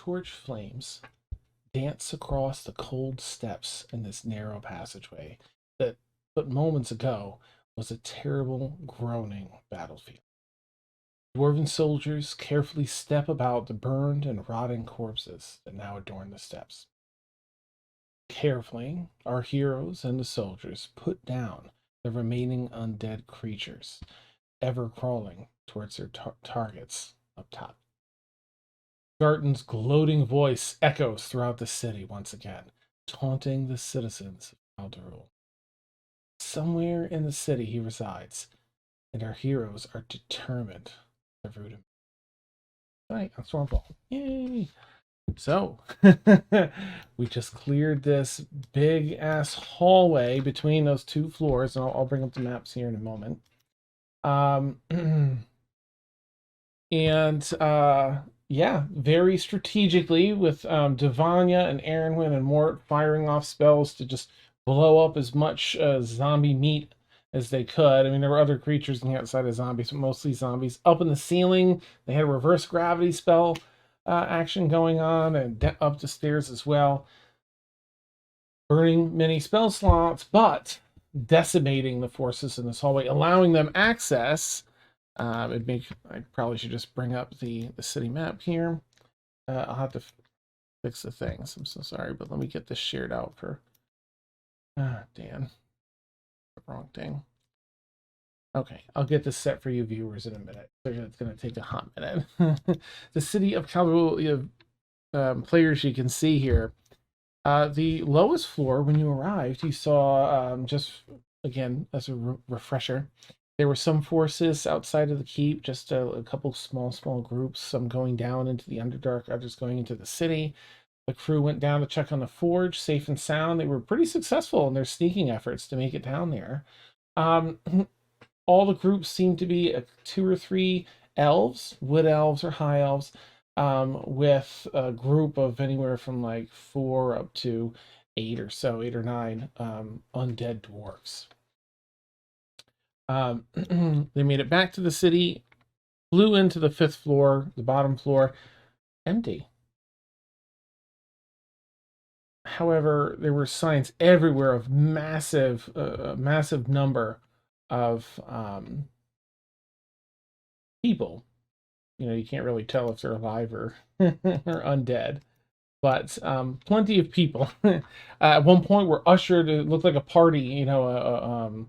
torch flames dance across the cold steps in this narrow passageway that, but moments ago, was a terrible, groaning battlefield. Dwarven soldiers carefully step about the burned and rotting corpses that now adorn the steps. Carefully, our heroes and the soldiers put down the remaining undead creatures, ever crawling towards their targets up top. Garton's gloating voice echoes throughout the city once again, taunting the citizens of Alderul. Somewhere in the city he resides, and our heroes are determined to root him. Right, on Stormfall. Yay! So, we just cleared this big ass hallway between those two floors, and I'll bring up the maps here in a moment. Yeah, very strategically with Divanya and Aaronwyn and Mort firing off spells to just blow up as much zombie meat as they could. I mean, there were other creatures on the outside of zombies, but mostly zombies. Up in the ceiling, they had a reverse gravity spell action going on, and up the stairs as well. Burning many spell slots, but decimating the forces in this hallway, allowing them access. I probably should just bring up the city map here. I'll have to fix the things. I'm so sorry, but let me get this shared out for Dan. The wrong thing. Okay, I'll get this set for you viewers in a minute. It's going to take a hot minute. The city of Calderul, players you can see here. The lowest floor, when you arrived, you saw, just again, as a refresher, there were some forces outside of the keep, just a couple small groups, some going down into the Underdark, others going into the city. The crew went down to check on the forge, safe and sound. They were pretty successful in their sneaking efforts to make it down there. All the groups seem to be 2 or 3 elves, wood elves or high elves, with a group of anywhere from like 4 up to 8 or so, 8 or 9 undead dwarves. They made it back to the city, flew into the 5th floor, the bottom floor, empty. However, there were signs everywhere of massive number of people. You know, you can't really tell if they're alive or or undead, but plenty of people. At one point, we're ushered. It looked like a party. You know, a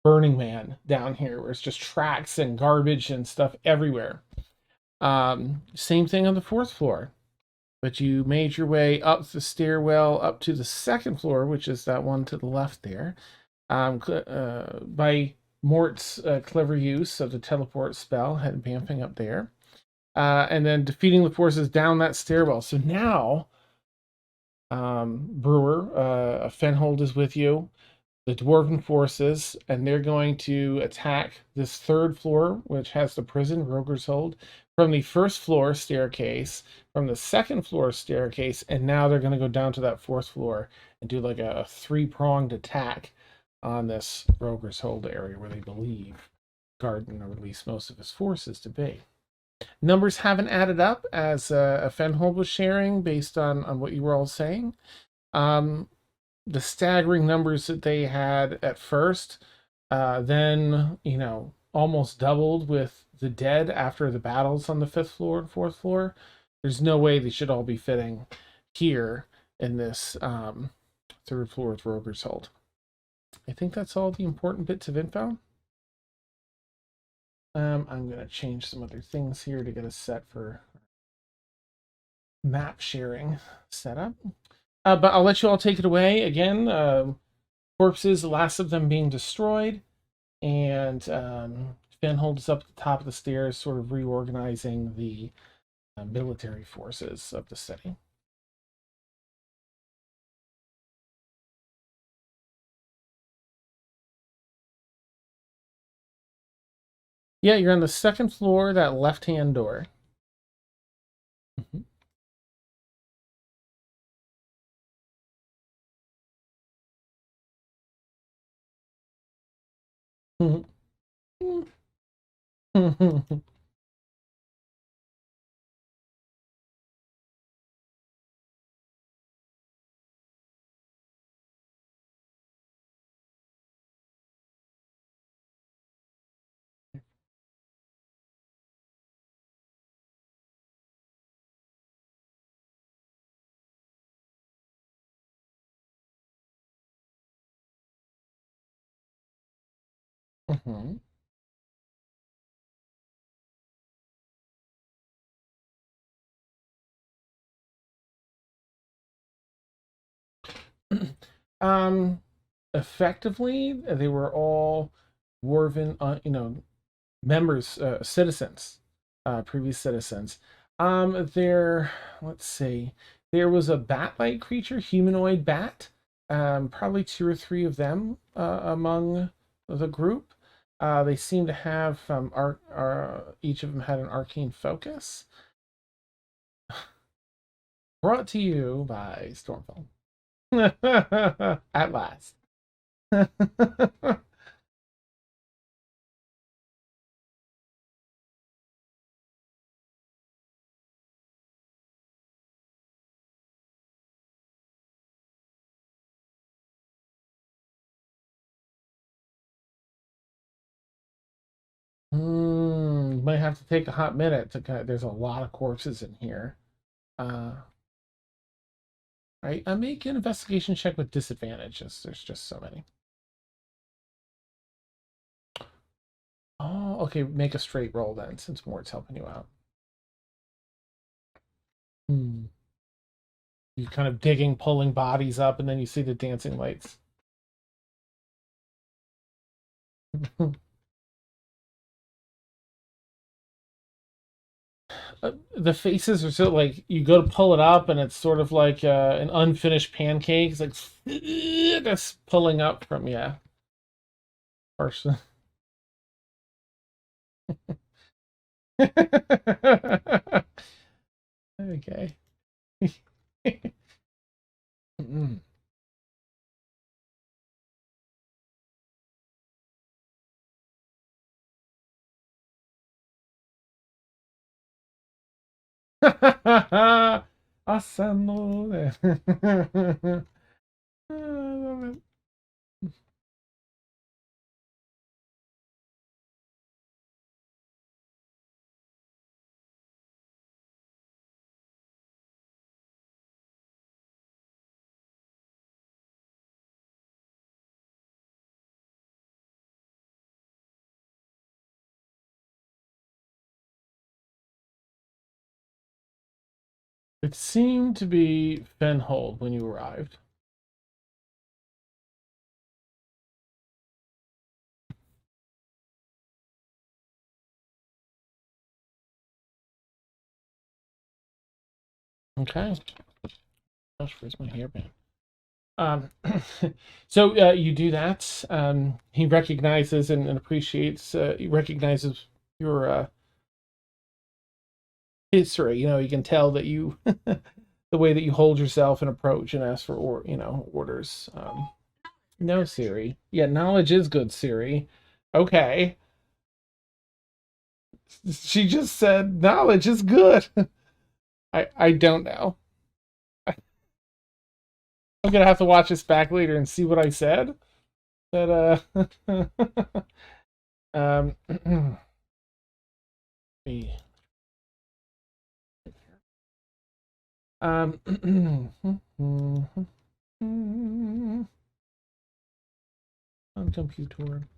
Burning Man down here, where it's just tracks and garbage and stuff everywhere. Same thing on the 4th floor. But you made your way up the stairwell up to the 2nd floor, which is that one to the left there, by Mort's clever use of the teleport spell, head bamfing up there, and then defeating the forces down that stairwell. So now, Brewer, Fhenhold is with you, the Dwarven forces, and they're going to attack this 3rd floor, which has the prison, Roger's Hold, from the 1st floor staircase, from the 2nd floor staircase, and now they're going to go down to that 4th floor and do like a 3-pronged attack on this Roger's Hold area where they believe Garton, or at least most of his forces, to be. Numbers haven't added up, as Fhenhold was sharing, based on what you were all saying. The staggering numbers that they had at first, then, you know, almost doubled with the dead after the battles on the 5th floor and 4th floor. There's no way they should all be fitting here in this 3rd floor with Roger's Hold. I think that's all the important bits of info. I'm going to change some other things here to get us set for map sharing setup. But I'll let you all take it away. Again, corpses, the last of them being destroyed, and Fhenhold is up at the top of the stairs, sort of reorganizing the military forces of the city. Yeah, you're on the 2nd floor, that left-hand door. Mm-hmm. Mhm. um, Effectively, they were all dwarven, members, citizens, previous citizens. There, let's see, there was a bat-like creature, humanoid bat, probably two or three of them among the group. They seem to have each of them had an arcane focus. Brought to you by Stormfall. At last. Might have to take a hot minute to there's a lot of corpses in here. Uh, right, I make an investigation check with disadvantage. There's just so many. Oh, okay. Make a straight roll then, since Mort's helping you out. Hmm. You're kind of digging, pulling bodies up, and then you see the dancing lights. The faces are so like you go to pull it up, and it's sort of like an unfinished pancake. It's like that's pulling up from person. Okay. Mm. Assemble. I love it seemed to be Fhenhold when you arrived. Okay. Gosh, where's my hairband? Um, so you do that. He recognizes and appreciates. He recognizes your history. You can tell that you, the way that you hold yourself and approach and ask for orders. No, Siri. Yeah, knowledge is good, Siri. Okay. She just said knowledge is good. I don't know. I'm gonna have to watch this back later and see what I said. But um me. Um on computer.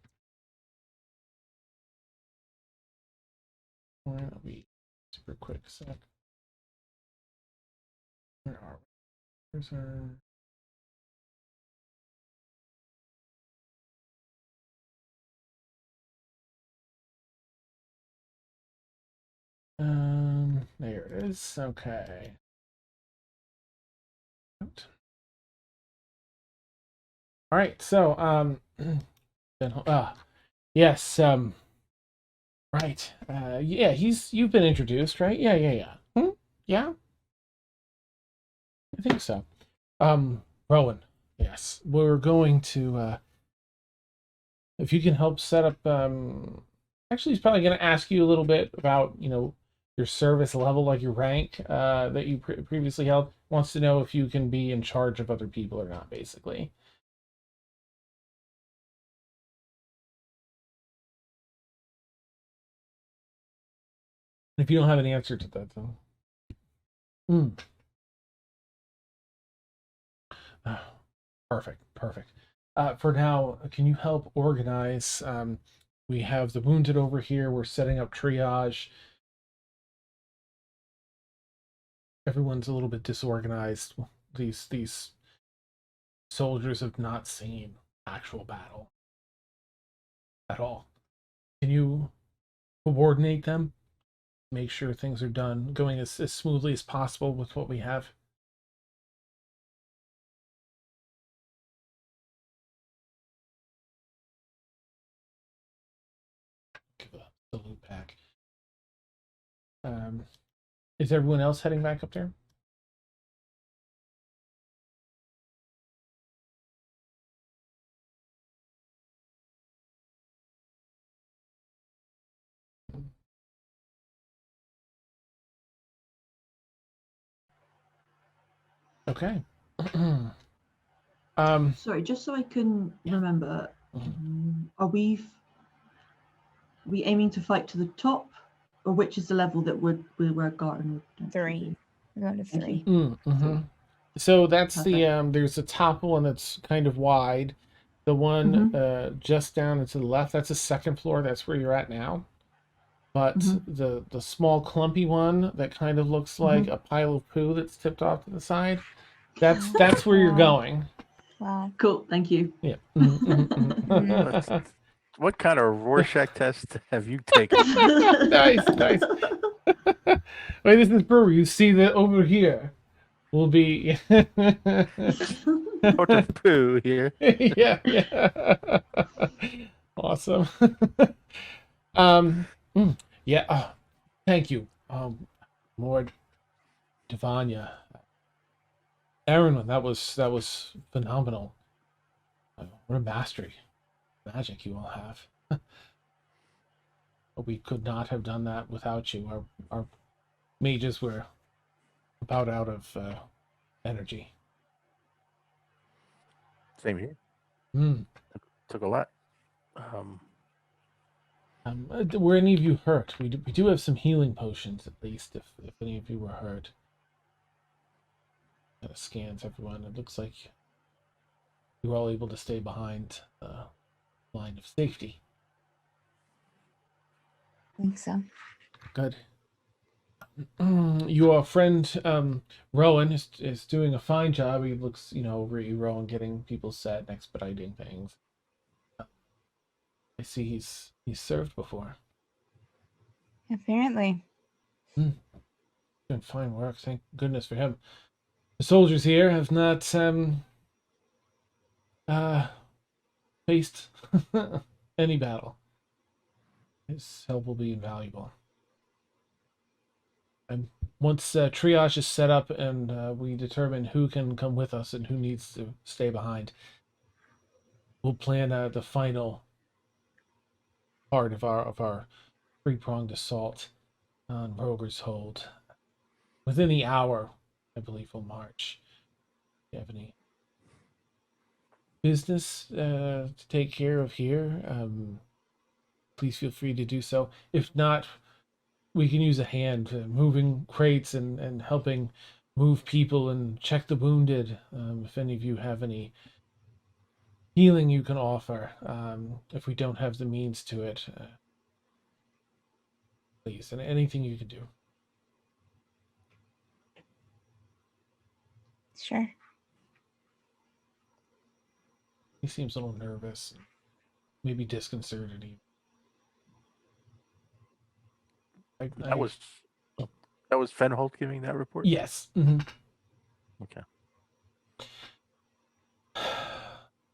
I'll be super quick sec. Where are we? Where's our there it is. Okay. All right, so yes, right. Yeah, you've been introduced, right? Yeah. Yeah, I think so. Rowan, yes. We're going to if you can help set up actually he's probably gonna ask you a little bit about, your service level, like your rank, that you previously held. Wants to know if you can be in charge of other people or not, basically. If you don't have an answer to that, though. Mm. Perfect. For now, can you help organize We have the wounded over here. We're setting up triage. Everyone's a little bit disorganized. These soldiers have not seen actual battle at all. Can you coordinate them? Make sure things are done, going as smoothly as possible with what we have? Give a salute back. Is everyone else heading back up there? Okay. Sorry, just so I can remember, are we aiming to fight to the top, or which is the level that where Garton would? 3. We're going to 3. So that's Perfect. the there's a top one that's kind of wide. The one just down and to the left, that's the second floor. That's where you're at now. But the small clumpy one that kind of looks like a pile of poo that's tipped off to the side, that's where you're going. Wow. Cool, thank you. Yeah. What kind of Rorschach test have you taken? Nice. Wait, this is brewery. You see that over here will be Sort of poo here. yeah. Awesome. Yeah. Thank you, Lord Divania. Aaron, that was phenomenal. What a mastery, magic you all have. We could not have done that without you. Our mages were about out of energy. Same here. Took a lot. Were any of you hurt? We do have some healing potions, at least, if any of you were hurt. Scans everyone. It looks like you were all able to stay behind the line of safety. I think so. Good. Your friend Rowan is doing a fine job. He looks, over at you, Rowan, getting people set and expediting things. I see he's served before. Apparently. Doing fine work. Thank goodness for him. The soldiers here have not faced any battle. His help will be invaluable. And once triage is set up and we determine who can come with us and who needs to stay behind, we'll plan the final part of our three-pronged assault on Roger's Hold. Within the hour, I believe we'll march. Do you have any business to take care of here? Please feel free to do so. If not, we can use a hand moving crates and helping move people and check the wounded. If any of you have any healing you can offer, if we don't have the means to it, please, and anything you can do. Sure. He seems a little nervous, maybe disconcerted even. That was Fhenhold giving that report? Yes. Okay.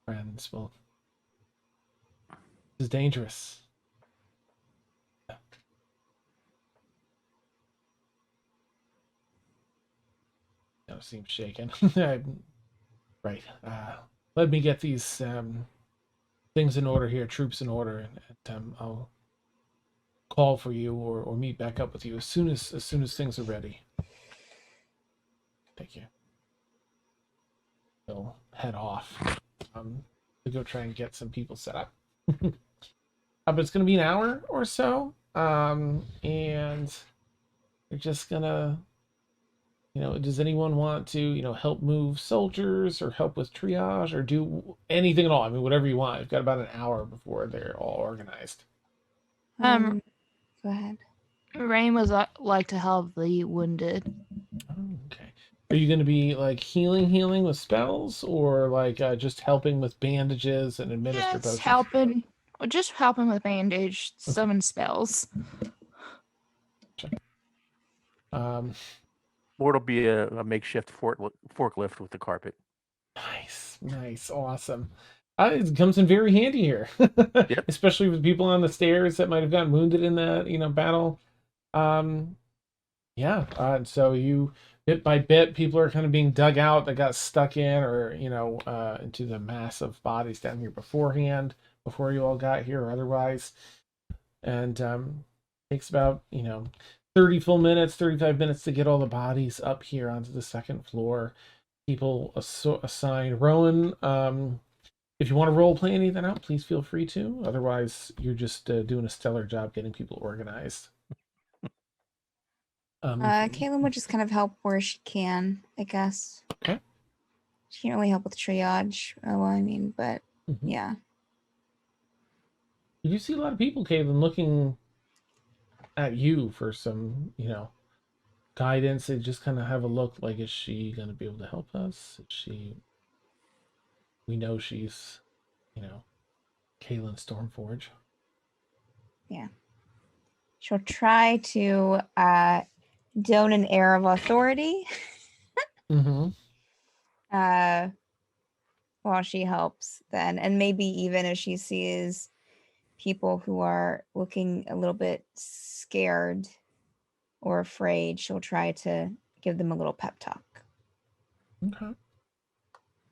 Friends, well, this is dangerous. No, seems shaken. Right. Let me get these things in order here, troops in order, and I'll call for you or meet back up with you as soon as things are ready. Thank you. They'll head off to go try and get some people set up. But it's going to be an hour or so, and we're just gonna, does anyone want to, help move soldiers or help with triage or do anything at all? I mean, whatever you want. We've got about an hour before they're all organized. Go ahead. Rain was like to help the wounded. Oh, okay. Are you going to be like healing with spells, or like just helping with bandages and administer potions? Just helping with bandage, summon spells. Um, Or it'll be a makeshift forklift with the carpet. nice, awesome. It comes in very handy here, Yep. especially with people on the stairs that might have gotten wounded in that battle. And so you bit by bit, people are kind of being dug out that got stuck in, or into the mass of bodies down here beforehand, before you all got here, or otherwise. And takes about 30 full minutes, 35 minutes to get all the bodies up here onto the second floor. People assigned. Rowan, if you want to role play anything out, please feel free to. Otherwise, you're just doing a stellar job getting people organized. Caitlin would just kind of help where she can, I guess. Okay. She can't really help with triage. But Mhm. yeah. You see a lot of people, Caitlin, looking at you for some, guidance. They just kind of have a look like, is she going to be able to help us? We know she's, Caitlin Stormforge. Yeah. She'll try to don an air of authority Mm-hmm. while she helps then. And maybe even if she sees people who are looking a little bit scared or afraid, she'll try to give them a little pep talk. Okay.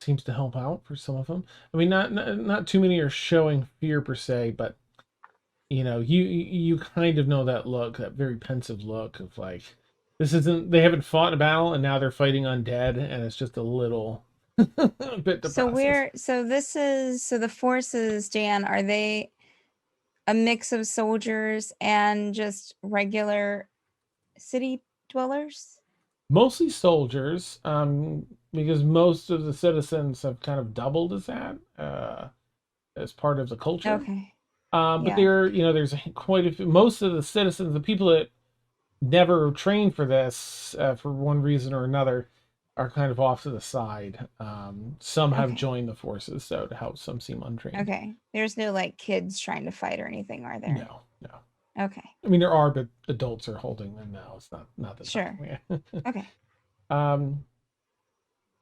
Seems to help out for some of them. I mean, not too many are showing fear per se, but you kind of know that look, that very pensive look of like, they haven't fought in a battle and now they're fighting undead, and it's just a little bit to process. So the forces, Dan, are they a mix of soldiers and just regular city dwellers? Mostly soldiers, because most of the citizens have kind of doubled as that, as part of the culture. Okay. But Yeah. there's quite a few. Most of the citizens, the people that never trained for this, for one reason or another, are kind of off to the side. Some have Okay. joined the forces, so to help some seem untrained. Okay. There's no like kids trying to fight or anything, are there? No. Okay. I mean, there are, but adults are holding them now. It's not the Sure. time. Yeah. Okay.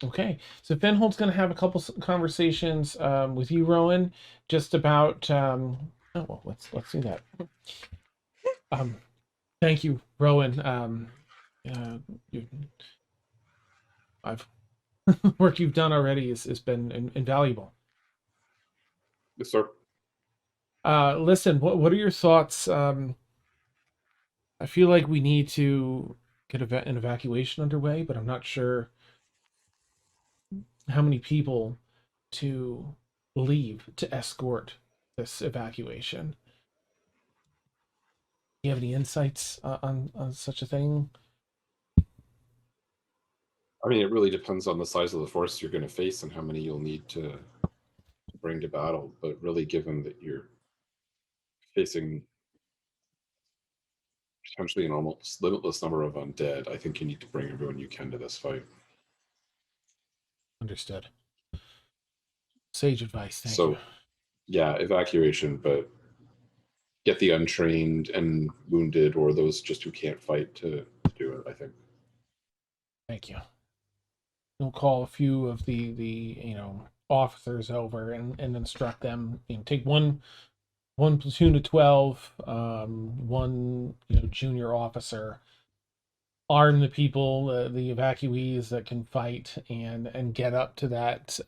Okay, so Fhenhold's going to have a couple conversations with you, Rowan, just about. Let's do that. Thank you, Rowan. I've work you've done already has been invaluable. Yes, sir. Listen, what are your thoughts? I feel like we need to get an evacuation underway, but I'm not sure how many people to leave to escort this evacuation. Do you have any insights on such a thing? I mean, it really depends on the size of the force you're going to face and how many you'll need to bring to battle. But really, given that you're facing potentially an almost limitless number of undead, I think you need to bring everyone you can to this fight. Understood. Sage advice. Thank you. Yeah, evacuation, but get the untrained and wounded, or those just who can't fight, to do it, I think. Thank you. We'll call a few of the officers over and instruct them. Take one platoon of 12, one junior officer, arm the people, the evacuees that can fight, and get up to that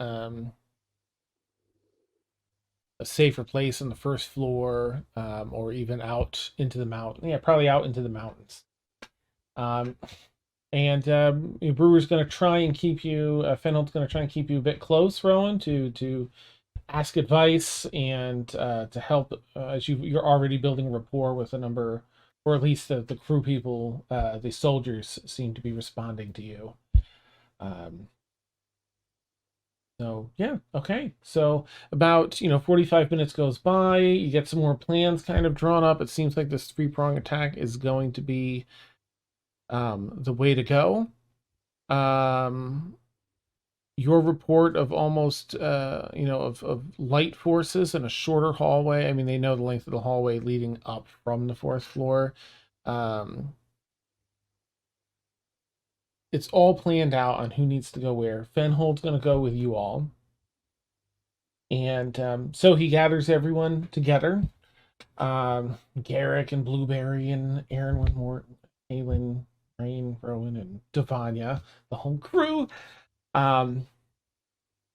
a safer place on the first floor, or even out into the mountain. Yeah, probably out into the mountains. Brewer's going to try and keep you. Fhenhold's going to try and keep you a bit close, Rowan, to ask advice and to help as you're already building rapport with a number, or at least the crew people. The soldiers seem to be responding to you. So yeah, okay. So about 45 minutes goes by. You get some more plans kind of drawn up. It seems like this three-prong attack is going to be the way to go. Your report of almost of light forces and a shorter hallway. I mean, they know the length of the hallway leading up from the fourth floor. It's all planned out on who needs to go where. Fhenhold's going to go with you all. And so he gathers everyone together. Garrick and Blueberry and Aaron Winmore, Kaylin, Rain, Rowan, and Devanya, the whole crew.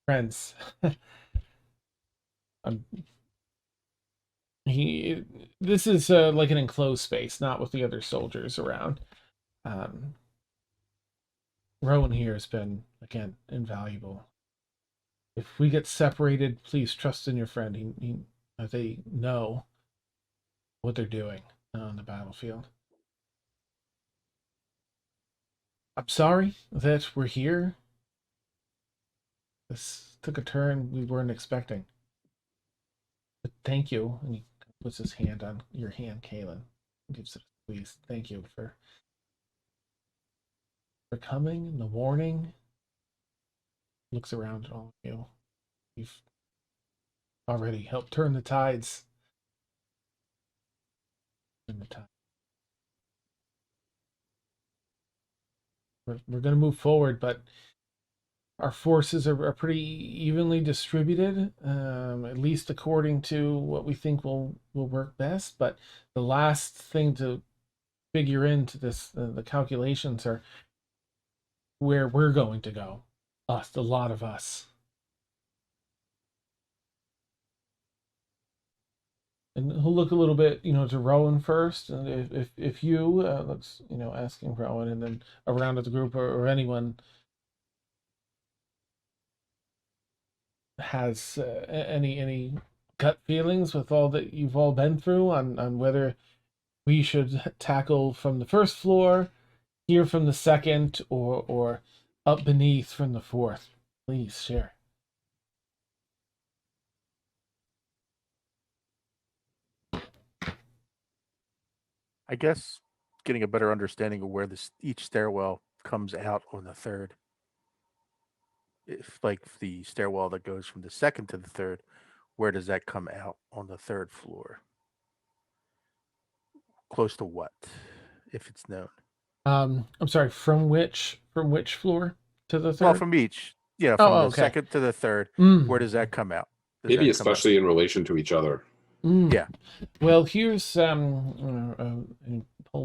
Friends. This is like an enclosed space, not with the other soldiers around. Rowan here has been, again, invaluable. If we get separated, please trust in your friend. They know what they're doing on the battlefield. I'm sorry that we're here. This took a turn we weren't expecting. But thank you. And he puts his hand on your hand, Kaylin. Gives it a squeeze. Thank you for coming and the warning. Looks around at all of you. You've already helped turn the tides. We're going to move forward, but our forces are pretty evenly distributed, at least according to what we think will work best. But the last thing to figure into this, the calculations are where we're going to go. Us, a lot of us. And he'll look a little bit, to Rowan first, and if you looks, asking Rowan, and then around at the group or anyone has any gut feelings with all that you've all been through on whether we should tackle from the first floor, here from the second, or up beneath from the fourth. Please share. I guess getting a better understanding of where each stairwell comes out on the third. If like the stairwell that goes from the second to the third, where does that come out on the third floor? Close to what, if it's known? I'm sorry. From which floor to the third? Well, from each. Yeah, from the okay. second to the third. Mm. Where does that come out? Maybe especially in relation to each other. Mm. Yeah. Well, here's pull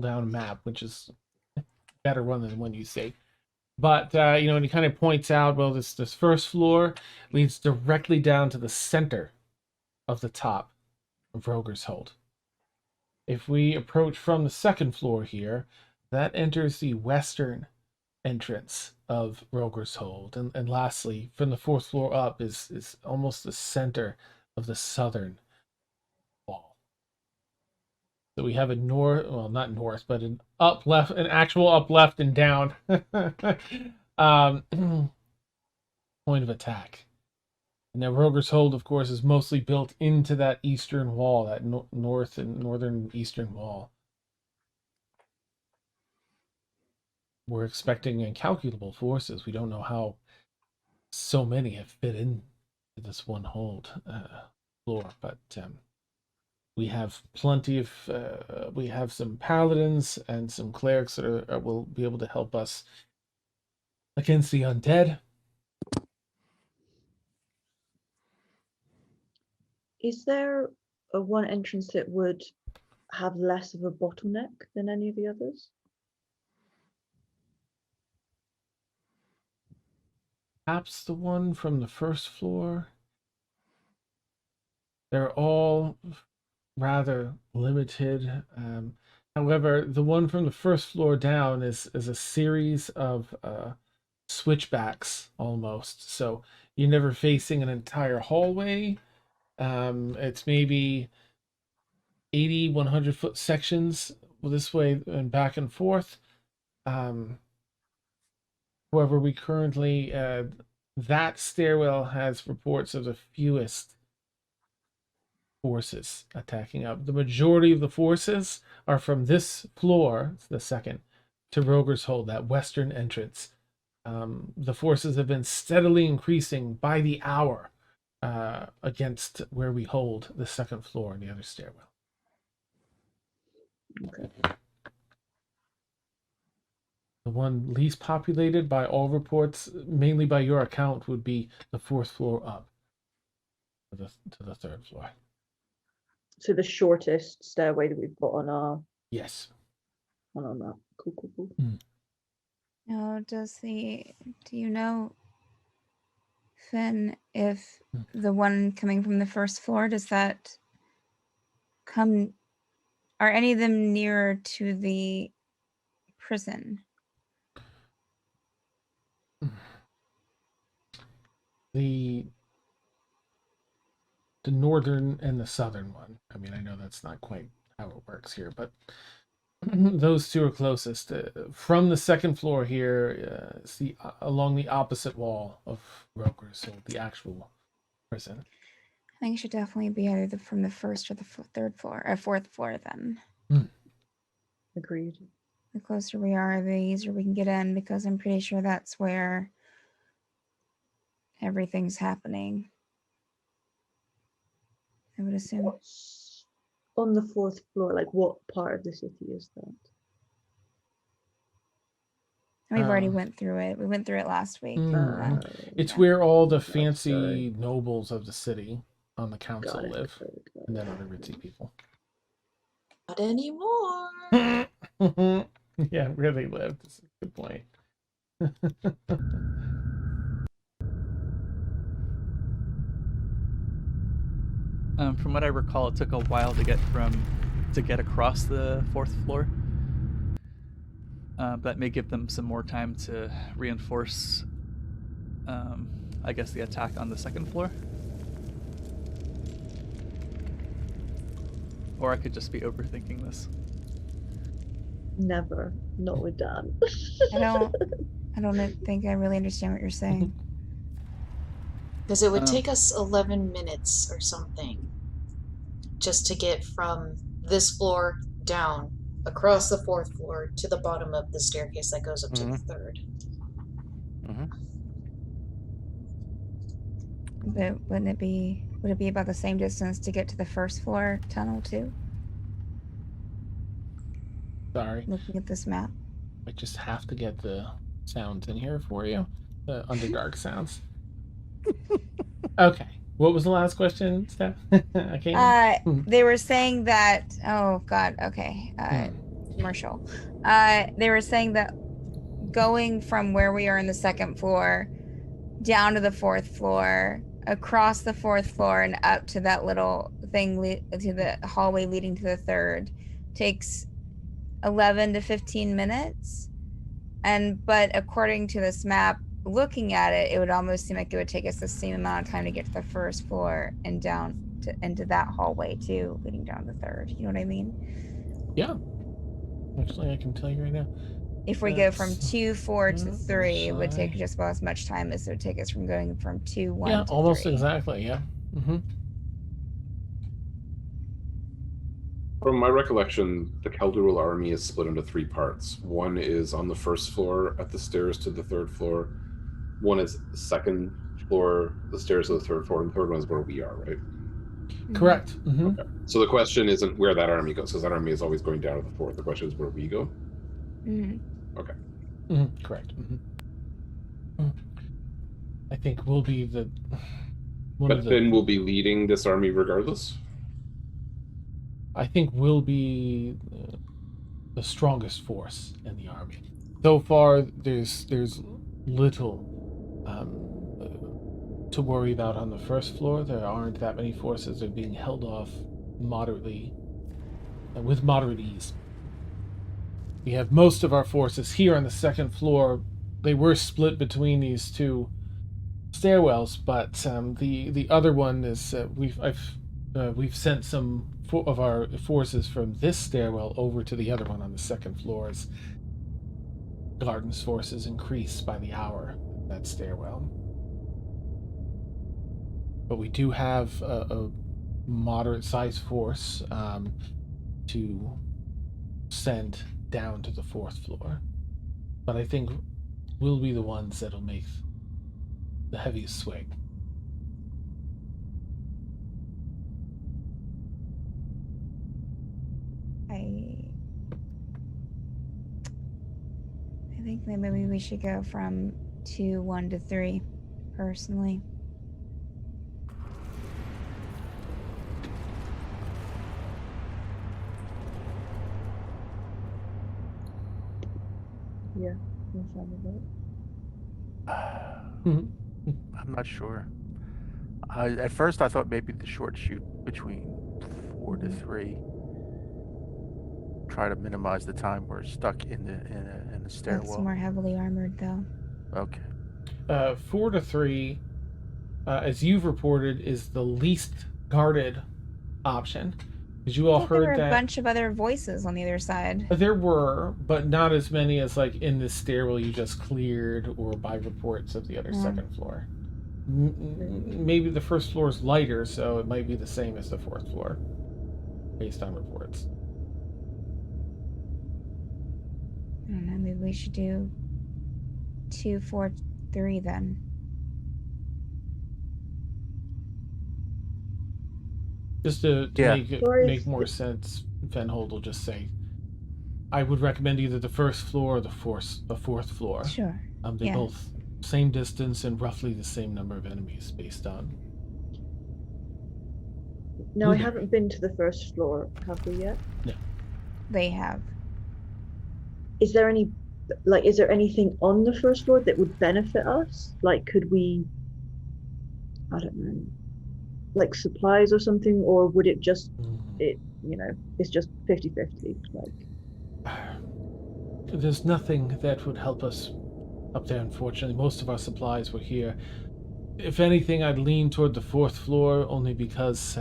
down a map, which is a better one than the one you see. But and he kind of points out, well, this first floor leads directly down to the center of the top of Rogr's Hold. If we approach from the second floor here, that enters the western entrance of Roger's Hold. And lastly, from the fourth floor up is almost the center of the southern wall. So we have a north, well, not north, but an up left, an actual up left and down point of attack. And now Roger's Hold, of course, is mostly built into that eastern wall, that north and northern eastern wall. We're expecting incalculable forces. We don't know how so many have fit in to this one hold floor, but we have plenty of we have some paladins and some clerics that will be able to help us against the undead. Is there a one entrance that would have less of a bottleneck than any of the others? Perhaps the one from the first floor. They're all rather limited. However, the one from the first floor down is a series of switchbacks almost. So you're never facing an entire hallway. It's maybe 80, 100-foot sections this way and back and forth. However, we currently that stairwell has reports of the fewest forces attacking up. The majority of the forces are from this floor, the second, to Roger's Hold, that western entrance. The forces have been steadily increasing by the hour against where we hold the second floor and the other stairwell. Okay. The one least populated by all reports, mainly by your account, would be the fourth floor up to the third floor. So the shortest stairway that we've got on our Yes. map. Cool. No, do you know, Finn, if the one coming from the first floor, does that are any of them nearer to the prison? The northern and the southern one. I mean, I know that's not quite how it works here, but those two are closest. From the second floor here, along the opposite wall of Rogr, so the actual prison. I think it should definitely be either from the first or the third floor, or fourth floor then. Agreed. The closer we are, the easier we can get in, because I'm pretty sure that's where everything's happening. I would assume. What's on the fourth floor? Like, what part of the city is that? And we've already went through it. We went through it last week. It's Yeah. where all the That's fancy nobles of the city on the council Got it, live, got it. and then other ritzy people. Not anymore. Yeah, where they live. That's a good point. From what I recall, it took a while to get across the fourth floor. That may give them some more time to reinforce, I guess, the attack on the second floor. Or I could just be overthinking this. Never. Not with Dan. I don't think I really understand what you're saying. Because it would take us 11 minutes or something just to get from this floor down across the fourth floor to the bottom of the staircase that goes up to the third. But would it be about the same distance to get to the first floor tunnel too? Sorry. Looking at this map. I just have to get the sounds in here for you. The Underdark sounds. Okay. What was the last question, Steph? I can't. They were saying that. Oh God. Okay. Commercial. They were saying that going from where we are in the second floor down to the fourth floor, across the fourth floor, and up to that little thing to the hallway leading to the third takes 11 to 15 minutes. But according to this map, looking at it, it would almost seem like it would take us the same amount of time to get to the first floor and down into that hallway too, leading down the third. You know what I mean? Yeah. Actually, I can tell you right now. If we go from 2, 4 to 3, it would take just about as much time as it would take us from going from 2, 1 Yeah, to almost 3. exactly. Yeah. From my recollection, the Kaldurul army is split into 3 parts. One is on the first floor at the stairs to the third floor. One is the second floor, the stairs to the third floor, and the third one is where we are, right? Correct. Okay. So the question isn't where that army goes, because that army is always going down to the fourth. The question is where we go. Okay. Correct. I think we'll be the. But Finn will be leading this army regardless. I think we'll be the strongest force in the army. So far, there's little to worry about on the first floor. There aren't that many forces that are being held off with moderate ease. We have most of our forces here on the second floor. They were split between these 2 stairwells, but the other one is we've sent some of our forces from this stairwell over to the other one on the second floor as Garton's forces increase by the hour. That stairwell. but we do have a moderate-sized force to send down to the 4th floor. But I think we'll be the ones that'll make the heaviest swing. I think that maybe we should go from 2, 1 to 3, personally. Yeah, I'm fine with it. I'm not sure. At first, I thought maybe the short shoot between 4 to 3. Try to minimize the time we're stuck in the stairwell. That's more heavily armored, though. Okay. 4 to 3, as you've reported, is the least guarded option. Because you all I thought there heard were that a bunch of other voices on the other side. there were, but not as many as like in this stairwell you just cleared, or by reports of the other second floor. Maybe the 1st floor is lighter, so it might be the same as the 4th floor, based on reports. I don't know, maybe we should do 2, 4, 3 then. Just to Yeah. make more sense, Fhenhold will just say, I would recommend either the 1st floor or the 4th floor. Sure. They're Yeah. both same distance and roughly the same number of enemies based on. No, I Mhm. haven't been to the 1st floor, have we yet? They have. Is there anything on the 1st floor that would benefit us? Like, could we, I don't know, like supplies or something, or would it just, it's just 50-50, like. There's nothing that would help us up there, unfortunately. Most of our supplies were here. If anything, I'd lean toward the 4th floor, only because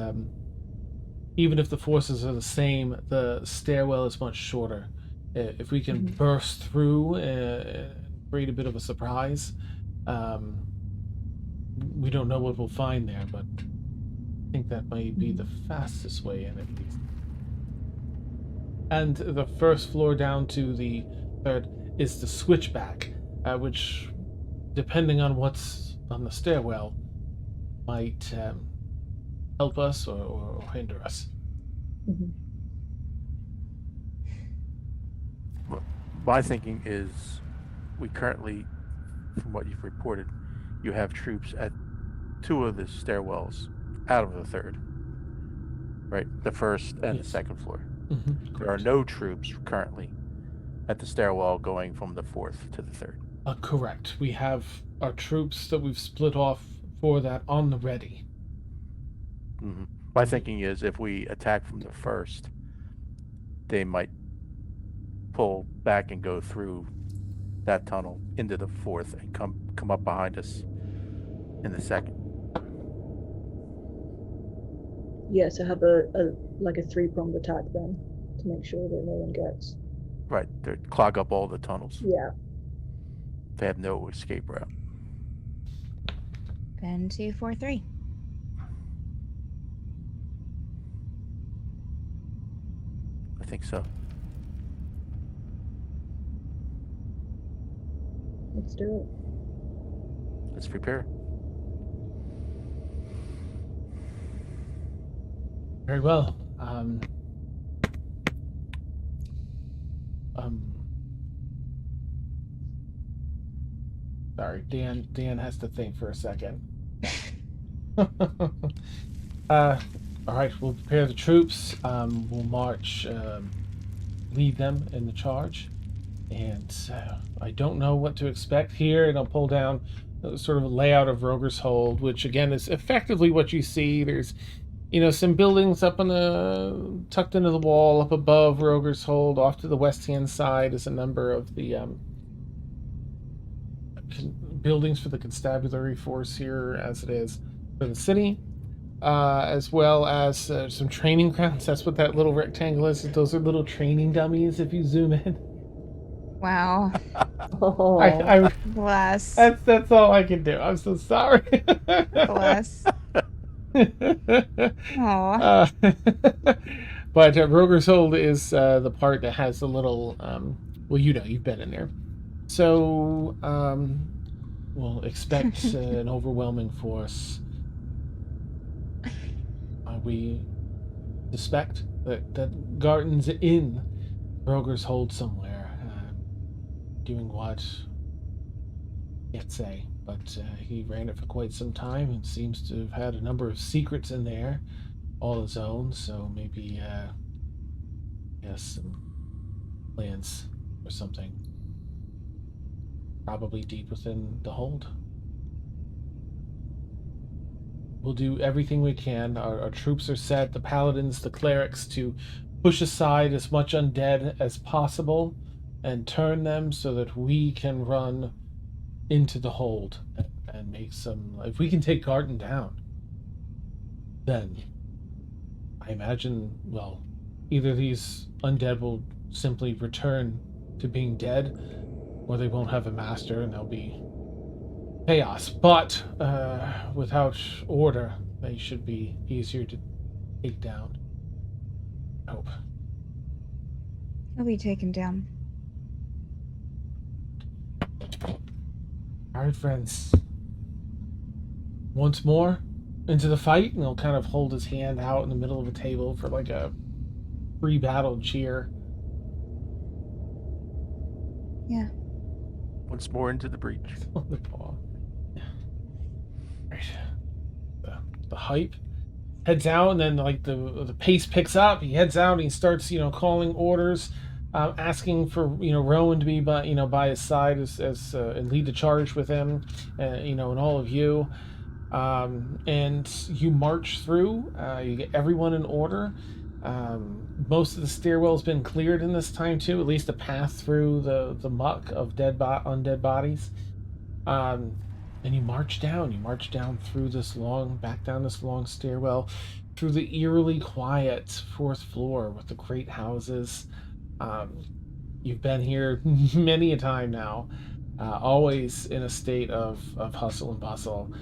even if the forces are the same, the stairwell is much shorter. If we can burst through and create a bit of a surprise, we don't know what we'll find there, but I think that might be the fastest way in, at least. And the 1st floor down to the 3rd is the switchback, which, depending on what's on the stairwell, might help us or hinder us. My thinking is, we currently, from what you've reported, you have troops at 2 of the stairwells out of the 3rd, right? The 1st and the 2nd floor. There are no troops currently at the stairwell going from the 4th to the 3rd. Correct. We have our troops that we've split off for that on the ready. My thinking is, if we attack from the 1st, they might pull back and go through that tunnel into the 4th and come up behind us in the 2nd. Yeah, so have a 3-pronged attack then, to make sure that no one gets. Right, they clog up all the tunnels. Yeah. They have no escape route. Then 2, 4, 3. I think so. Let's do it. Let's prepare. Very well. Sorry, Dan has to think for a second. All right, we'll prepare the troops. We'll march, lead them in the charge, and I don't know what to expect here. And I'll pull down sort of a layout of Roger's Hold, which again is effectively what you see. There's, some buildings up on tucked into the wall up above Roger's Hold. Off to the west-hand side is a number of the buildings for the constabulary force here, as it is for the city, as well as some training grounds. That's what that little rectangle is. Those are little training dummies if you zoom in. Wow. I Bless. that's all I can do. I'm so sorry. Bless. Aw. But Roger's Hold is the part that has a little. Well, you've been in there, so we'll expect an overwhelming force. We suspect that Garton's in Roger's Hold somewhere, doing what? Can't say, but he ran it for quite some time and seems to have had a number of secrets in there, all his own. So maybe he has some plans or something, probably deep within the hold. We'll do everything we can. Our troops are set, the Paladins, the Clerics, to push aside as much undead as possible and turn them so that we can run into the hold and make some. If we can take Garton down, then I imagine, well, either these undead will simply return to being dead, or they won't have a master and there'll be chaos. But without order, they should be easier to take down. I hope. He'll be taken down. All right, friends. Once more into the fight, and he'll kind of hold his hand out in the middle of a table for like a pre-battle cheer. Yeah. Once more into the breach. Right. The hype heads out, and then like the pace picks up. He heads out and he starts calling orders, asking for Rowan to be by his side as and lead the charge with him, and all of you. And you march through. You get everyone in order. Most of the stairwell's been cleared in this time too, at least a path through the muck of undead bodies. And you march down. You march down through back down this long stairwell, through the eerily quiet fourth floor with the great houses. You've been here many a time now, always in a state of hustle and bustle.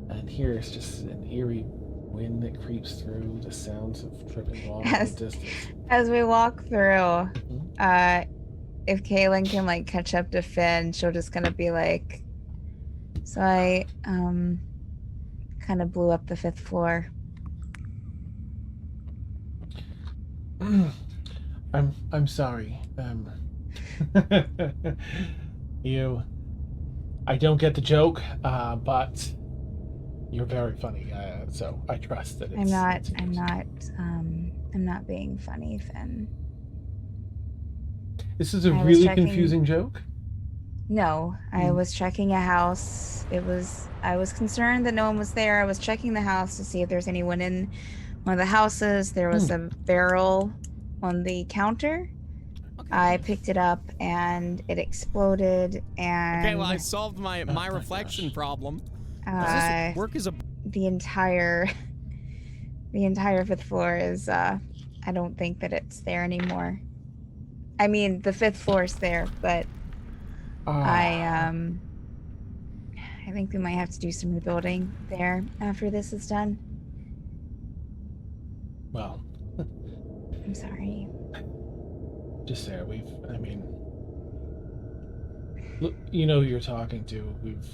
And here it's just an eerie wind that creeps through, the sounds of tripping walls in the distance. As we walk through, if Kaylin can like catch up to Finn, she'll just kind of be like, so I kind of blew up the 5th floor. I'm sorry. I don't get the joke, but you're very funny. So I trust that I'm not being funny, Finn. This is a really confusing joke? No, I was checking a house. I was concerned that no one was there. I was checking the house to see if there's anyone in one of the houses. There was a barrel on the counter. Okay. I picked it up and it exploded, and okay, well, I solved my reflection problem. The entire 5th floor is I don't think that it's there anymore. I mean, the 5th floor is there, but I think we might have to do some rebuilding there after this is done. Well, I'm sorry. Just there, look, you know who you're talking to. We've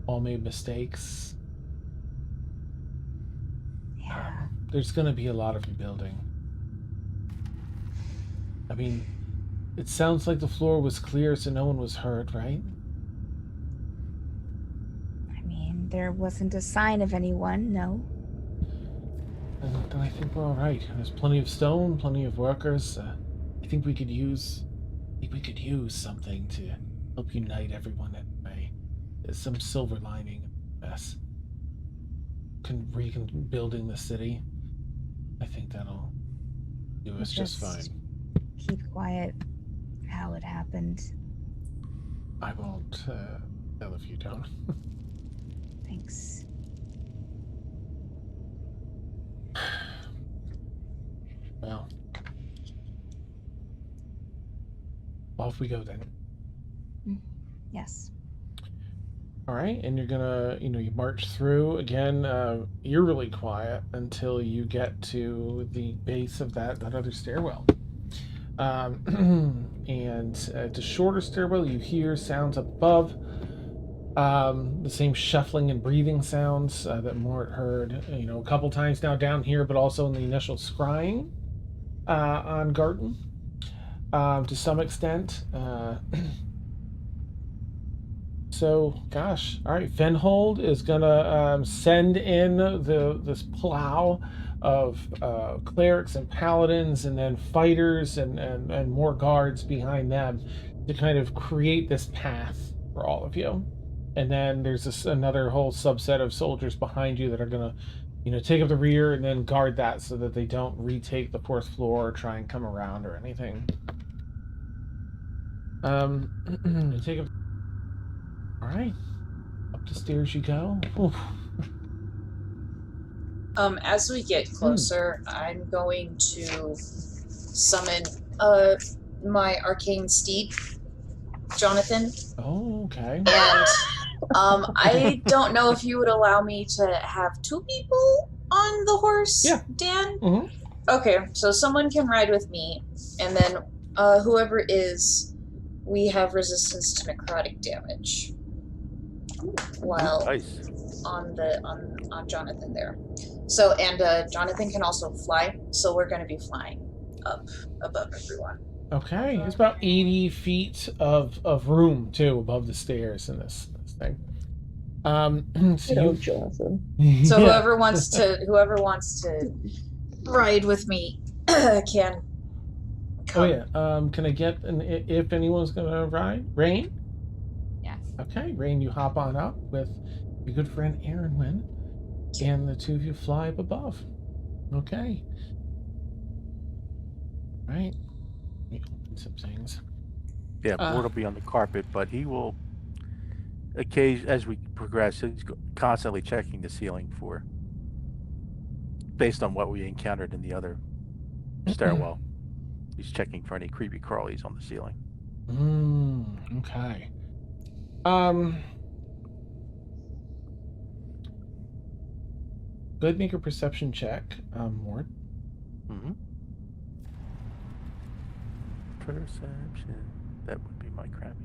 all made mistakes. Yeah. There's gonna be a lot of rebuilding. I mean, it sounds like the floor was clear, so no one was hurt, right? I mean, there wasn't a sign of anyone, no. Then I think we're all right. There's plenty of stone, plenty of workers. I think we could use something to help unite everyone anyway. There's some silver lining in this. Rebuilding the city. I think that'll do us just fine. Keep quiet how it happened. I won't tell if you don't. Thanks. Well, off we go then. Yes. All right, and you're gonna, you march through again, eerily quiet until you get to the base of that other stairwell. And it's a shorter stairwell. You hear sounds above, the same shuffling and breathing sounds that Mort heard, a couple times now down here, but also in the initial scrying on Garton, to some extent. So, gosh, all right. Fhenhold is gonna send in this plow of clerics and paladins, and then fighters and more guards behind them to kind of create this path for all of you. And then there's another whole subset of soldiers behind you that are gonna, take up the rear and then guard that so that they don't retake the fourth floor or try and come around or anything. Take up. All right, up the stairs you go. Oof. As we get closer, I'm going to summon my arcane steed, Jonathan. Oh, okay. And I don't know if you would allow me to have 2 people on the horse, Yeah. Dan? Mm-hmm. Okay, so someone can ride with me, and then whoever is, we have resistance to necrotic damage. While Nice. on Jonathan there. So, and Jonathan can also fly, so we're going to be flying up above everyone. Okay, it's about 80 feet of room too above the stairs in this thing. So Jonathan. So yeah. whoever wants to ride with me can come. Oh yeah. Can I get if anyone's gonna ride? Rain? Yes. Okay, Rain, you hop on up with your good friend Aaron, and the two of you fly up above. Okay. Right. Let me open some things. Yeah, Mort will be on the carpet, but he will as we progress, he's constantly checking the ceiling for, based on what we encountered in the other stairwell. He's checking for any creepy crawlies on the ceiling. Okay. Go ahead and make a perception check, Mort. Mm-hmm. Perception. That would be my crappy.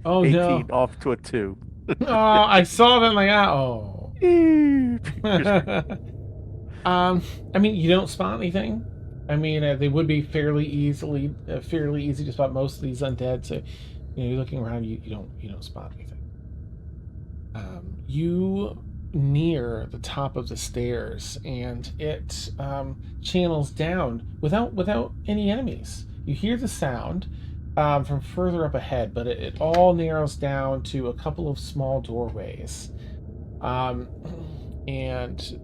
Oh 18 no! off to a 2. Oh, I saw that like oh. I mean, you don't spot anything. I mean, they would be fairly easy to spot most of these undead. So, you're looking around, you don't spot anything. You near the top of the stairs, and it channels down without any enemies. You hear the sound from further up ahead, but it all narrows down to a couple of small doorways, and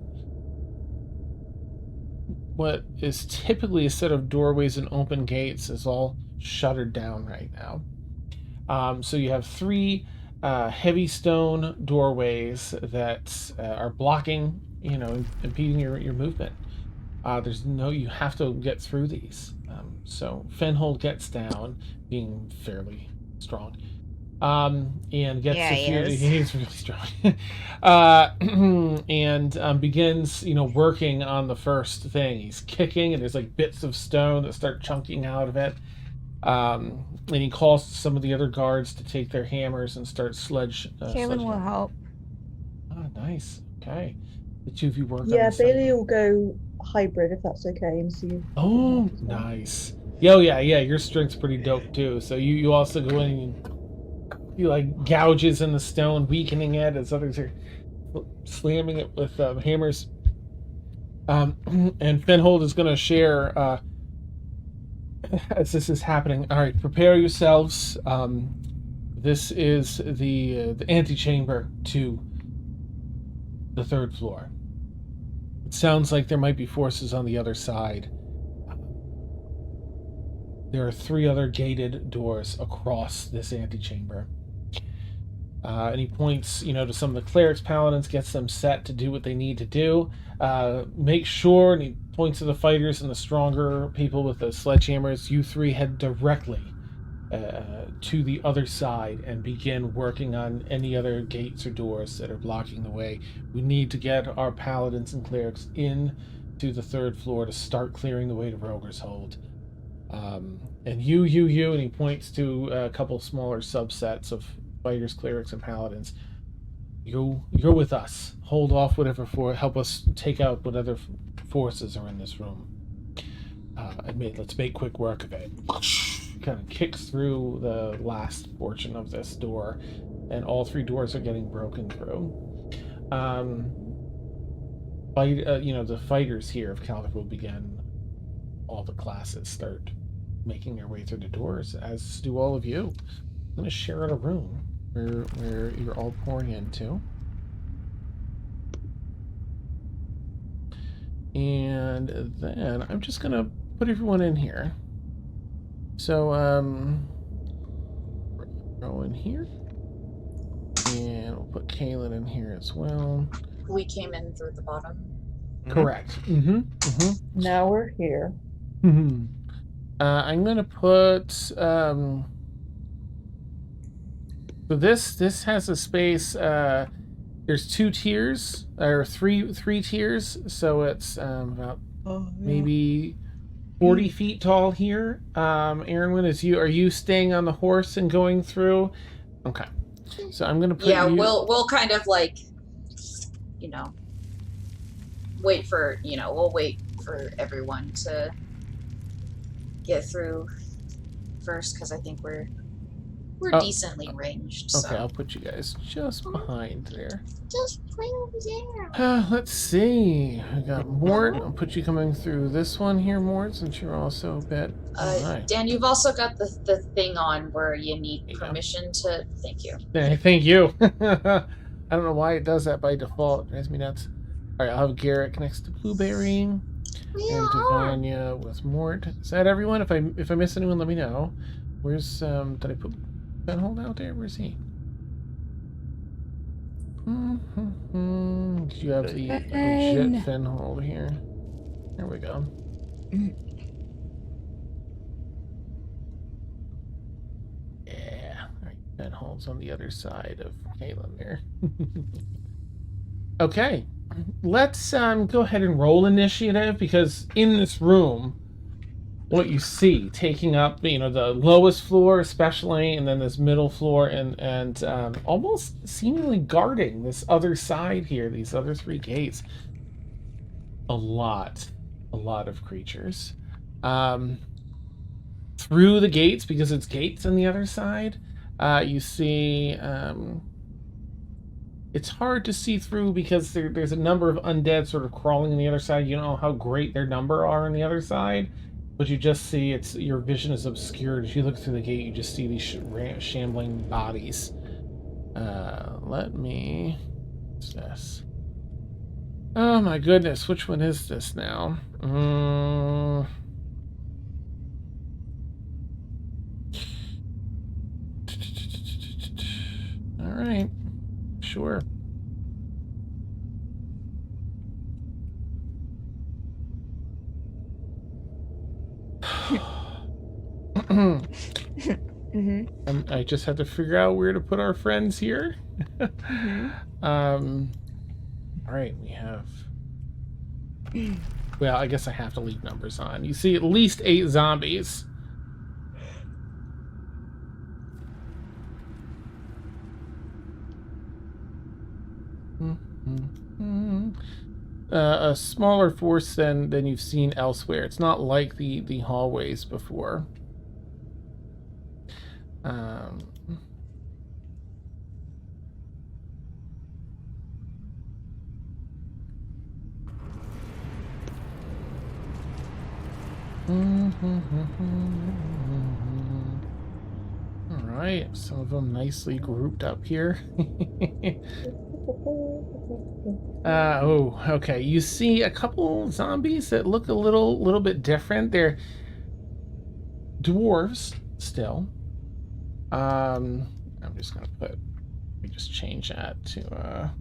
what is typically a set of doorways and open gates is all shuttered down right now. So you have 3 heavy stone doorways that are blocking, impeding your movement. You have to get through these. So Fhenhold gets down, being fairly strong, and gets he's really strong, and begins, working on the first thing. He's kicking, and there's like bits of stone that start chunking out of it. And he calls some of the other guards to take their hammers and start Kaylin will help. Oh, nice. Okay. The 2 of you work on Yeah, the Bailey will go hybrid if that's okay, and see. Oh, nice. Yeah. Your strength's pretty dope too. So you also go in and you like gouges in the stone, weakening it as others are slamming it with hammers. And Fhenhold is going to share as this is happening. All right, prepare yourselves. This is the antechamber to the 3rd floor. It sounds like there might be forces on the other side. There are 3 other gated doors across this antechamber. And he points, to some of the clerics, paladins, gets them set to do what they need to do. Make sure, and he points to the fighters and the stronger people with the sledgehammers, you 3 head directly to the other side and begin working on any other gates or doors that are blocking the way. We need to get our paladins and clerics in to the 3rd floor to start clearing the way to Roger's Hold. And you, and he points to a couple smaller subsets of fighters, clerics, and paladins. You're with us. Hold off whatever help us take out what other forces are in this room. Let's make quick work of it. Kind of kicks through the last portion of this door, and all 3 doors are getting broken through. The fighters here of Calder will begin. All the classes start making their way through the doors, as do all of you. I'm going to share out a room where you're all pouring into. And then I'm just going to put everyone in here. So, go in here. And we'll put Kaylin in here as well. We came in through the bottom. Correct. Now we're here. I'm gonna put so this has a space. There's 2 tiers or three tiers, so it's about maybe 40 feet tall here. Aaron, are you staying on the horse and going through? Okay, so I'm gonna put we'll kind of like, we'll wait for everyone to get through first, because I think we're decently ranged. Okay, so. I'll put you guys just behind there. Just right over there. Let's see. We got Mort. I'll put you coming through this one here, Mort, since you're also a bit. Dan, you've also got the thing on where you need permission to. Thank you. Thank you. I don't know why it does that by default. It drives me nuts. All right, I'll have Garrett next to Blueberry and Divania with Mort. Is that everyone? If I miss anyone, let me know. Where's did I put Fhenhold out there? Where's he? You have the legit Fhenhold here. There we go. Yeah. All right, Fhenhold's on the other side of Kaylin there. Okay. Let's go ahead and roll initiative, because in this room, what you see taking up, the lowest floor especially, and then this middle floor, and almost seemingly guarding this other side here, these other 3 gates. A lot of creatures. Through the gates, because it's gates on the other side, you see. It's hard to see through because there's a number of undead sort of crawling on the other side. You don't know how great their number are on the other side, but you just see your vision is obscured. As you look through the gate, you just see these shambling bodies. What's this? Oh my goodness, which one is this now? All right. Sure. I just had to figure out where to put our friends here. All right, we have. Well, I guess I have to leave numbers on. You see at least 8 zombies. A smaller force than you've seen elsewhere. It's not like the hallways before. All right, some of them nicely grouped up here. Oh, okay. You see a couple zombies that look a little bit different. They're dwarves still. I'm just gonna let me just change that to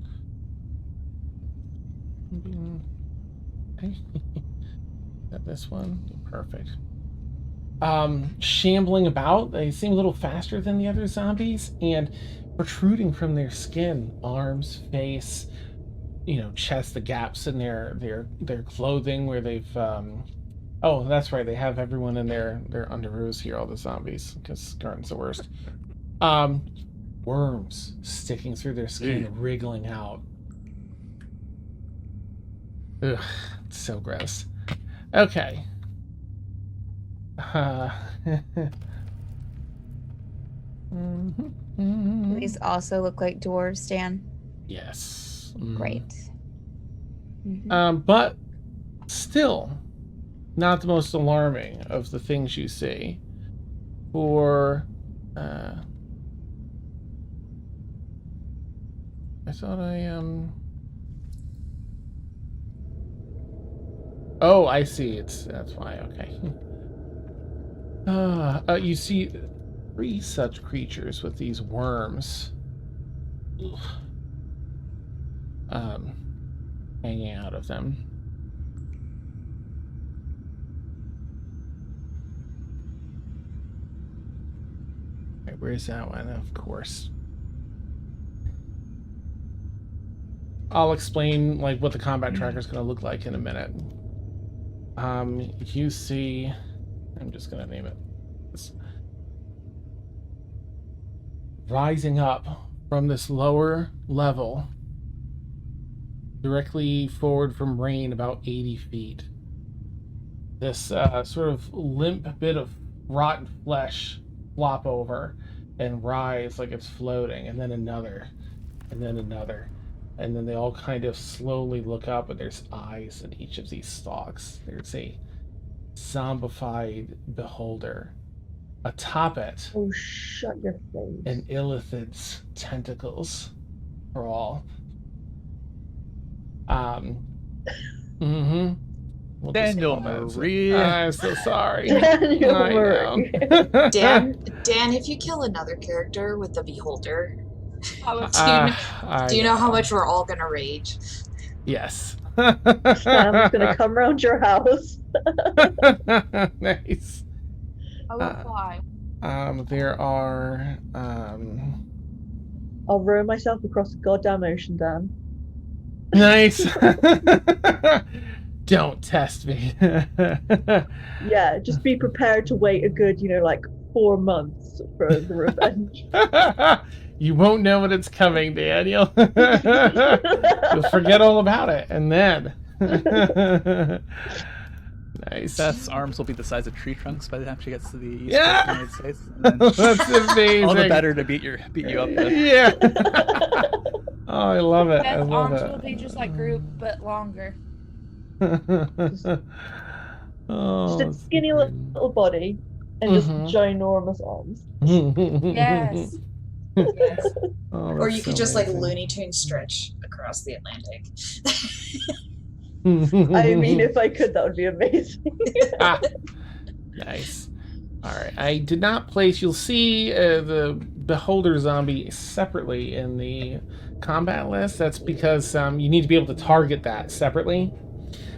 this one. Perfect. shambling about. They seem a little faster than the other zombies, and protruding from their skin, arms, face, chest, the gaps in their clothing where they've oh, that's right, they have everyone in their underoos here, all the zombies, because Garton's the worst. Worms sticking through their skin, wriggling out. Ugh, it's so gross. Okay. These also look like dwarves, Dan. Yes. Great. But still, not the most alarming of the things you see. For I thought Oh, I see. That's why. Okay. You see 3 such creatures with these worms, hanging out of them. Right, where's that one? Of course. I'll explain what the combat tracker is going to look like in a minute. You see, I'm just going to name it. Rising up from this lower level, directly forward from Rain, about 80 feet. This sort of limp bit of rotten flesh flop over and rise like it's floating, and then another, and then another. And then they all kind of slowly look up, and there's eyes in each of these stalks. There's a zombified beholder. Atop it, Oh, shut your face. an illithid's tentacles crawl. We'll just Daniel call that- Marie. I'm so sorry. Daniel I know. Marie. Dan, if you kill another character with the beholder, do you know how much we're all gonna rage? Yes. Sam's gonna come round your house. Nice. I will fly. There are I'll row myself across the goddamn ocean, Dan. nice. Don't test me. Yeah, just be prepared to wait a good, 4 months for the revenge. You won't know when it's coming, Daniel. You'll forget all about it, and then. Nice. Seth's arms will be the size of tree trunks by the time she gets to the East Yeah! Coast of the United States. And then That's amazing. all the better to beat you up with. Yeah. Oh, I love it. I Beth's love arms it. will be just like Groot, but longer. Oh, Just a skinny little body and just ginormous arms. Yes. Yes. Oh, Or that's you could so just like amazing. Looney Tunes stretch across the Atlantic. I mean, if I could, that would be amazing. Ah, nice. All right. I did not place. You'll see the beholder zombie separately in the combat list. That's because you need to be able to target that separately.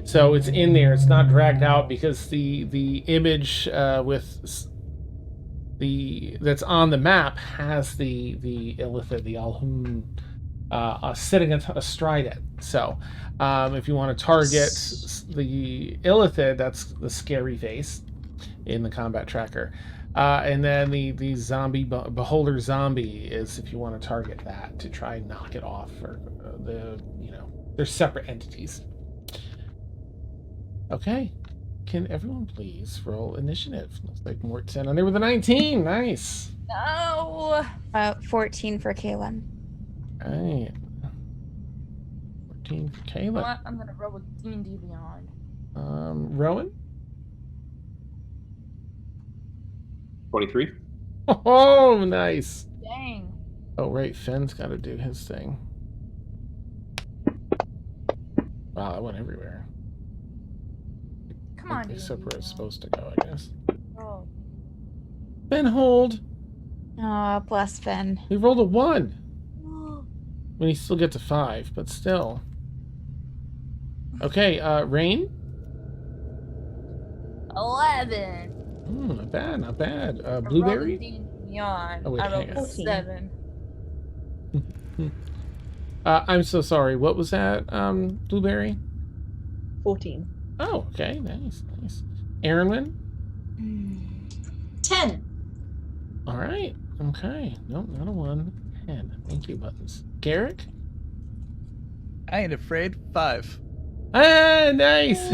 So it's in there. It's not dragged out because the image with that's on the map has the illithid, the Alhun, sitting astride it. So if you want to target the illithid, that's the scary face in the combat tracker. And then the zombie beholder zombie is if you want to target that to try and knock it off, or they're separate entities. Okay, can everyone please roll initiative? Looks like Mort's in on there with a 19. Nice. No. 14 for Kaylin. All right. 14 for You know Caleb. what? I'm gonna roll with D&D Beyond. Rowan. 23. Oh, nice. Dang. Oh, right. Fenn's got to do his thing. Wow, that went everywhere. Come on, Except where it's D&D supposed to go, I guess. Beyond. Fhenhold. Oh, bless Finn. He rolled a 1. I mean, he still gets a 5, but still. Okay, Rain. 11. Not bad, not bad. I rolled a Blueberry? D&D Beyond. Oh, wait, I rolled hang a on. 7. I'm so sorry. What was that, Blueberry? 14. Oh, okay. Nice, nice. Aaronman? 10. All right. Okay. Nope, not a 1. 10. Thank you, buttons. Garrick? I ain't afraid. 5. Ah, nice.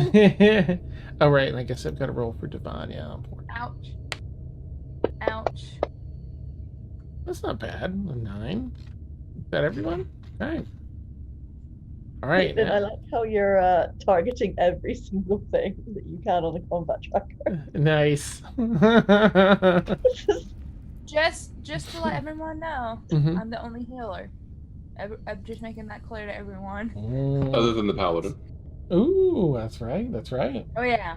All right. And I guess I've got to roll for Devon. Yeah, I'm poor. Ouch. Ouch. That's not bad. A 9. Is that everyone? Okay. All right. Caitlin, I like how you're targeting every single thing that you can on the combat tracker. Nice. Just to let everyone know, Mhm. I'm the only healer. I'm just making that clear to everyone. Other than the paladin. Ooh, that's right. That's right. Oh yeah,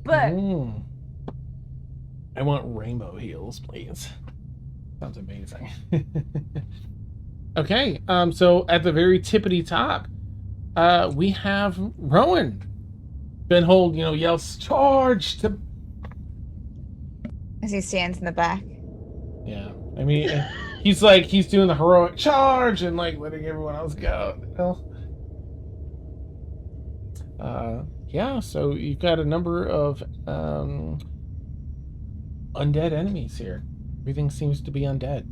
but I want rainbow heals, please. Sounds amazing. Okay, so at the very tippity top, we have Rowan. Fhenhold, yells, "Charge!" to... As he stands in the back. Yeah, I mean, he's doing the heroic charge and letting everyone else go. Yeah, so you've got a number of undead enemies here. Everything seems to be undead.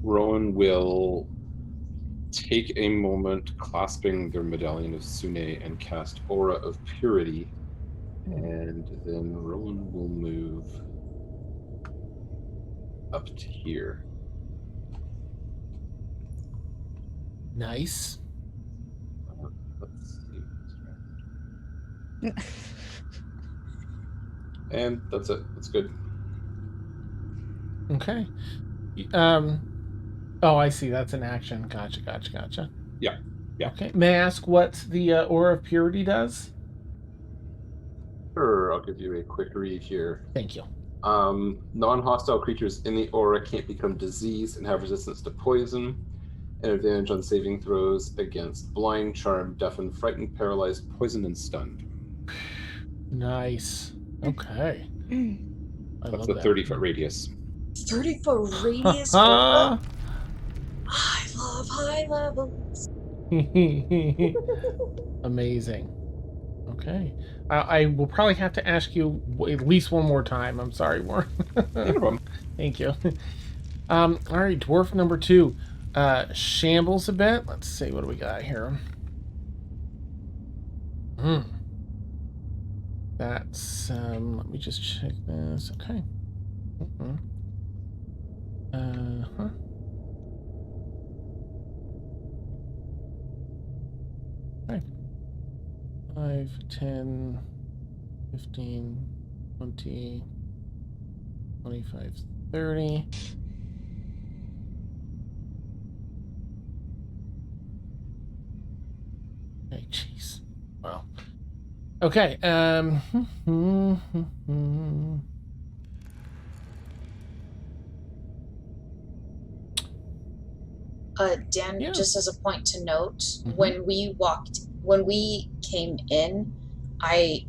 Rowan will take a moment, clasping their medallion of Sune, and cast Aura of Purity. And then Rowan will move up to here. Nice. Let's see. And that's it. That's good. Okay. Oh, I see. That's an action. Gotcha. Yeah. Okay. May I ask what the Aura of Purity does? Sure, I'll give you a quick read here. Thank you. Non-hostile creatures in the aura can't become diseased and have resistance to poison, and advantage on saving throws against blind, charmed, deafened, frightened, paralyzed, poisoned, and stunned. Nice. Okay. That's the 30-foot radius. 30-foot radius aura? I love high levels. Amazing. Okay. I will probably have to ask you at least one more time. I'm sorry, Warren. No problem. Thank you. All right, dwarf number 2 shambles a bit. Let's see, what do we got here? That's let me just check this. Okay. Okay. 5, 10, 15, 20, 25, 30. Okay, jeez. Wow. Okay, Dan, Yeah. just as a point to note, when we came in, I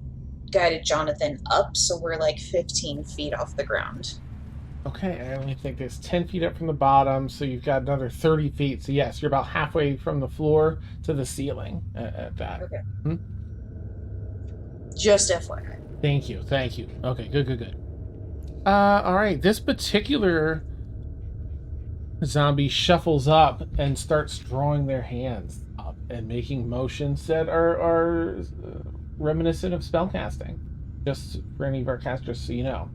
guided Jonathan up, so we're like 15 feet off the ground. Okay, I only think there's 10 feet up from the bottom, so you've got another 30 feet. So yes, you're about halfway from the floor to the ceiling at that. Okay. Just FYI. Thank you. Okay, good. All right, this particular zombie shuffles up and starts drawing their hands up and making motions that are reminiscent of spellcasting. Just for any of our casters, so you know.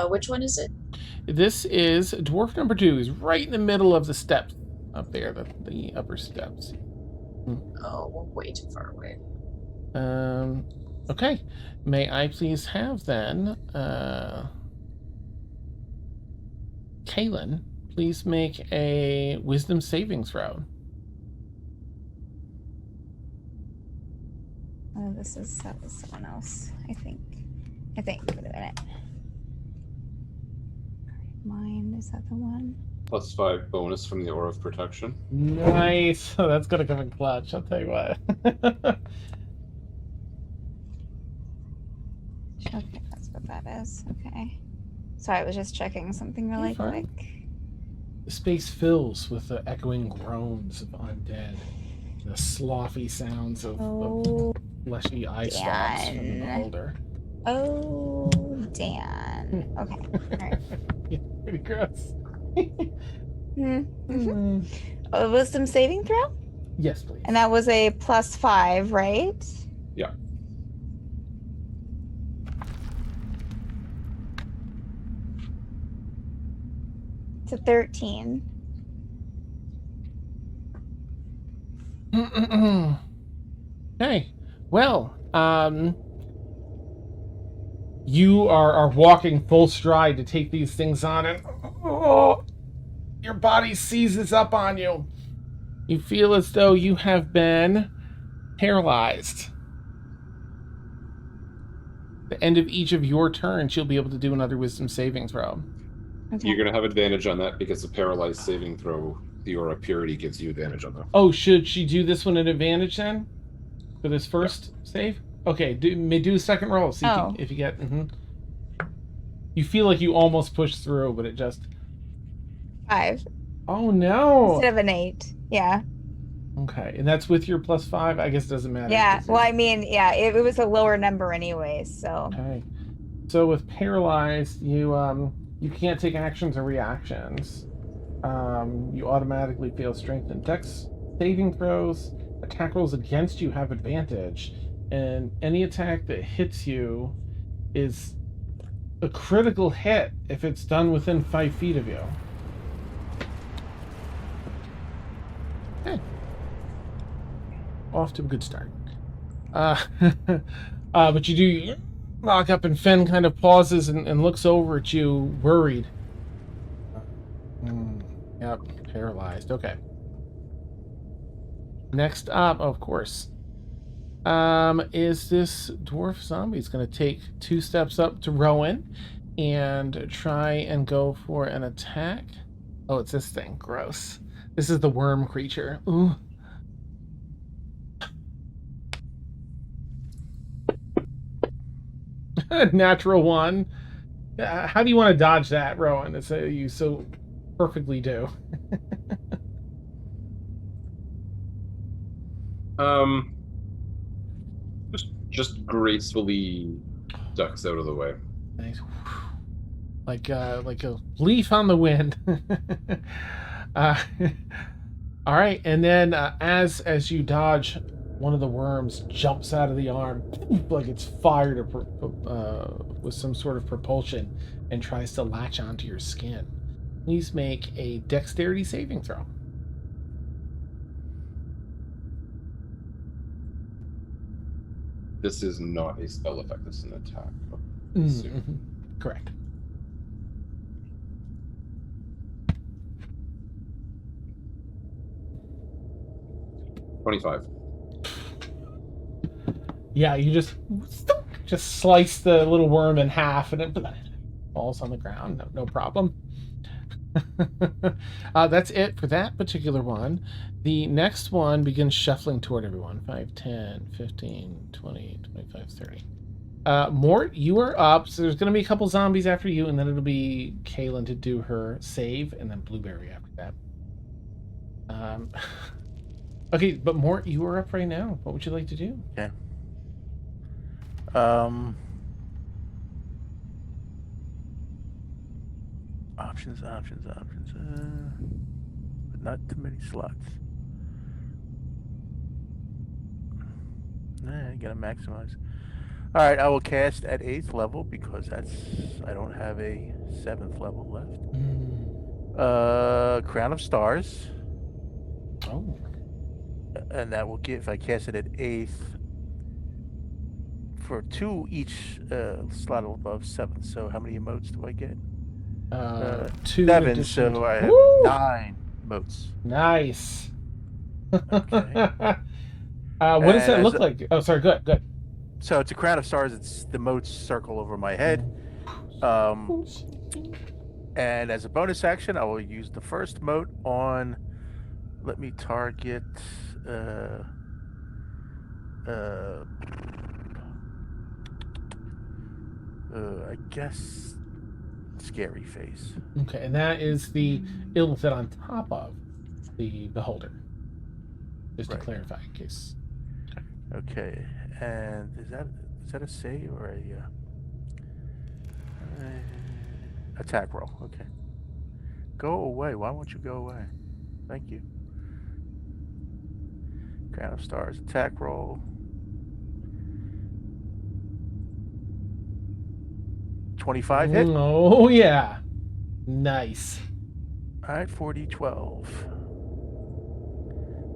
Which one is it? This is dwarf number 2. He's right in the middle of the steps up there, the upper steps. Oh, we're way too far away. Okay. May I please have then, Kaylin, please make a wisdom saving throw. Oh, that was someone else, I think. Wait a minute. Mine, is that the one? +5 bonus from the Aura of Protection. Nice. Oh, that's gonna come in clutch, I'll tell you what. Okay, that's what that is. Okay. Sorry, I was just checking something really fine. quick. The space fills with the echoing groans of undead, the sloughy sounds of Oh, fleshy eye stalks from the Dan. beholder. Oh, Dan. Okay. All right. Yeah, pretty gross. Mm-hmm. Wisdom saving throw? Yes, please. And that was a +5, right? Yeah. To 13. Okay. Well, you are walking full stride to take these things on, and your body seizes up on you. You feel as though you have been paralyzed. The end of each of your turns, you'll be able to do another wisdom saving throw. Okay. You're going to have advantage on that because the paralyzed saving throw, the aura purity, gives you advantage on that. Oh, should she do this one at advantage then? For this first save? Okay, do a second roll. See if you get... You feel like you almost pushed through, but it just... 5. Oh, no! Instead of an 8. Yeah. Okay, and that's with your +5? I guess it doesn't matter. Yeah, well, I mean, yeah, it was a lower number anyways, so... Okay. So with paralyzed, you can't take actions or reactions. You automatically fail strength and dex saving throws. Attack rolls against you have advantage, and any attack that hits you is a critical hit if it's done within 5 feet of you. Okay. Off to a good start. But you do lock up, and Fen kind of pauses and looks over at you, worried. Yep, paralyzed. Okay. Next up, of course, is this dwarf zombie. He's going to take 2 steps up to Rowan and try and go for an attack. Oh, it's this thing. Gross. This is the worm creature. Ooh. Natural 1. How do you want to dodge that, Rowan? It's you so perfectly do. Just gracefully ducks out of the way. Nice. Like a leaf on the wind. All right, and then as you dodge, one of the worms jumps out of the arm like it's fired with some sort of propulsion and tries to latch onto your skin. Please make a dexterity saving throw. This is not a spell effect, this is an attack. Mm-hmm. Correct. $25. Yeah, you just slice the little worm in half, and it falls on the ground. No problem. That's it for that particular one. The next one begins shuffling toward everyone. 5, 10, 15, 20, 25, 30. Mort, you are up, so there's going to be a couple zombies after you, and then it'll be Kaylin to do her save, and then Blueberry after that. Okay, but Mort, you are up right now. What would you like to do? Okay. Options, but not too many slots. Nah, you gotta maximize. All right, I will cast at 8th level because I don't have a 7th level left. Crown of Stars. Oh. And that will give, if I cast it at 8th, for 2 each slot above 7. So how many emotes do I get? 2 7, additional. so I have Woo! 9 emotes. Nice. Okay. What does that And look like? Oh, sorry. Good. So it's a crown of stars. It's the motes circle over my head. And as a bonus action, I will use the first mote on. Let me target. I guess scary face. Okay, and that is the illness on top of the beholder. Just to Right. clarify, in case. Okay, and is that a save or a attack roll? Okay. Go away. Why won't you go away? Thank you. Crown of Stars attack roll. 25 hit. Oh yeah, nice. All right, 40-12.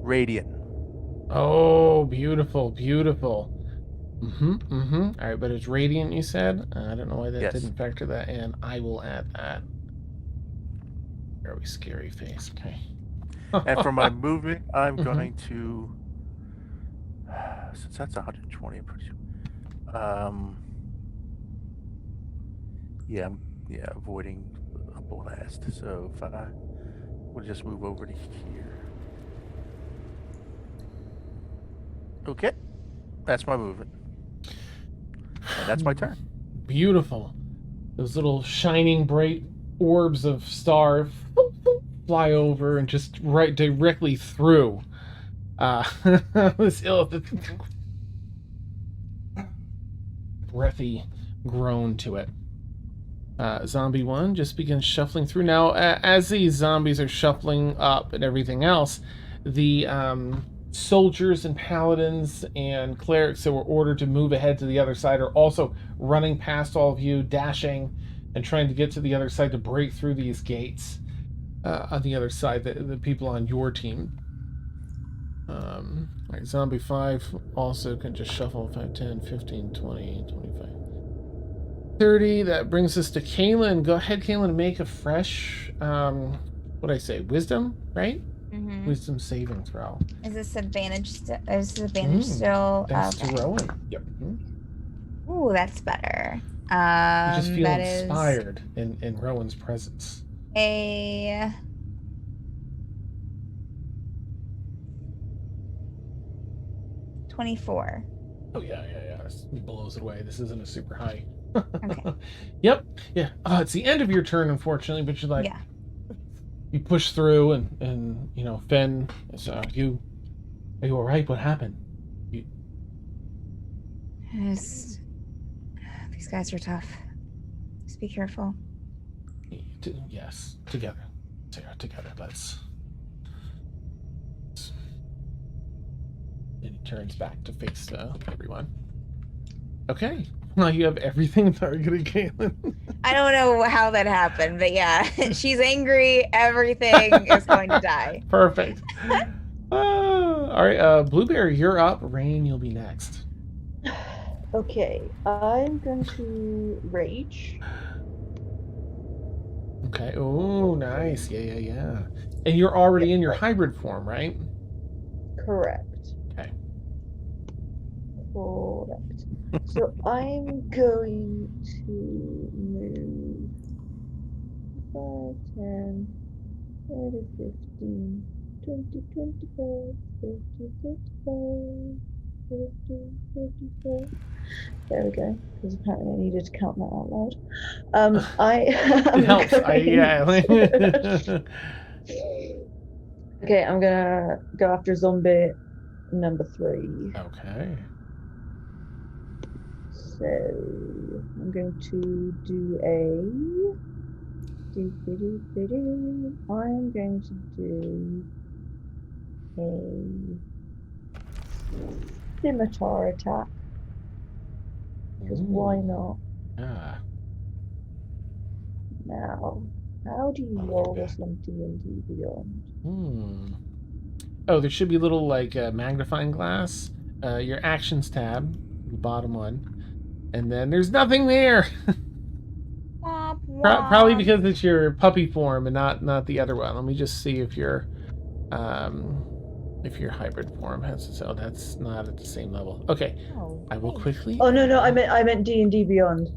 Radiant. Oh, beautiful, beautiful. All right, but it's radiant, you said? I don't know why that Yes. didn't factor that in. I will add that. Very scary face. Okay. And for my movement, I'm going to, since that's 120, I'm pretty sure. Yeah, avoiding a blast. So if I will just move over to here. Okay, that's my movement. And that's my turn. Beautiful. Those little shining bright orbs of star fly over and just right directly through this breathy groan to it. Zombie 1 just begins shuffling through. Now, as these zombies are shuffling up and everything else, the soldiers and paladins and clerics that were ordered to move ahead to the other side are also running past all of you, dashing and trying to get to the other side to break through these gates on the other side, the people on your team. All right, Zombie 5 also can just shuffle 5, 10, 15, 20, 25, 30. That brings us to Kaylin. Go ahead, Kaylin, make a fresh, what I say, wisdom, right? Mm-hmm. Wisdom saving throw. Is this advantage? Is this advantage still? That's Okay. to Rowan. Yep. Ooh, that's better. You just feel That inspired in Rowan's presence. A 24. Oh yeah. This blows it away. This isn't a super high. Okay. Yep. Yeah. It's the end of your turn, unfortunately, but you're like, Yeah. you push through, and you know, Fen. So are you all right? What happened? These guys are tough. Just be careful. Yes. Together, Sarah. Together. Let's. And he turns back to face everyone. Okay. Now you have everything targeted, Kaylin. I don't know how that happened, but yeah, she's angry. Everything is going to die. Perfect. All right, Blueberry, you're up. Rain, you'll be next. Okay, I'm going to rage. Okay. Oh, nice. Yeah. And you're already in your hybrid form, right? Correct. Okay. Correct. So I'm going to move 5, 10, 30, 15, 20, 25, 30, 35, 40, 44. There we go, because apparently I needed to count that out loud. It helps. Okay, I'm gonna go after zombie number 3. Okay. So I'm going to do I'm going to do a scimitar attack. Because why not? Ah. Now, how do you roll this on D&D Beyond? Oh, there should be a little like magnifying glass. Your actions tab, the bottom one, and then there's nothing there. Probably because it's your puppy form and not the other one. Let me just see if your hybrid form has. So that's not at the same level. Okay, I will quickly. Oh no, I meant D&D Beyond.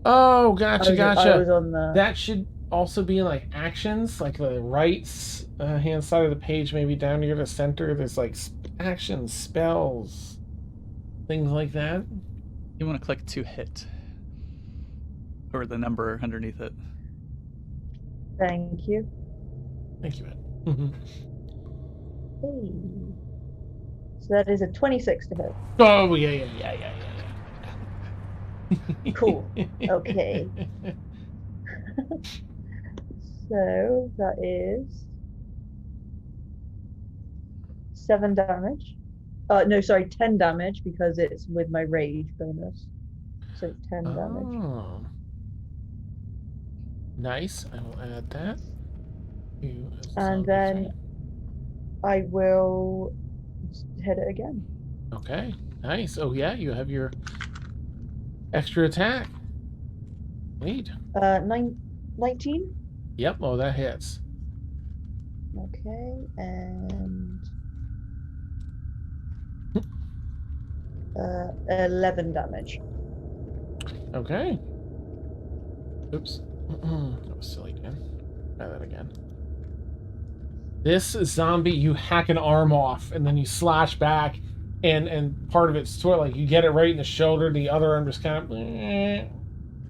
Oh, gotcha. I was on the. That should also be in like actions, like the right hand side of the page, maybe down near the center. There's like actions, spells, things like that. You want to click to hit. or the number underneath it. Thank you. Thank you, Ed. Hey. So that is a 26 to hit. Oh, yeah. Cool. Okay. So that is 7 damage. No, sorry, 10 damage because it's with my rage bonus. So 10 damage. Oh. Nice. I will add that. And then I will hit it again. Okay. Nice. Oh yeah, you have your extra attack. Neat. 19? Yep. Oh, that hits. Okay, and 11 damage. Okay. Oops. That was silly, man. Try that again. This zombie, you hack an arm off, and then you slash back, and part of it's sort of like you get it right in the shoulder, the other arm just kind of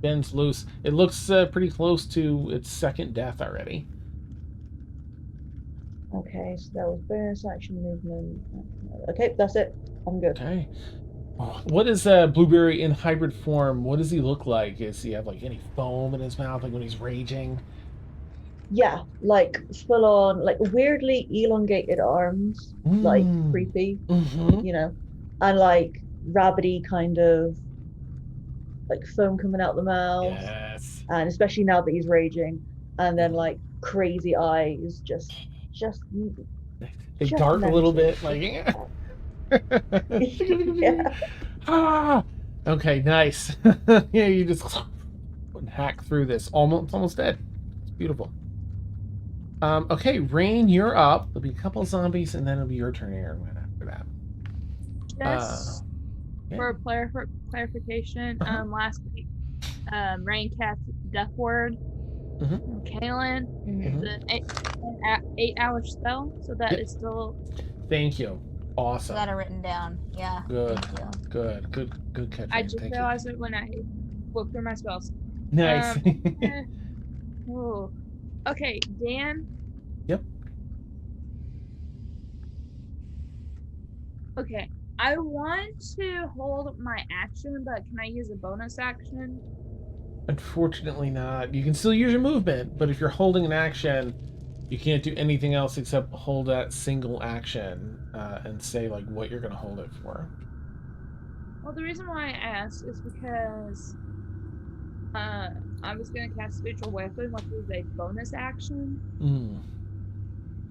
bends loose. It looks pretty close to its second death already. Okay, so that was bonus action movement. Okay, that's it. I'm good. Okay. Oh, what is Blueberry in hybrid form? What does he look like? Does he have like any foam in his mouth, like when he's raging? Yeah, like full on, like weirdly elongated arms, like creepy, you know, and like rabbity kind of like foam coming out the mouth. Yes. And especially now that he's raging, and then like crazy eyes, just They dart a little bit, like yeah. Ah! Okay, nice. Yeah, you just hack through this. Almost dead. It's beautiful. Okay, Rain, you're up. There'll be a couple of zombies, and then it'll be your turn, Aaron, right after that. Just Yeah. for clarification, last week, Rain cast Death Word. Kaelin, it's an 8-hour spell, so that is still. Thank you. Awesome. Got it written down. Yeah. Good. Thank you. Good catch. I just realized it when I looked through my spells. Nice. Oh. Okay, Dan. Yep. Okay, I want to hold my action, but can I use a bonus action? Unfortunately not. You can still use your movement, but if you're holding an action, you can't do anything else except hold that single action and say like what you're going to hold it for. Well, the reason why I asked is because I was going to cast Spiritual Weapon, which is a bonus action.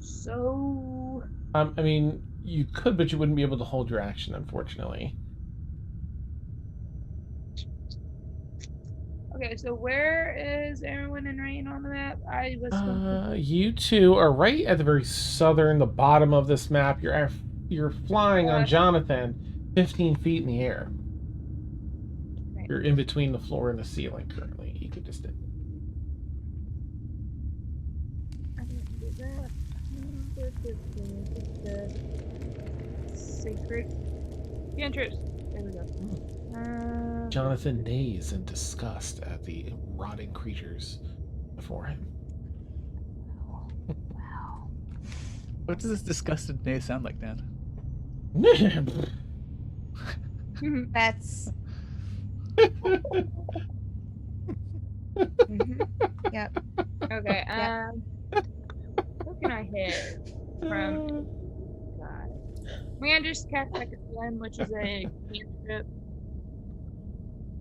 So... I mean, you could, but you wouldn't be able to hold your action, unfortunately. Okay, so where is Erwin and Rain on the map? I was you two are right at the very southern, the bottom of this map. You're flying on Jonathan 15 feet in the air. Right. You're in between the floor and the ceiling currently, equidistant. I didn't do that. Secret. Cantrips. There we go. Jonathan neighs in disgust at the rotting creatures before him. Wow. What does this disgusted neigh sound like, Dan? That's. Yep. Okay. What can I hit from? God. We just cast Second Flame, which is a cantrip.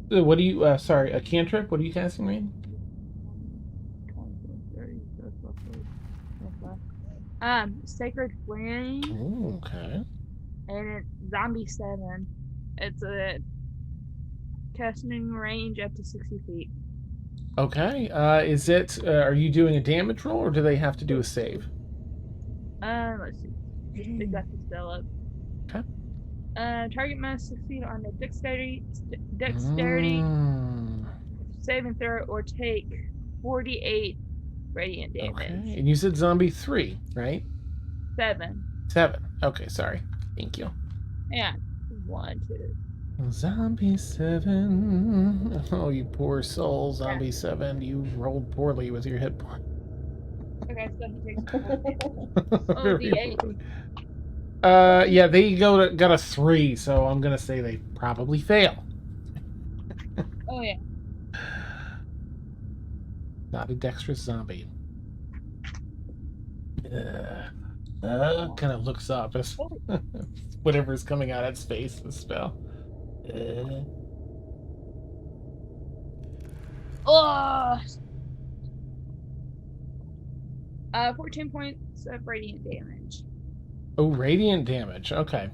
What do you? Sorry, a cantrip. What are you casting, Rain? Sacred Flame. Ooh, okay. And it's Zombie 7. It's a casting range up to 60 feet. Okay. Is it? Are you doing a damage roll, or do they have to do a save? Let's see. Just pick that spell up. Okay. Target must succeed on a dexterity saving throw or take 48 radiant damage. Okay. And you said zombie 3, right? 7. 7. Okay, sorry. Thank you. Yeah. 1, 2, Zombie 7. Oh, you poor soul, Zombie 7. You rolled poorly with your hit point. Okay, so he takes 4 Oh, Very D8. poorly. Yeah, they got a 3, so I'm gonna say they probably fail. Oh yeah. Not a dexterous zombie. Kind of looks up as whatever's coming out of its face, the spell. Oh. 14 points of radiant damage. Oh, radiant damage. Okay.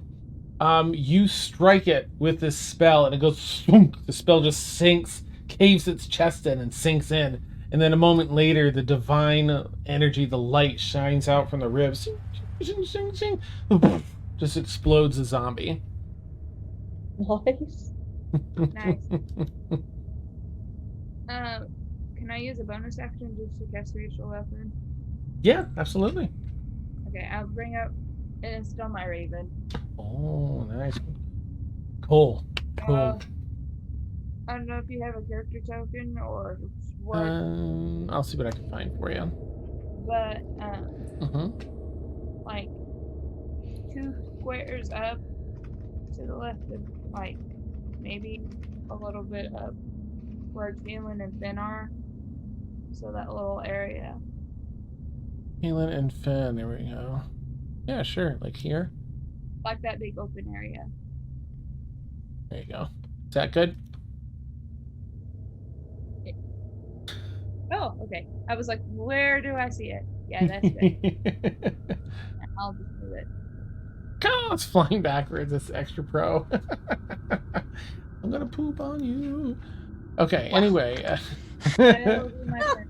You strike it with this spell, and it goes. Swoonk. The spell just sinks, caves its chest in, and sinks in. And then a moment later, the divine energy, the light, shines out from the ribs. Just explodes the zombie. Nice. Nice. Can I use a bonus action just to cast spiritual weapon? Yeah, absolutely. Okay, I'll bring up and install my raven. Oh, nice. Cool. Cool. I don't know if you have a character token or what, I'll see what I can find for you. but like 2 squares up to the left of, like, maybe a little bit up where Galen and Finn are. So that little area. Galen and Finn, there we go. Yeah, sure, like here. Like that big open area. There you go. Is that good? Oh, okay. I was like, where do I see it? Yeah, that's good. I'll just move it. Oh, it's flying backwards. It's extra pro. I'm gonna poop on you. Okay, anyway. That'll be my turn.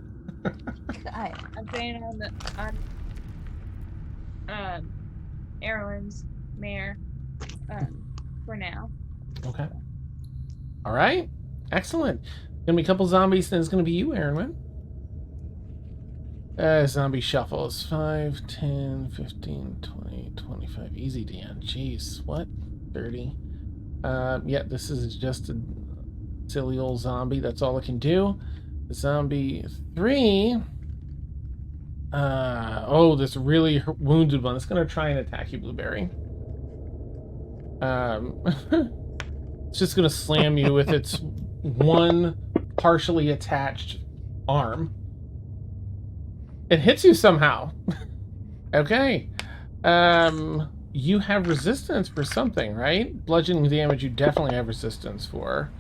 God. I'm staying on Erlen's mare for now. Okay. All right. Excellent. Gonna be a couple zombies, then it's gonna be you, Erlen. Zombie shuffles. 5, 10, 15, 20, 25. Easy, Dan. Jeez. What? 30. Yeah, this is just a silly old zombie. That's all it can do. Zombie 3. Oh, this really wounded one. It's gonna try and attack you, Blueberry. It's just gonna slam you with its one partially attached arm. It hits you somehow. Okay. You have resistance for something, right? Bludgeoning damage you definitely have resistance for.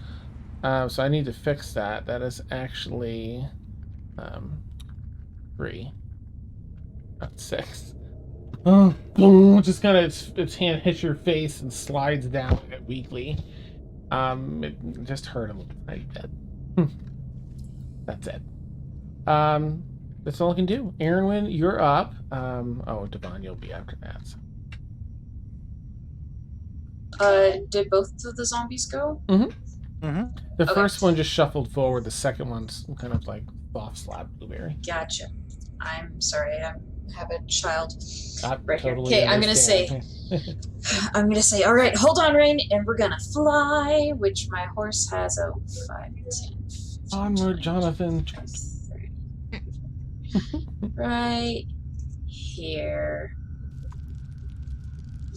So I need to fix that. That is actually 3. Not 6. Oh, boom, just kind of its hand hits your face and slides down weakly. It just hurt a little. I bet. That's it. That's all I can do. Erwin, you're up. Oh, Devon, you'll be after that. So. Did both of the zombies go? Mm-hmm. Mm-hmm. The first one just shuffled forward. The second one's kind of like off slab Blueberry. Gotcha. I'm sorry. I have a child right totally here. Okay, I'm gonna say, all right, hold on, Rain, and we're gonna fly, which my horse has a 5, 10, 15, onward, 20, Jonathan. 30. Right here.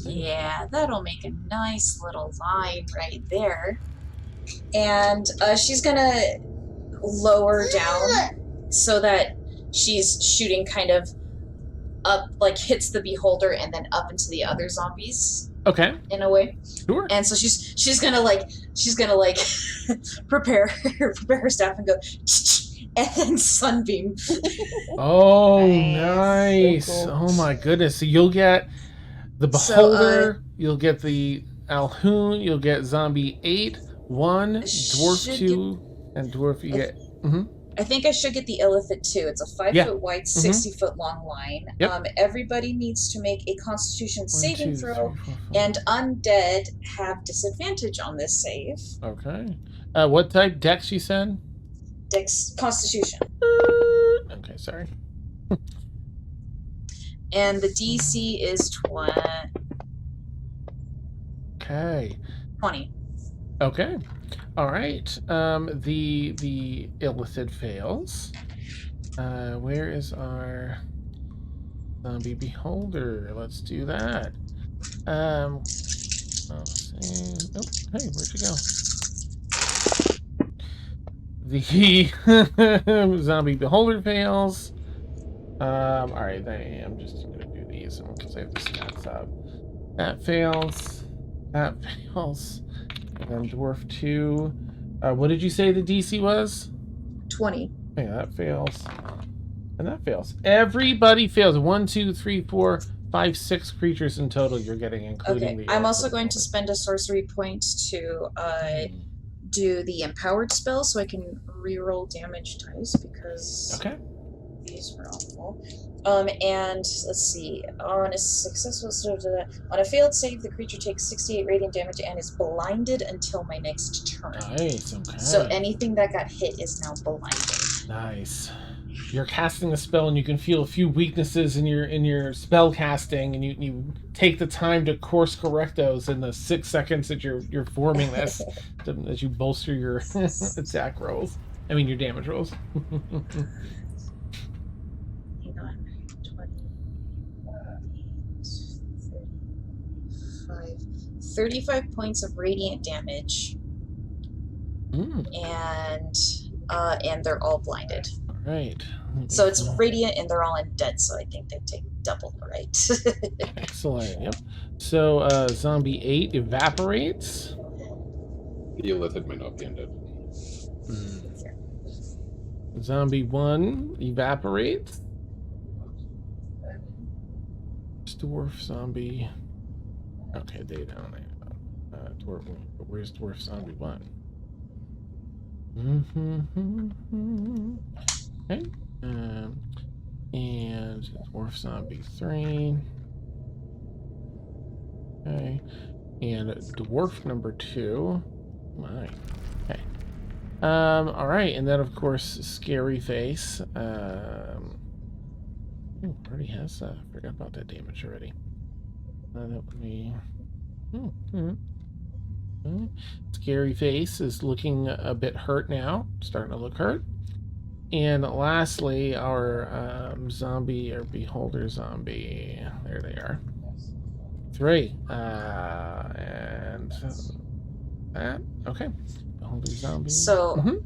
Yeah, that'll make a nice little line right there. And she's gonna lower down so that she's shooting kind of up, like hits the beholder and then up into the other zombies. Okay. In a way. Sure. And so she's gonna prepare her staff and go and then sunbeam. Oh, nice. So cool. Oh my goodness. So you'll get the beholder, you'll get the Alhoon, you'll get zombie 8, 1, dwarf 2, and dwarf you get. I think I should get the elephant too. It's a 5 foot wide, 60 foot long line. Yep. Everybody needs to make a Constitution saving throw, and undead have disadvantage on this save. Okay. What type? Dex, you said? Dex Constitution. Okay, sorry. And the DC is 20. Okay. 20. Okay. All right. The illithid fails. Where is our zombie beholder? Let's do that. Let's see. Oh, hey, where'd you go? The zombie beholder fails. All right. I'm just gonna do these because I have the stats up. That fails. That fails. And then dwarf 2. What did you say the DC was? 20. Yeah, that fails. And that fails. Everybody fails. 1, 2, 3, 4, 5, 6 creatures in total you're getting, including Okay, the I'm also illithid going to beholder. spend a sorcery point to do the empowered spell so I can reroll damage dice because Okay. these are awful. And let's see. On a successful on a failed save, the creature takes 68 radiant damage and is blinded until my next turn. Nice. Okay. So anything that got hit is now blinded. Nice. You're casting a spell and you can feel a few weaknesses in your spell casting, and you take the time to course correct those in the 6 seconds that you're forming this as you bolster your attack rolls. I mean your damage rolls. Hang on. 35 points of radiant damage. And they're all blinded. All right. So it's radiant and they're all undead, so I think they take double, right? Excellent. Yep. So zombie 8 evaporates. The illithid might not be undead. Zombie 1 evaporates. Dwarf zombie. Okay, they don't. Dwarf. Where's dwarf zombie 1? Okay. And dwarf zombie 3. Okay. And dwarf number 2. My. Okay. All right, and then of course scary face. Already has. Forgot about that damage already. That would be. Scary face is looking a bit hurt now, starting to look hurt. And lastly, our zombie or beholder zombie. There they are. 3. And that. Okay. Beholder zombie. So,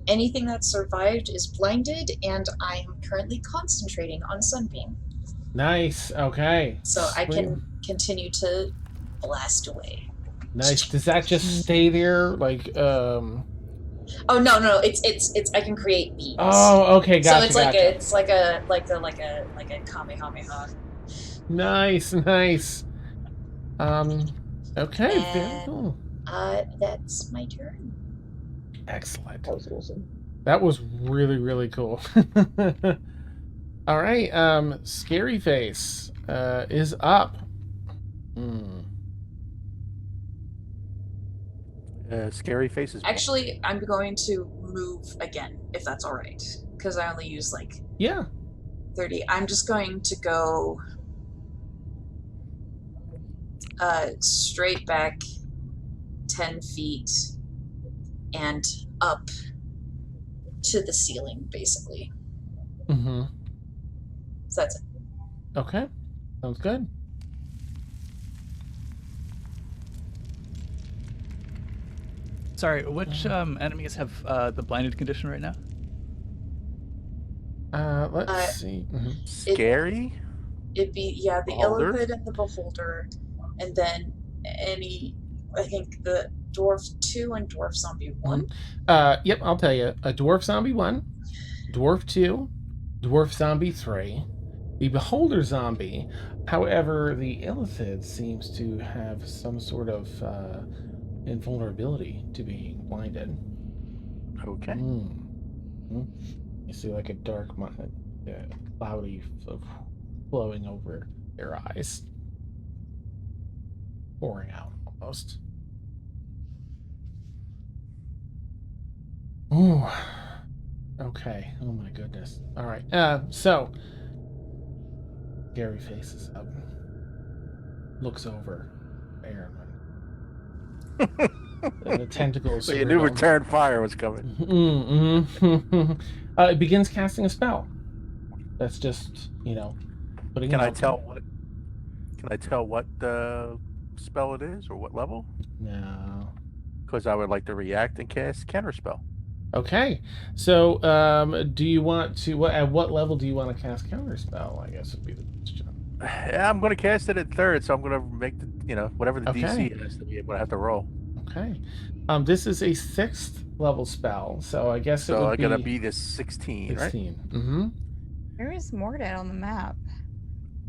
anything that survived is blinded, and I am currently concentrating on Sunbeam. Nice. Okay. So I can continue to blast away. Nice. Does that just stay there? Like, Oh no, it's I can create beams. Oh, okay, gotcha. So it's like a Kamehameha. Nice. Okay, very And, cool. That's my turn. Excellent. That was awesome. That was really, really cool. All right, Scary Face is up. Scary Face is Actually, I'm going to move again, if that's all right, because I only use like 30. I'm just going to go straight back 10 feet and up to the ceiling, basically. So that's it. Okay, sounds good. Sorry, which enemies have the blinded condition right now? Let's see. Scary? It'd be, the Beholder? illithid and the beholder, and then I think the dwarf 2 and dwarf zombie 1. Yep, I'll tell you. A dwarf zombie 1, dwarf 2, dwarf zombie 3, the beholder zombie. However, the illithid seems to have some sort of invulnerability to being blinded. Okay. You see like a dark, cloudy flowing over their eyes. Pouring out almost. Ooh. Okay. Oh my goodness. All right. So Gary faces up, looks over Aaron. The tentacles. So you knew return fire was coming. It begins casting a spell. That's just, putting. Can it I out tell what? Can I tell what spell it is or what level? there. No. Because I would like to react and cast counterspell. Okay. So, do you want to? At what level do you want to cast counterspell? I guess would be the question. Yeah, I'm going to cast it at 3rd, so I'm going to make the whatever the DC has to be. I'm going to have to roll. Okay. This is a 6th level spell, so I guess it So would I'm be going to be this 16, 16. right? Mm-hmm. Where is Mordred on the map?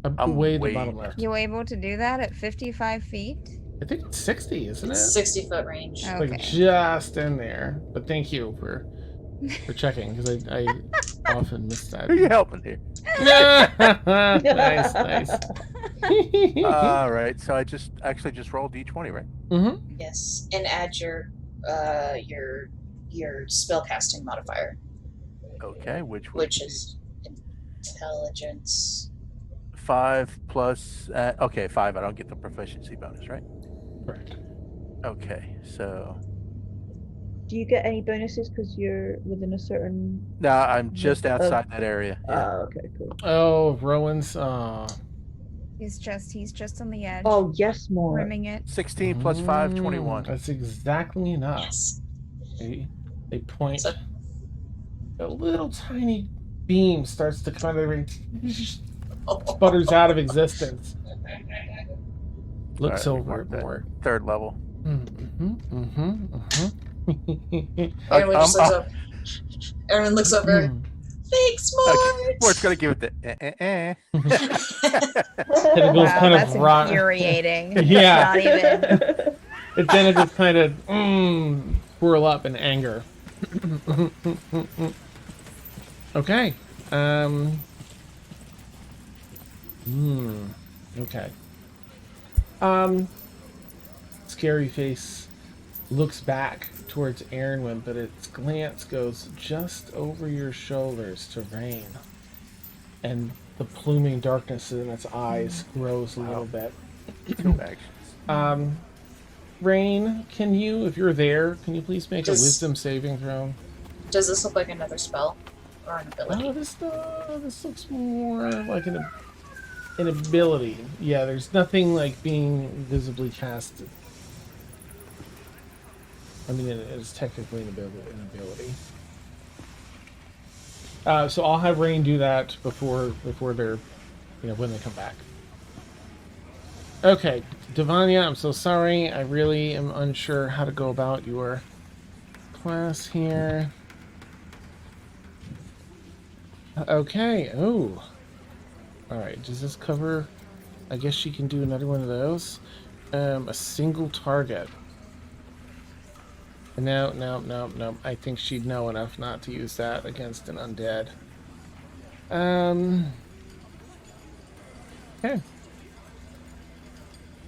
I'm Way way the bottom left. You able to do that at 55 feet? I think it's 60, isn't It's it? 60-foot range. Oh. Like Okay. just in there. But thank you for checking, because I often miss that. Who are you helping here? Nice. All right, so I just rolled D20, right? Mm-hmm. Yes, and add your spellcasting modifier, Okay, which is intelligence. 5 plus. Okay, 5. I don't get the proficiency bonus, right? Correct. Okay, so Do you get any bonuses because you're within a certain? no, I'm just outside that area. Yeah. Okay, cool. Oh, Rowan's. He's just on the edge. Oh, yes, more. Rimming it. 16 plus 5, 21. That's exactly enough. Yes. They point. So- A little tiny beam starts to kind of sputters out of existence. Looks All right, over mark it that. more. 3rd level. Everyone just looks over. Everyone looks over. Thanks, Mort. Okay. Mort's gonna give it the Tentacles Wow, kind that's of rot. infuriating. Yeah. Not even. And then it just kind of whirl up in anger. Okay. Okay. Scary Face looks back towards Aaronwin, but its glance goes just over your shoulders to Rain. And the pluming darkness in its eyes grows a little bit. 2 actions. Rain, can you, if you're there, can you please make a Does- wisdom saving throw? Does this look like another spell or an ability? Oh, this looks more like an ability. Yeah, there's nothing like being visibly casted. I mean, it is technically an ability. So I'll have Rain do that before they're, when they come back. Okay, Devanya, I'm so sorry. I really am unsure how to go about your class here. Okay. Oh. All right. Does this cover? I guess she can do another one of those. A single target. No. I think she'd know enough not to use that against an undead. Okay.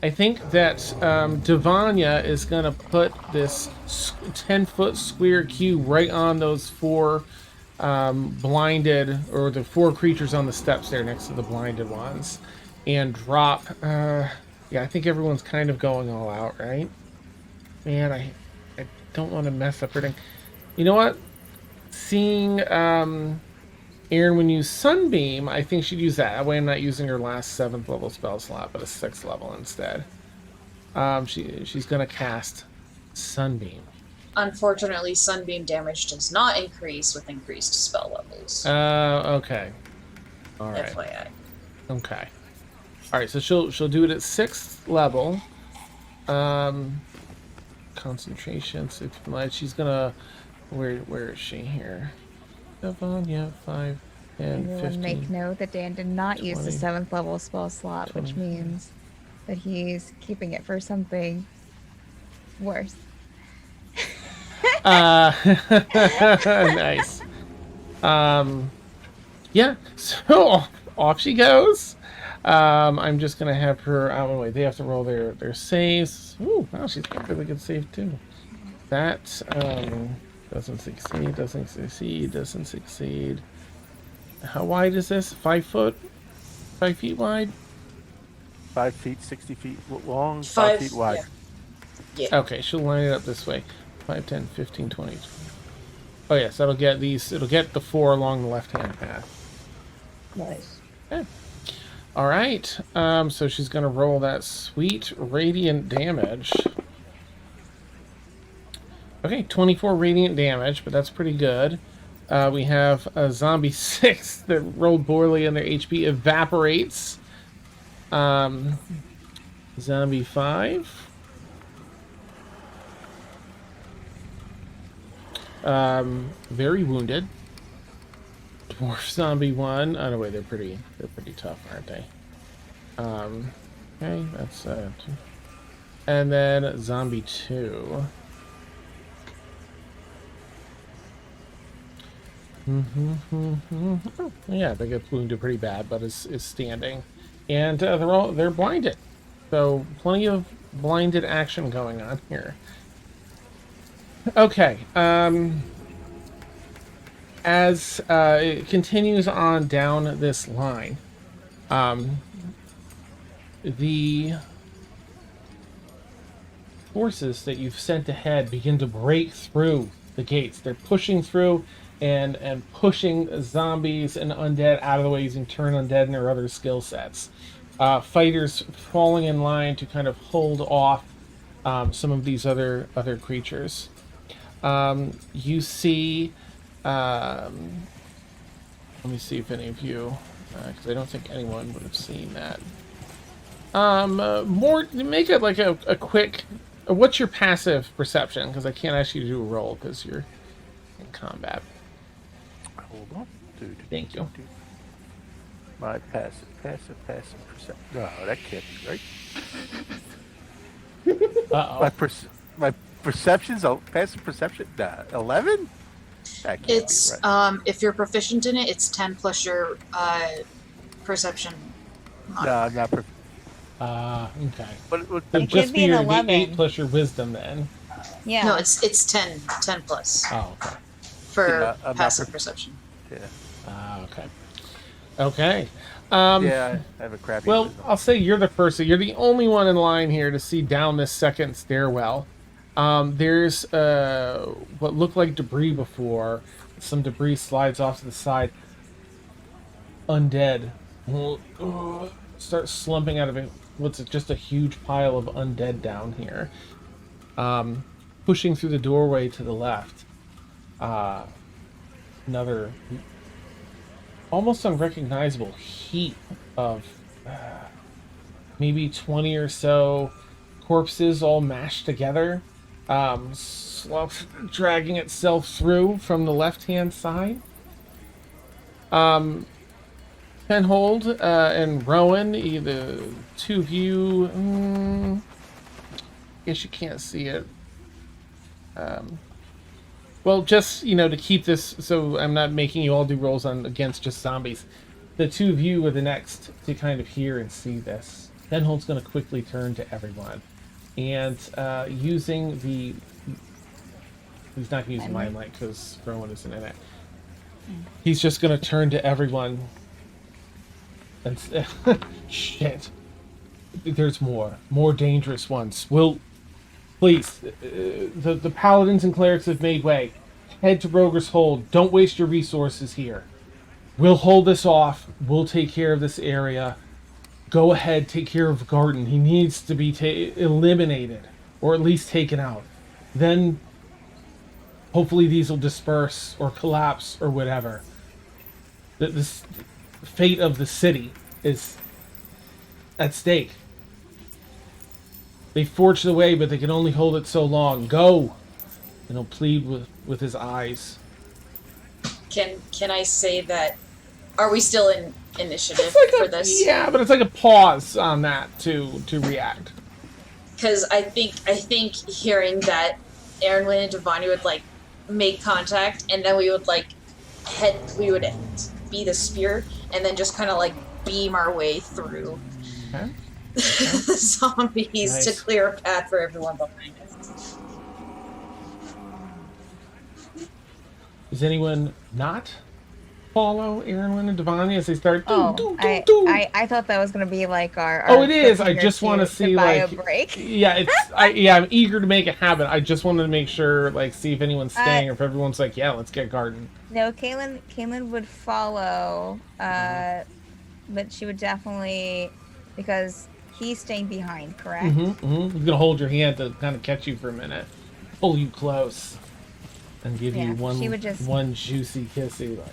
I think that Devanya is going to put this 10-foot square cube right on those 4 blinded, or the 4 creatures on the steps there next to the blinded ones, and drop. Yeah, I think everyone's kind of going all out, right? Man, I don't want to mess up her thing. You know what? Seeing Aaron when use Sunbeam, I think she'd use that. That way I'm not using her last 7th level spell slot, but a 6th level instead. She's going to cast Sunbeam. Unfortunately, sunbeam damage does not increase with increased spell levels. Okay. All right. FYI. Okay. All right, so she'll do it at 6th level. Concentration, 6 light. She's gonna. Where is she here? Devanya, 5, 10, Everyone 15. make note that Dan did not use the 20, 7th level spell slot, which 20. means that he's keeping it for something worse. Nice. Yeah. So off she goes. I'm just gonna have her out of the way. They have to roll their saves. Ooh, wow, she's got a really good save too. That doesn't succeed. How wide is this? 5 foot? 5 feet wide? 5 feet, 60 feet long, 5 5 feet wide. yeah. Yeah. Okay, she'll line it up this way. 5, 10, 15, 20. Oh yes, that'll get these. It'll get the 4 along the left-hand path. Nice. Okay. All right. So she's gonna roll that sweet radiant damage. Okay, 24 radiant damage, but that's pretty good. We have a zombie 6 that rolled poorly and their HP evaporates. Zombie 5. Very wounded. Dwarf zombie 1. Oh no, wait, they're pretty tough, aren't they? Okay, that's 2. And then zombie 2. Oh, yeah, they get wounded pretty bad, but is standing, and they're blinded. So plenty of blinded action going on here. Okay. As it continues on down this line, the forces that you've sent ahead begin to break through the gates. They're pushing through and pushing zombies and undead out of the way using turn undead and their other skill sets. Fighters falling in line to kind of hold off some of these other creatures. You see, let me see if any of you, because I don't think anyone would have seen that. Make it like a quick. What's your passive perception? Because I can't ask you to do a roll because you're in combat. Hold on. Thank you. My passive perception. No, that can't be right. Uh-oh. My perception's passive perception. 11. That can't It's be right. if you're proficient in it, it's 10 plus your perception. No, I'm not. Okay. But So just be your 8 plus your wisdom then. Yeah. No, it's 10 plus Oh, okay. for I'm not passive perception. Yeah. Okay. Okay. Yeah, I have a crappy. Well, wisdom. I'll say you're the person. You're the only one in line here to see down this second stairwell. There's what looked like debris before. Some debris slides off to the side. Undead start slumping out of it. What's just a huge pile of undead down here. Pushing through the doorway to the left. Another almost unrecognizable heap of maybe 20 or so corpses all mashed together, dragging itself through from the left-hand side. Fhenhold and Rowan, the two of you, guess you can't see it. Well, just, to keep this so I'm not making you all do rolls against just zombies. The two of you are the next to kind of hear and see this. Fhenhold's going to quickly turn to everyone. And using the... He's not going to use Mind Light because Rowan isn't in it. He's just going to turn to everyone. And shit. There's more dangerous ones. Please, the Paladins and Clerics have made way. Head to Rogr's Hold. Don't waste your resources here. We'll hold this off. We'll take care of this area. Go ahead, take care of Garton. He needs to be eliminated, or at least taken out. Then, hopefully these will disperse, or collapse, or whatever. The fate of the city is at stake. They forged the way, but they can only hold it so long. Go! And he'll plead with his eyes. Can I say that? Are we still in initiative for this? Yeah, but it's like a pause on that to react. Because I think hearing that Aaron and Devani would make contact, and then we would we would be the spear, and then just kind of beam our way through. Okay. The zombies Nice. to clear a path for everyone behind us. Is anyone not follow Aaron and Devani as they start? I thought that was gonna be like our Oh, it is. I cliffhanger just want to see bio like, break. yeah, I'm eager to make it happen. I just wanted to make sure, like, see if anyone's staying or if everyone's like, yeah, let's get Garton. No, Kaylin would follow, but she would definitely, because he's staying behind, correct? He's gonna hold your hand to kind of catch you for a minute, pull you close, and give you one juicy kissy. Like,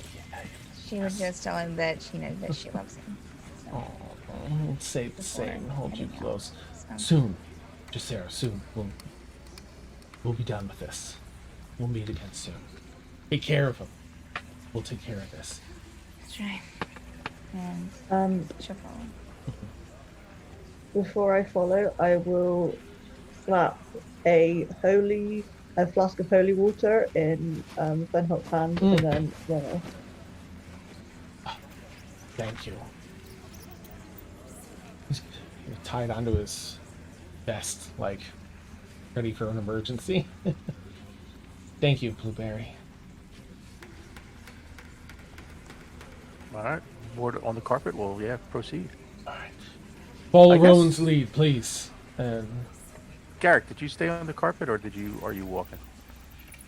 she would just tell him that she knows that she loves him. So. Oh, say the same. Hold you close. So. Soon, Jacera. Soon, we'll be done with this. We'll meet again soon. Take care of him. We'll take care of this. That's right. And she'll follow. Before I follow, I will slap a flask of holy water in Fhenhold's hand and then run off. Thank you. He's tied onto his vest, like ready for an emergency. Thank you, Blueberry. All right. Board on the carpet. Well, yeah, proceed. All right. Follow Rowan's lead, please. And Garrick, did you stay on the carpet or are you walking?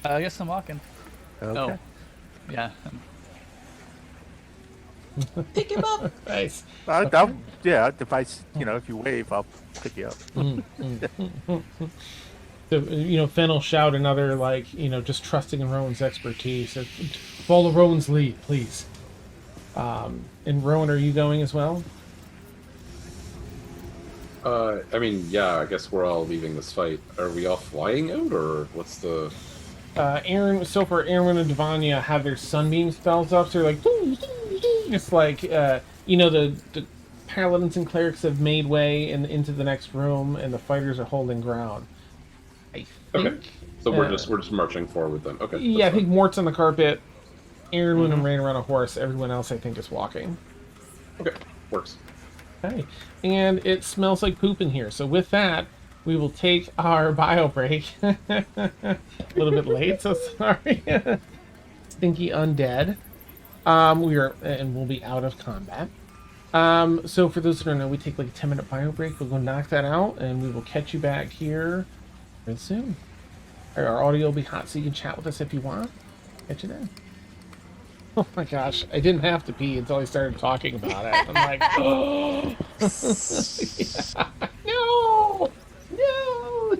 I guess I'm walking. Okay. Oh, yeah. Pick him up. Nice. Yeah, if you wave, I'll pick you up. So, Fenn will shout another, like, just trusting in Rowan's expertise. So, follow Rowan's lead, please. And Rowan, are you going as well? I guess we're all leaving this fight. Are we all flying out, or what's the... Aaron and Devania have their sunbeam spells up, so they're like, it's like, the Paladins and Clerics have made way into the next room, and the fighters are holding ground. I think, okay, so we're just marching forward then. Okay. Yeah, I think Mort's on the carpet. Aaron went and ran around a horse. Everyone else, I think, is walking. Okay, works. Okay, and it smells like poop in here. So with that, we will take our bio break. A little bit late, so sorry. Stinky undead. We'll be out of combat. So for those who don't know, we take like a 10-minute bio break. We'll go knock that out, and we will catch you back here real soon. Our audio will be hot, so you can chat with us if you want. Catch you then. Oh my gosh, I didn't have to pee until I started talking about it. I'm like, oh. Yeah. No! No!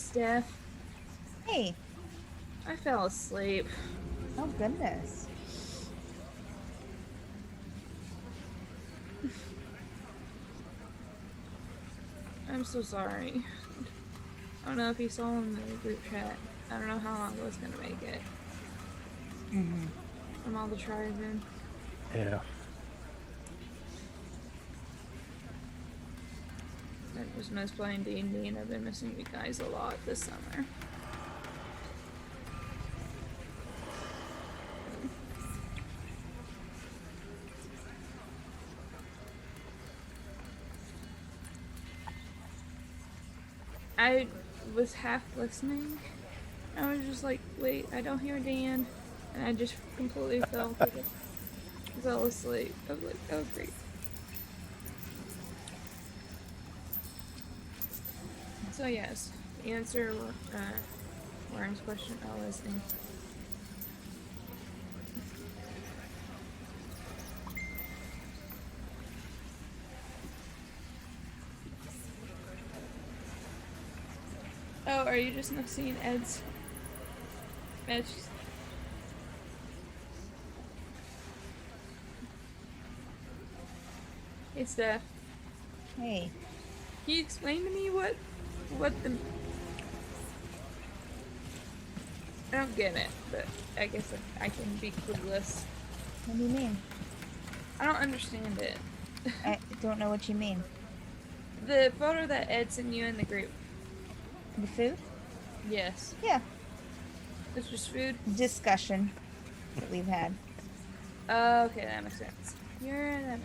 Steph, Hey. I fell asleep. Oh, goodness. I'm so sorry. I don't know if you saw in the group chat. I don't know how long I was gonna make it. Mm-hmm. From all the tribes in. Yeah. I just miss playing D&D, and I've been missing you guys a lot this summer. I was half listening. I was just like, wait, I don't hear Dan. And I just completely fell asleep. I was like, oh, great. So, yes, to answer Warren's question, I was in. Oh, are you just not seeing Ed's messages? Hey, Steph. Hey. Can you explain to me what the... I don't get it, but I guess I can be clueless. What do you mean? I don't understand it. I don't know what you mean. The photo that Ed sent you in the group. The food? Yes. Yeah. It's just food? Discussion that we've had. Okay, that makes sense. That makes sense.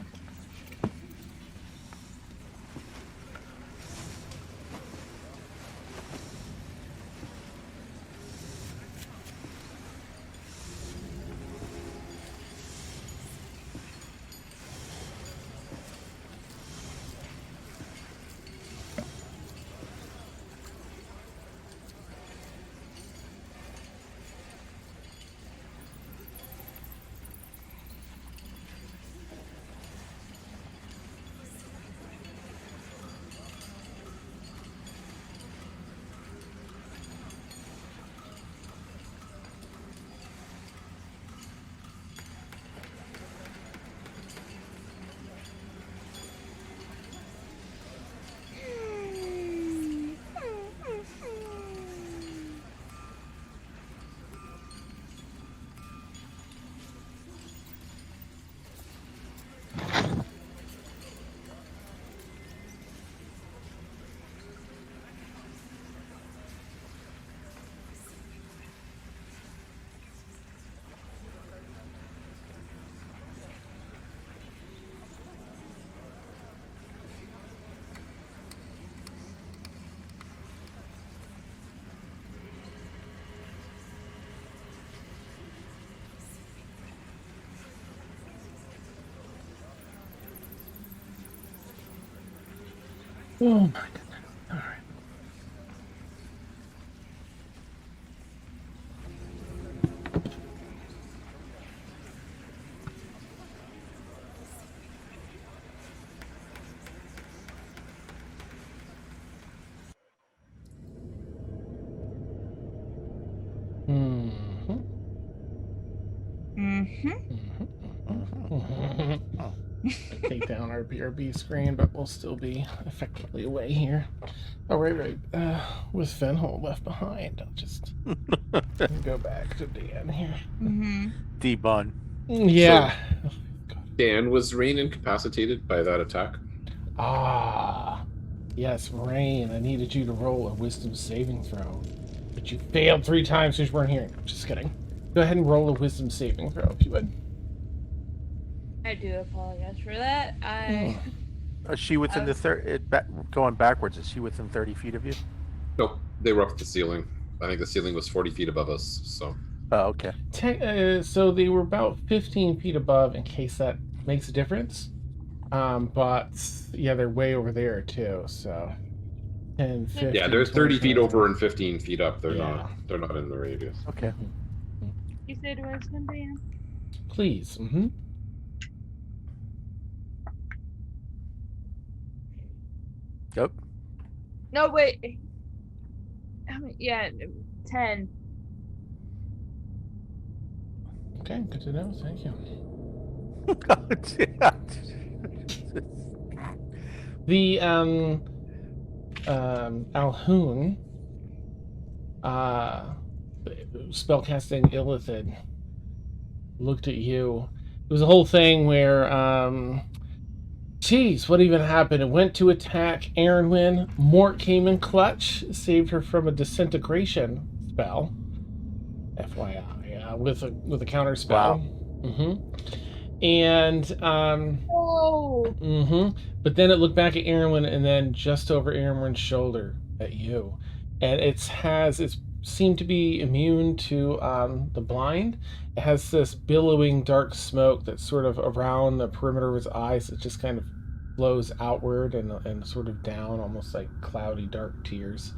Oh my goodness. All right. Take down our BRB screen, but we'll still be effectively away here. Oh, right. With Fhenhold left behind, I'll just go back to Dan here. D-Bun. Yeah. So, Dan, was Rain incapacitated by that attack? Yes, Rain. I needed you to roll a wisdom saving throw, but you failed 3 times since you weren't here. Just kidding. Go ahead and roll a wisdom saving throw if you would. I do apologize for that. Is she within the going backwards? Is she within 30 feet of you? Nope, they were up at the ceiling. I think the ceiling was 40 feet above us. So. Oh, okay. So they were about 15 feet above, in case that makes a difference. But yeah, they're way over there too. So 10, 15. Yeah, they're 30 feet over and 15 feet up. They're not. They're not in the radius. Okay. You said wisdom, Dan? Please. Yep. No, wait. Yeah, 10. Okay, good to know. Thank you. The Alhoon spellcasting Illithid looked at you. It was a whole thing where geez, what even happened? It went to attack Aaronwyn. Mort came in clutch, saved her from a disintegration spell. FYI, with a counter spell. Wow. And Oh. but then it looked back at Aaronwyn and then just over Aaronwyn's shoulder at you, and it's seemed to be immune to the blind. It has this billowing dark smoke that's sort of around the perimeter of his eyes. It just kind of flows outward and sort of down, almost like cloudy dark tears.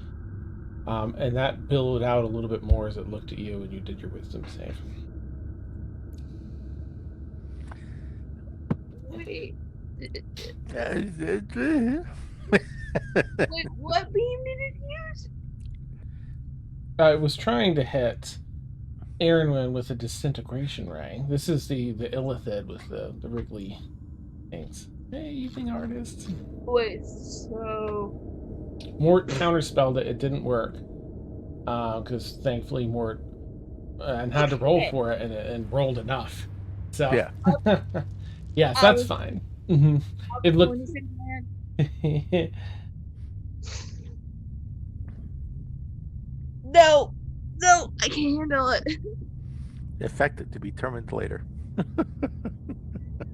And that billowed out a little bit more as it looked at you and you did your wisdom save. Wait. Wait, what beam did it use? It was trying to hit Aaronwyn with a disintegration ray. This is the Illithid with the wriggly things. Hey, evening artists. Wait, so... Mort counterspelled it. It didn't work. Because thankfully Mort and had to roll for it and rolled enough. So Yeah. yes, that's fine. It looked. No, I can't handle it. Affected to be determined later.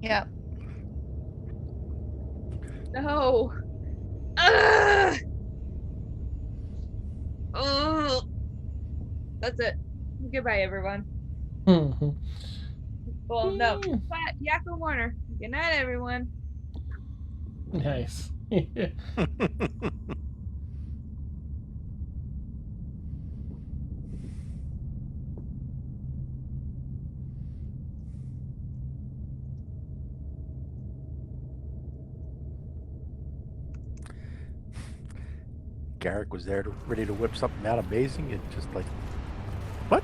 Yep. No. Oh. That's it. Goodbye, everyone. Well, no. But Yakko Warner. Good night, everyone. Nice. Garrick was there ready to whip something out amazing and just like, what?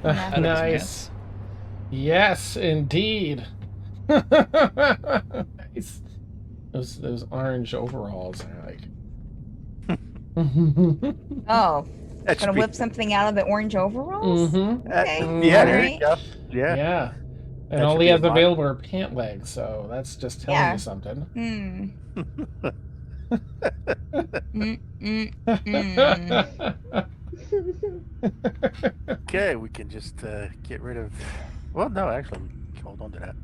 Nice. Yes, indeed. Nice. Those orange overalls are like. Oh, That should gonna be- whip something out of the orange overalls? Okay. Yeah, there alright. you go. Yeah. Yeah. And That all should he be has a mod. available are pant legs, so that's just telling Yeah. you something. Okay, we can just get rid of. Well, no, actually, we can hold on to that.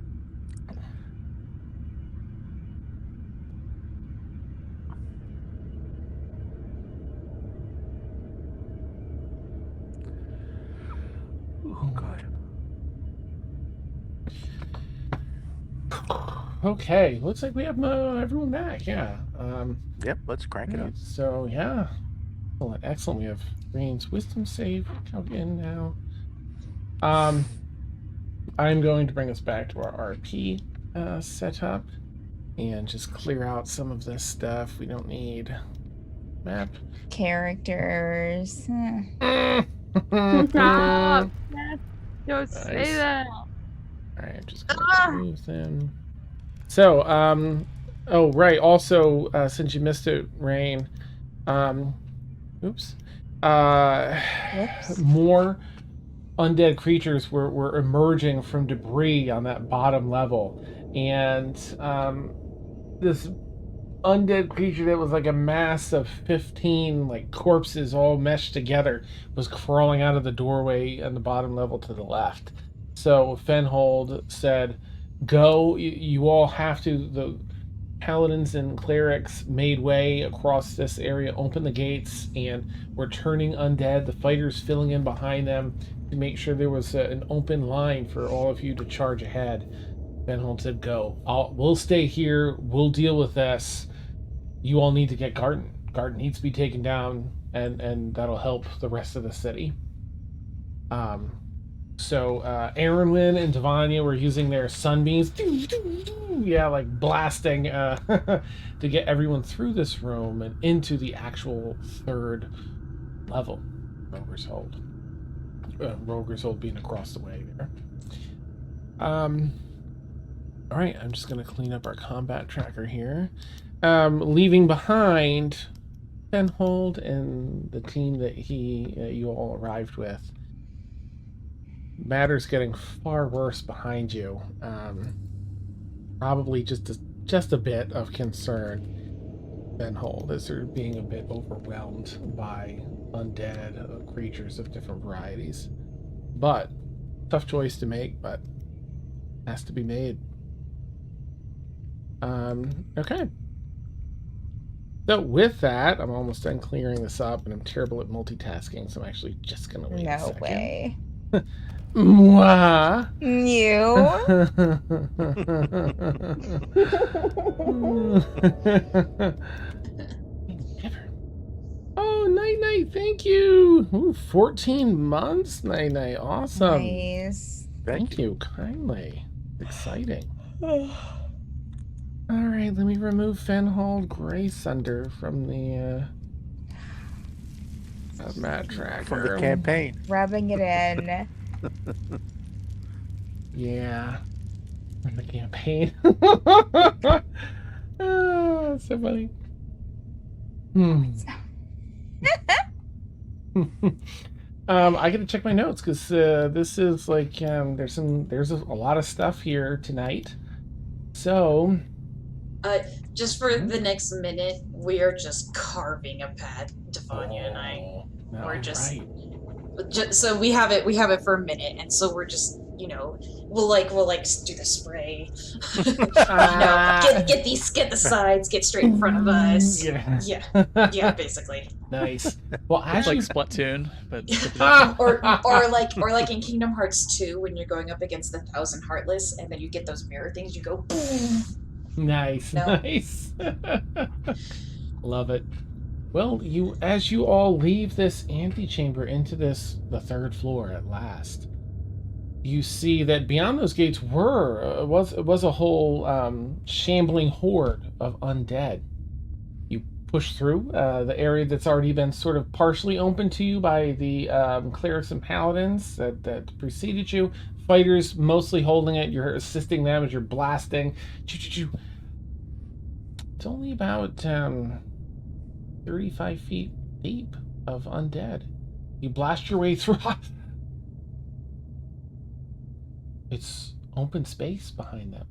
Oh God. Okay, looks like we have everyone back. Yeah. Yep, let's crank it up. So yeah, excellent. We have Green's wisdom save count in now. I'm going to bring us back to our RP setup and just clear out some of this stuff we don't need. Map. Characters. Stop. Don't say Nice. that. Alright, I'm just gonna remove them. So, oh right, also, since you missed it, Rain, oops. More undead creatures were emerging from debris on that bottom level. And this undead creature that was like a mass of 15 like corpses all meshed together was crawling out of the doorway on the bottom level to the left. So Fhenhold said, go, you all have to. The Paladins and Clerics made way across this area, opened the gates, and were turning undead. The fighters filling in behind them to make sure there was an open line for all of you to charge ahead. Fhenhold said, go. We'll stay here. We'll deal with this. You all need to get Garton. Garton needs to be taken down, and that'll help the rest of the city. So Aaronwyn and Devanya were using their sunbeams yeah, like blasting to get everyone through this room and into the actual third level. Roger's Hold. Roger's Hold being across the way there. All right, I'm just gonna clean up our combat tracker here, leaving behind Fhenhold and the team that you all arrived with. Matter's getting far worse behind you. Probably just a bit of concern. Fhenhold, as they're being a bit overwhelmed by undead creatures of different varieties. But tough choice to make, but has to be made. Okay. So with that, I'm almost done clearing this up, and I'm terrible at multitasking, so I'm actually just gonna wait a No second. way. Mwah. Oh, night, thank you. Ooh, 14 months, night. Awesome. Nice. Thank you kindly. Exciting. All right, let me remove Fhenhold Greysunder from the map tracker. From the campaign. Rubbing it in. Yeah. From the campaign. Oh, that's so funny. I gotta check my notes because this is like there's a lot of stuff here tonight. So just for the next minute, we are just carving a path, Devanya and I. We're just so we have it for a minute, and so we're just, you know, we'll do the spray. You know, get the sides, get straight in front of us. Yeah, basically. Nice. Well, It's like Splatoon, but or like in Kingdom Hearts 2 when you're going up against the 1,000 Heartless, and then you get those mirror things, you go boom. Nice. Love it. Well, as you all leave this antechamber into the third floor at last, you see that beyond those gates was a whole shambling horde of undead. You push through the area that's already been sort of partially opened to you by the clerics and paladins that preceded you. Fighters mostly holding it. You're assisting them as you're blasting. Choo-choo-choo. It's only about 35 feet deep of undead. You blast your way through. It's open space behind them.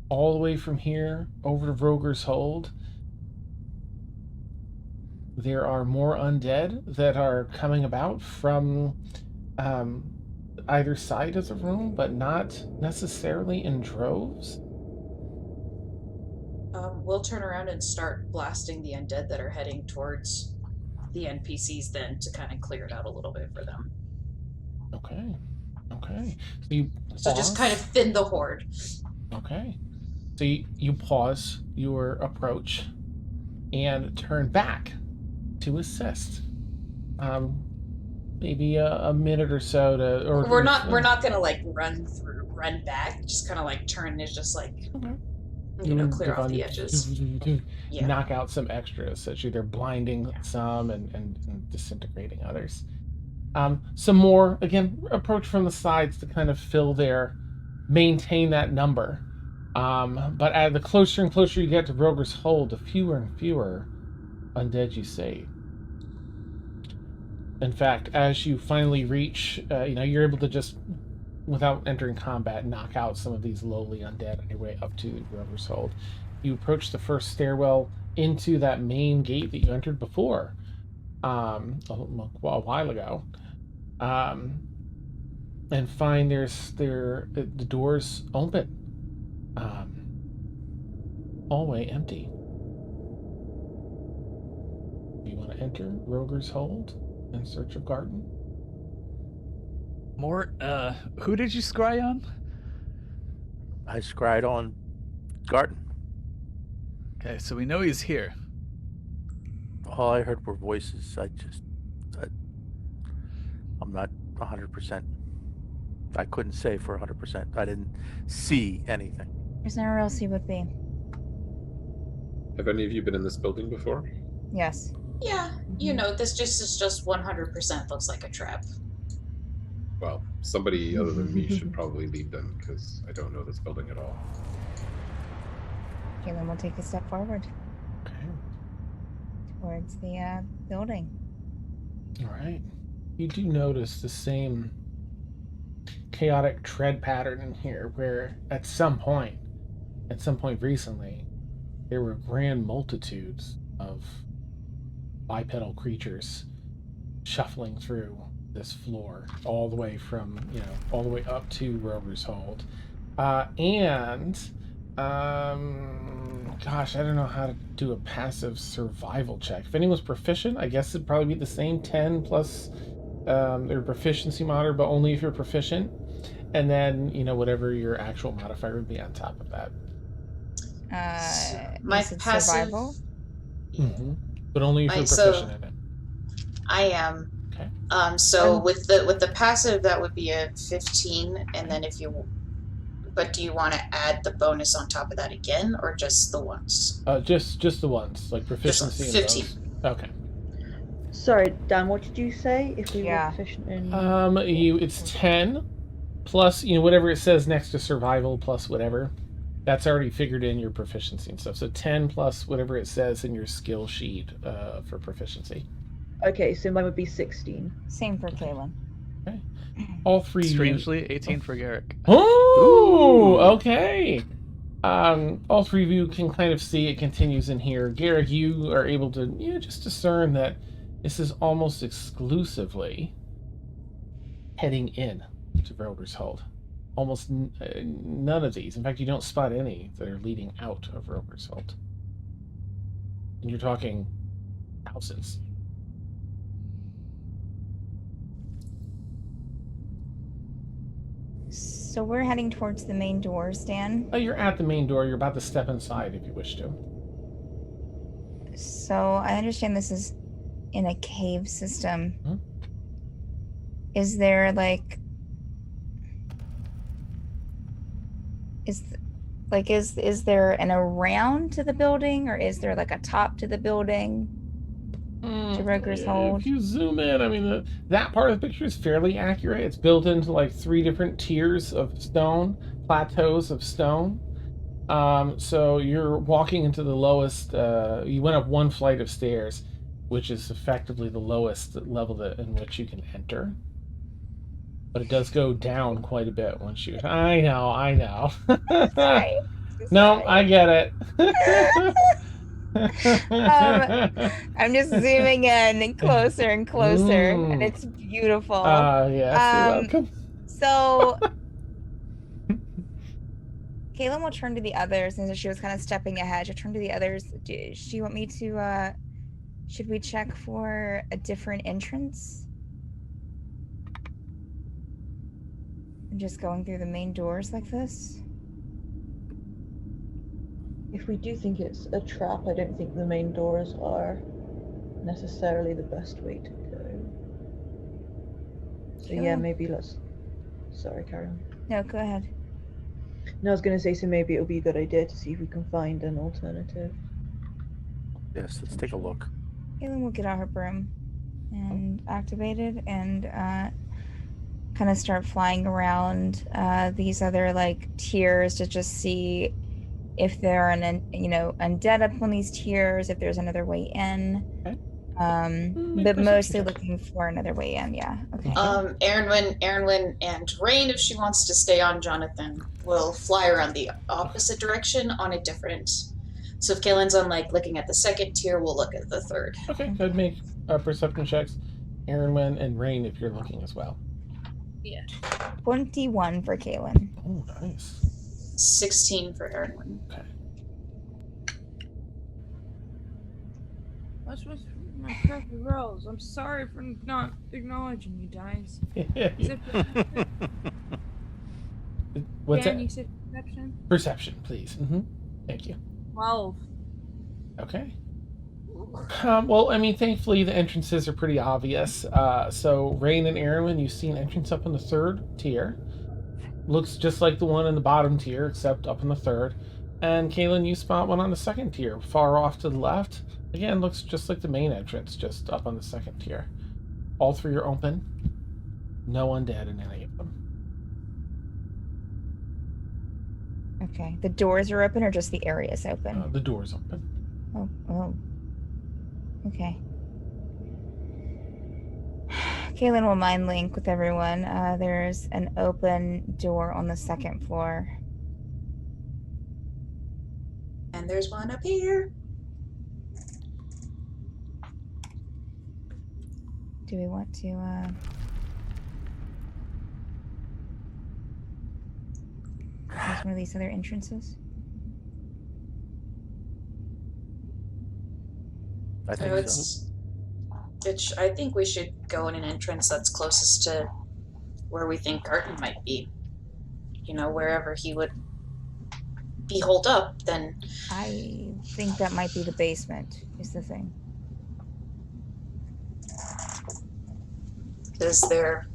All the way from here over to Roger's Hold, there are more undead that are coming about from either side of the room, but not necessarily in droves. We'll turn around and start blasting the undead that are heading towards the NPCs then, to kind of clear it out a little bit for them. Okay. So just kind of thin the horde. Okay. So you pause your approach and turn back to assist. Maybe a minute or so to. Or we're not gonna like run back. Just kind of like turn is just like. Okay. You know, clear off the edges. Yeah. Knock out some extras, such as they're blinding some and disintegrating others. Some more, again, approach from the sides to kind of maintain that number. But as the closer and closer you get to Roger's Hold, the fewer and fewer undead you see. In fact, as you finally reach, you're able to just, without entering combat, knock out some of these lowly undead on your way up to Roger's Hold. You approach the first stairwell into that main gate that you entered before, a while ago, and find the doors open, hallway empty. You want to enter Roger's Hold in search of Garton? More, who did you scry on? I scried on Garton. Okay, so we know he's here. All I heard were voices. I'm not 100% I couldn't say for 100%. I didn't see anything. There's nowhere else he would be. Have any of you been in this building before? Yes. Yeah, you know, this is just 100% looks like a trap. Well, somebody other than me should probably lead them, because I don't know this building at all. Kaylin will take a step forward Okay. towards the building. All right. You do notice the same chaotic tread pattern in here, where at some point recently, there were grand multitudes of bipedal creatures shuffling through this floor, all the way from, all the way up to Rogr's Hold. Gosh, I don't know how to do a passive survival check. If anyone's proficient, I guess it'd probably be the same 10 plus their proficiency modifier, but only if you're proficient. And then, whatever your actual modifier would be on top of that. My passive survival? Mm-hmm. But only if you're proficient in it. I am. Okay. So with the passive, that would be a 15, and then but do you want to add the bonus on top of that again, or just the ones? Just the ones, like proficiency. Just 15. In those. Okay. Sorry, Dan, what did you say? If we were proficient in... It's 10 plus, whatever it says next to survival plus whatever. That's already figured in your proficiency and stuff. So 10 plus whatever it says in your skill sheet for proficiency. Okay, so mine would be 16. Same for Kaylin. Okay. All three. Strangely, 18 for Garrick. Oh, okay. All three of you can kind of see it continues in here. Garrick, you are able to just discern that this is almost exclusively heading in to Roger's Hold. Almost none of these. In fact, you don't spot any that are leading out of Roger's Hold. And you're talking houses. So we're heading towards the main doors, Dan. Oh, you're at the main door. You're about to step inside if you wish to. So I understand this is in a cave system. Hmm? Is there is there an around to the building, or is there a top to the building to Roger's Hold? If you zoom in, I mean, that part of the picture is fairly accurate. It's built into 3 different tiers of stone, plateaus of stone. So you're walking into the lowest, you went up 1 flight of stairs, which is effectively the lowest level in which you can enter. But it does go down quite a bit once you... I know. Sorry. No, I get it. I'm just zooming in and closer, and it's beautiful. Yes, you're welcome. So, Kaylin will turn to the others, and as she was kind of stepping ahead, she'll turn to the others. Does she want me to, should we check for a different entrance? And just going through the main doors like this? If we do think it's a trap, I don't think the main doors are necessarily the best way to go. So yeah, maybe let's... Sorry, carry on. No, go ahead. No, I was going to say, so maybe it'll be a good idea to see if we can find an alternative. Yes, let's take a look. Kaylin will get out her broom and activate it and kind of start flying around these other tiers to just see if there are undead up on these tiers, if there's another way in. Okay. But mostly looking for another way in. Yeah. Okay. Erinwin and Rain, if she wants to stay on Jonathan, will fly around the opposite direction on a different. So if Kaylin's on looking at the 2nd tier, we'll look at the 3rd. Okay, go ahead and make perception checks. Erinwin and Rain, if you're looking as well. Yeah. 21 for Kaylin. Oh, nice. 16 for Erinwin. Okay. What's with my perfect rolls? I'm sorry for not acknowledging you guys. What's Dan, that? you said perception? Perception, please. Mm-hmm. Thank you. 12. Okay. Well, I mean, thankfully the entrances are pretty obvious. So Rain and Erinwin, you see an entrance up in the 3rd tier. looks just like the one in the bottom tier, except up in the third. And Kaylin, you spot one on the second tier, far off to the left. Again, looks just like the main entrance, just up on the second tier. All three are open. No undead in any of them. Okay. The doors are open or just the area's open? The door's open. Oh. Okay. Kaylin will mind link with everyone. There's an open door on the second floor. And there's one up here. Do we want to use one of these other entrances? I think so. I think we should go in an entrance that's closest to where we think Garton might be. You know, wherever he would be holed up, then... I think that might be the basement, is the thing. Is there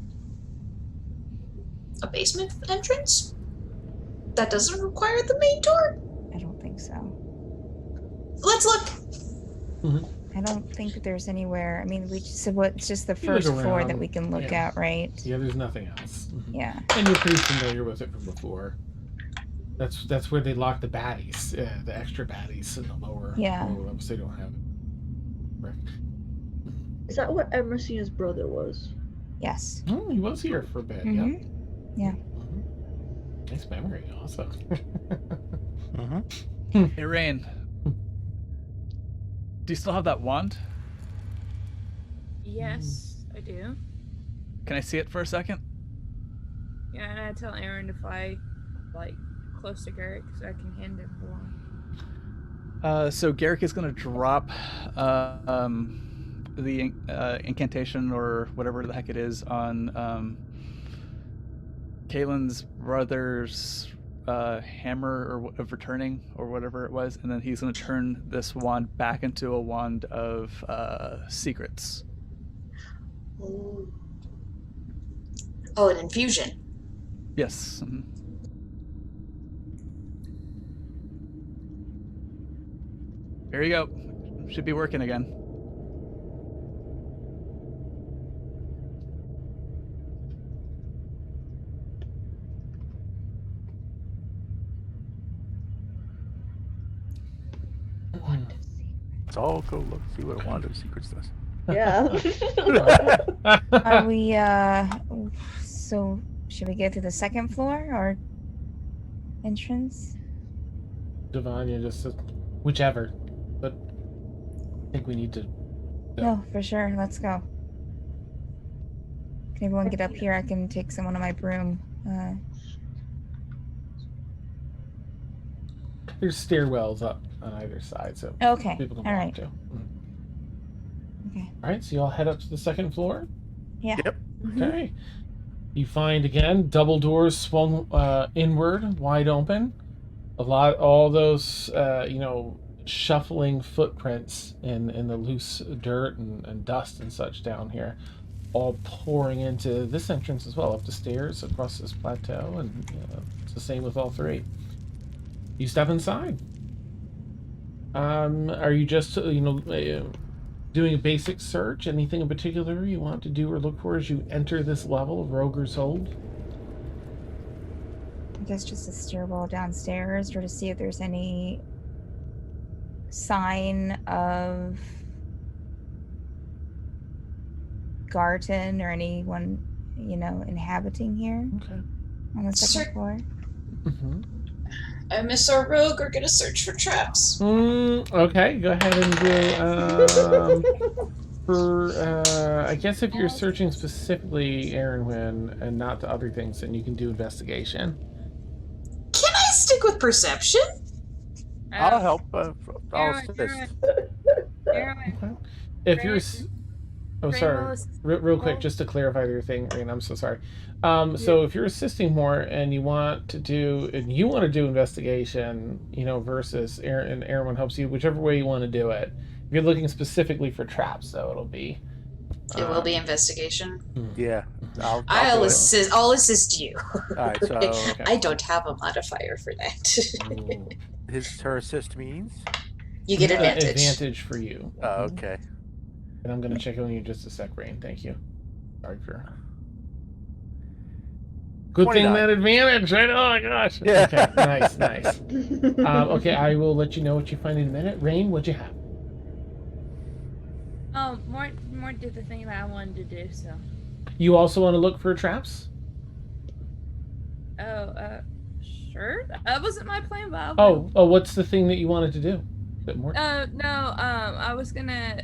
a basement entrance that doesn't require the main door? I don't think so. Let's look. Mm-hmm. I don't think that there's anywhere. I mean, it's just the You look first floor that around. we can look Yeah. at, right? Yeah, there's nothing else. Mhm. Yeah. And you're pretty familiar with it from before. That's where they lock the baddies, the extra baddies in the lower levels. They don't have it. Right. Is that what Emercena's brother was? Yes. Oh, he was here for a bit. Mhm. Yeah. Mhm. Nice memory, also. Hey, Rain. Do you still have that wand? Yes, I do. Can I see it for a second? Yeah, and I tell Aaron to fly like close to Garrick so I can hand him the wand. So Garrick is going to drop the incantation or whatever the heck it is on Kaylin's brother's hammer of returning or whatever it was, and then he's going to turn this wand back into a wand of secrets. Oh, an infusion. Yes. Mm-hmm. There you go. Should be working again. Let's all go look, see what a wand of secrets does. Yeah. Are we, so should we go through the second floor or entrance? Devanya just says, whichever. But I think we need to... No, for sure. Let's go. Can everyone get up here? I can take someone on my broom. There's stairwells up on either side, so Okay, people can all walk right. too. Okay. All right, so you all head up to the second floor. Yeah. Yep. Okay. You find again double doors swung inward, wide open. All those shuffling footprints in the loose dirt and dust and such down here, all pouring into this entrance as well, up the stairs across this plateau, and it's the same with all three. You step inside. Are you just doing a basic search? Anything in particular you want to do or look for as you enter this level of Roger's Hold? I guess just a stairwell downstairs, or to see if there's any sign of Garton or anyone, inhabiting here Okay. on the second floor. Mm-hmm. I miss our rogue. We're gonna search for traps. Okay, go ahead and do I guess if you're searching specifically Aaron and not the other things, then you can do investigation. Can I stick with perception? I'll help. I'll Aaron, assist. Aaron, If you're Rain- Oh, Rain sorry. will assist- Real quick, just to clarify your thing, Rain, I'm so sorry. So if you're assisting more and you want to do investigation, versus Aaron, and Aaron helps you, whichever way you want to do it. If you're looking specifically for traps, though, it'll be It will be investigation. Yeah, I'll I'll do it. assist. I'll assist you. All right, so Okay. I don't have a modifier for that. her assist means. You get advantage. Advantage for you. Oh, okay. And I'm gonna check on you just a sec, Rain. Thank you. Sorry for. Good 29. thing that advantage, right? Oh my gosh. Yeah. Okay, nice. Okay, I will let you know what you find in a minute. Rain, what'd you have? Oh, more did the thing that I wanted to do. So. You also want to look for traps? Oh, sure. That wasn't my plan, Bob. Oh, what's the thing that you wanted to do? A bit more. No. I was gonna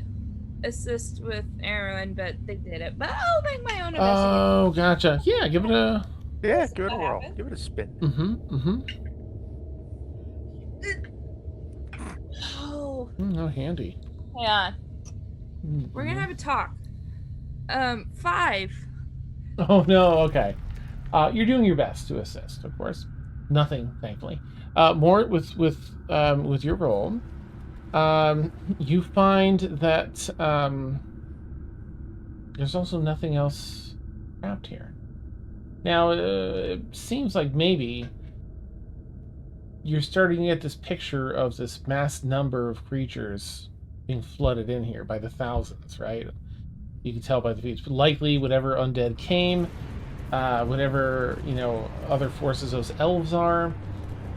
assist with Aaron, but they did it. But I'll make my own investigation. Oh, gotcha. Yeah, give it a. Yeah, give it a whirl. Give it a spin. Oh. How handy. Hang on. We're gonna have a talk. 5. Oh no. Okay. You're doing your best to assist, of course. Nothing, thankfully. More with your roll. You find that there's also nothing else trapped here. Now, it seems like maybe you're starting to get this picture of this mass number of creatures being flooded in here by the thousands, right? You can tell by the feats. But likely, whatever undead came, whatever, other forces those elves are,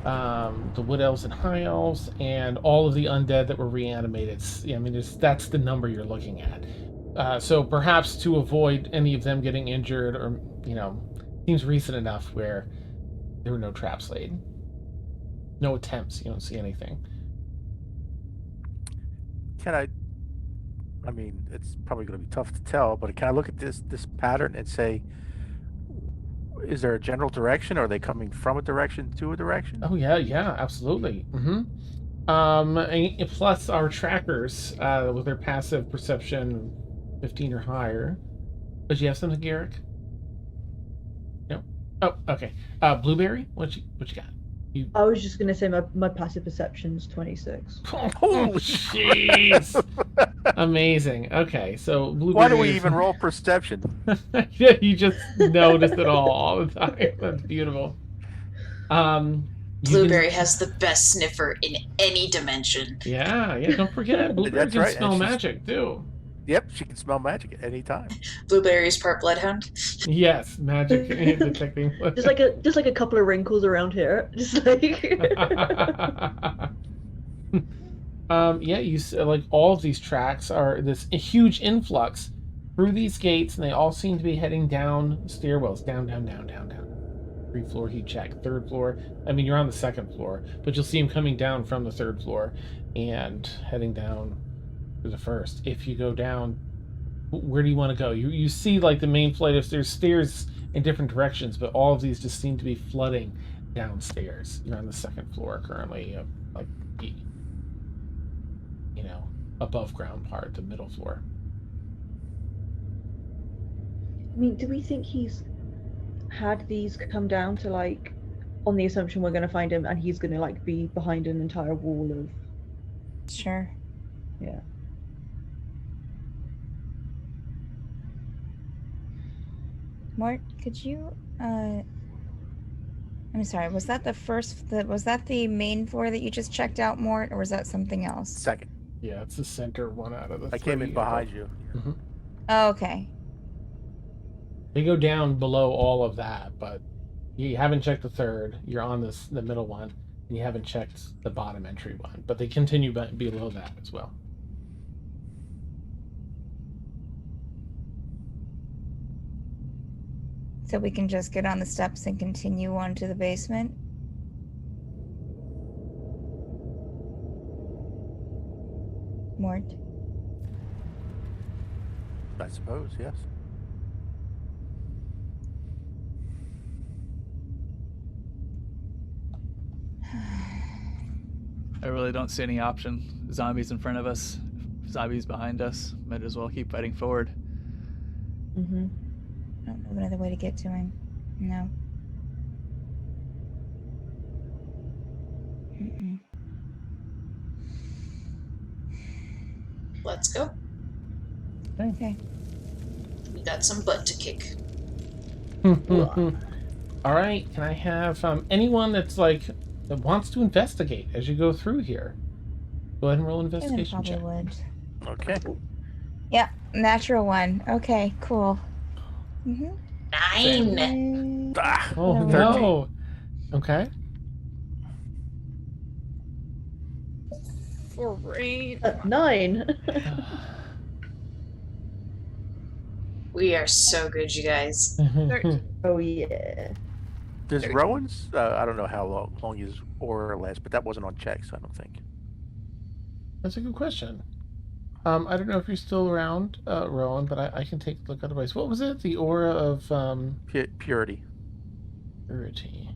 the wood elves and high elves, and all of the undead that were reanimated. That's the number you're looking at. So perhaps to avoid any of them getting injured, or, seems recent enough where there were no traps laid. No attempts. You don't see anything. It's probably going to be tough to tell, but can I look at this pattern and say, is there a general direction? Are they coming from a direction to a direction? Oh yeah, absolutely. And plus our trackers with their passive perception 15 or higher. But you have something, Garrick? No. Oh, okay. Blueberry, what you got? I was just gonna say my passive perception's 26. Oh, jeez. Amazing. Okay, so Blueberry. Why do we even roll perception? Yeah, you just notice it all the time. That's beautiful. Blueberry has the best sniffer in any dimension. Yeah. Don't forget, Blueberry can smell magic too. Yep, she can smell magic at any time. Blueberry's part bloodhound. Yes, magic detecting. Just like a couple of wrinkles around here. Just like. You like all of these tracks are this huge influx through these gates, and they all seem to be heading down stairwells, down. 3rd floor, heat check. 3rd floor. You're on the 2nd floor, but you'll see them coming down from the 3rd floor and heading down to the 1st. If you go down, where do you want to go? You see like the main flight of stairs in different directions, but all of these just seem to be flooding downstairs. You're on the 2nd floor currently, like the above ground part, the middle floor. Do we think he's had these come down to like, on the assumption we're going to find him and he's going to like be behind an entire wall of? Sure. Yeah. Mort, could you I'm sorry, was that the main floor that you just checked out, Mort, or was that something else? 2nd. Yeah, it's the center one out of the three. I came in behind you. Mm-hmm. Oh, okay. They go down below all of that, but you haven't checked the 3rd. You're on the middle one, and you haven't checked the bottom entry one. But they continue below that as well. So we can just get on the steps and continue on to the basement? Mort? I suppose, yes. I really don't see any option. Zombies in front of us, zombies behind us. Might as well keep fighting forward. Mm-hmm. I don't know another way to get to him. No. Mm-mm. Let's go. Okay. We got some butt to kick. All right, can I have anyone that wants to investigate as you go through here? Go ahead and roll an Ethan investigation probably check. would. Okay. Yeah, natural one. Okay, cool. 9. Ah, Oh 13. no. Okay. 9. We are so good, you guys. Oh yeah. Does Rowan's? I don't know how long his aura lasts, but that wasn't on checks. I don't think. That's a good question. I don't know if you're still around, Rowan, but I can take a look otherwise. What was it? The aura of Purity. purity.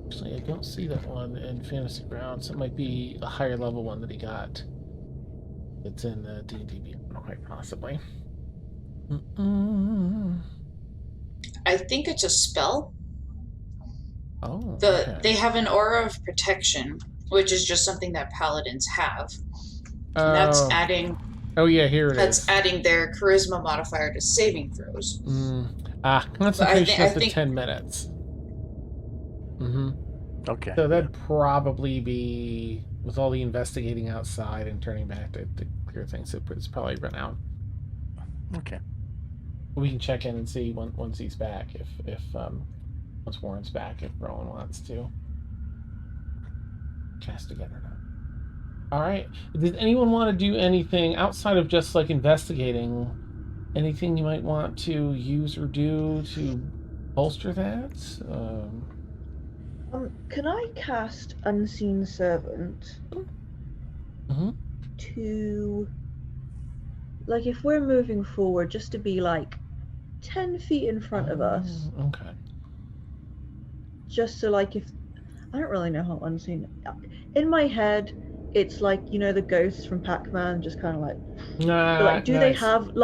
Actually, I don't see that one in Fantasy Grounds. It might be a higher level one that he got. It's in the D&D Beyond, quite possibly. I think it's a spell. Oh, They have an aura of protection, which is just something that paladins have. And that's adding. Oh yeah, here it is. That's adding their charisma modifier to saving throws. Concentration I up to think 10 minutes. Okay. So that'd probably be, with all the investigating outside and turning back to clear things, it's probably run out. Okay. We can check in and see once he's back, if once Warren's back, if Rowan wants to cast again or not. All right. Does anyone want to do anything outside of just investigating? Anything you might want to use or do to bolster that? Can I cast Unseen Servant to, if we're moving forward, just to be 10 feet in front of us? Okay. Just so if I don't really know how Unseen. In my head, it's the ghosts from Pac-Man, just kind of do they have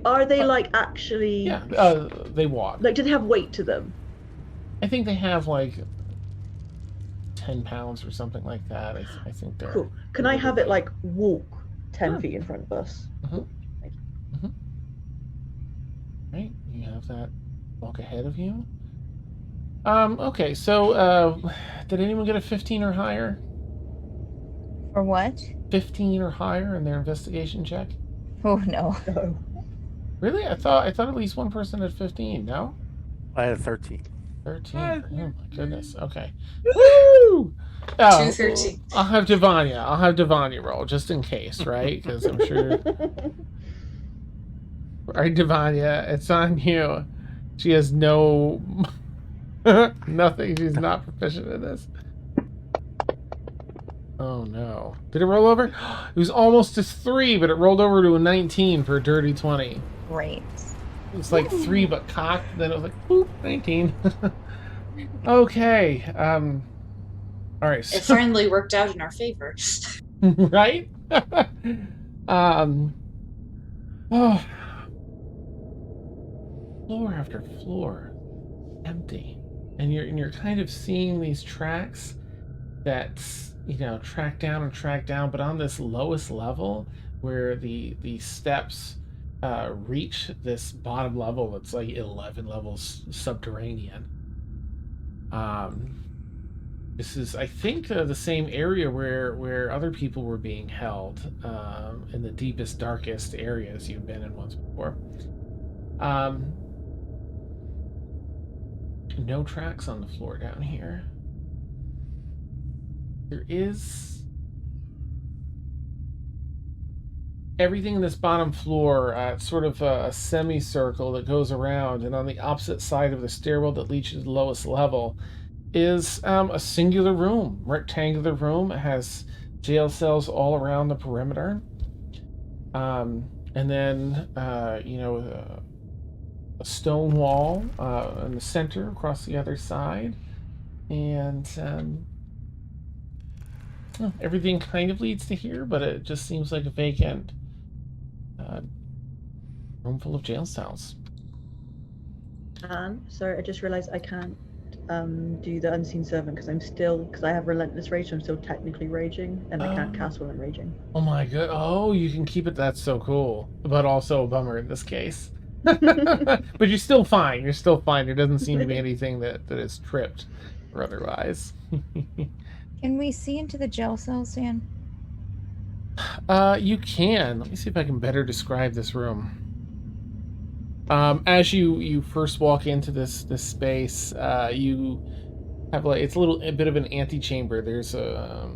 are they actually? Yeah. They walk. Do they have weight to them? I think they have 10 pounds or something like that. I think they're cool. Can I have it walk 10 feet in front of us? Right, you have that walk ahead of you. Okay, so did anyone get a 15 or higher? For what? 15 or higher in their investigation check? Oh no. No. Really? I thought at least one person had 15. No? I had 13. 13. Oh my goodness. Okay. Woo! Oh, 213. I'll have Devanya roll just in case, right? Because I'm sure. Right, Devanya, it's on you. She has no nothing. She's not proficient in this. Oh no! Did it roll over? It was almost a 3, but it rolled over to a 19 for a dirty 20. Great. It was 3 but cocked, then it was boop, 19. Okay. All right. It finally worked out in our favor. Right? Oh. Floor after floor, empty, and you're kind of seeing these tracks that track down, but on this lowest level where the steps reach this bottom level that's 11 levels subterranean. This is, I think, the same area where other people were being held, in the deepest, darkest areas you've been in once before. No tracks on the floor down here. There is everything in this bottom floor, sort of a semicircle that goes around, and on the opposite side of the stairwell that leads to the lowest level is a singular room, rectangular room. It has jail cells all around the perimeter, and then a stone wall in the center across the other side, and everything kind of leads to here, but it just seems like a vacant room full of jail cells. Sorry, I just realized I can't do the unseen servant because I have relentless rage, so I'm still technically raging, and I can't cast while I'm raging. Oh my god! Oh, you can keep it. That's so cool, but also a bummer in this case. But you're still fine. You're still fine. There doesn't seem to be anything that is tripped or otherwise. Can we see into the jail cells, Dan? You can. Let me see if I can better describe this room. As you first walk into this space, you have it's a bit of an antechamber. There's a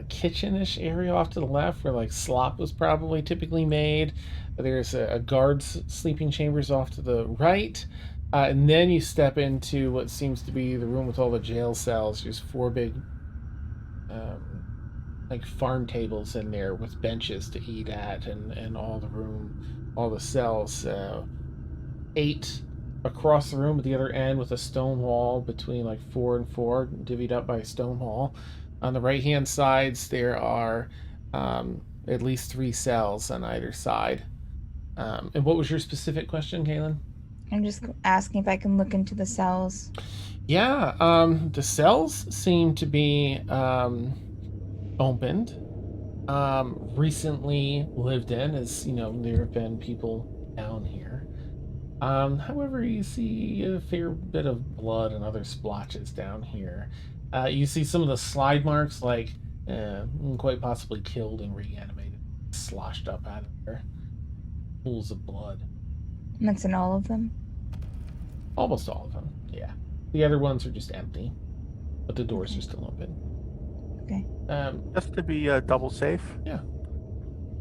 kitchen-ish area off to the left where slop was probably typically made. There's a guard's sleeping chambers off to the right, and then you step into what seems to be the room with all the jail cells. There's 4 big farm tables in there with benches to eat at, and all the cells. 8 across the room at the other end with a stone wall between 4 and 4, divvied up by a stone wall. On the right hand sides there are at least 3 cells on either side. And what was your specific question, Kaylin? I'm just asking if I can look into the cells. Yeah, the cells seem to be opened, recently lived in, as there have been people down here. However, you see a fair bit of blood and other splotches down here. You see some of the slide marks, quite possibly killed and reanimated, sloshed up out of there. Pools of blood. And that's in all of them? Almost all of them, yeah. The other ones are just empty, but the doors are still open. Okay. Just to be double safe. Yeah.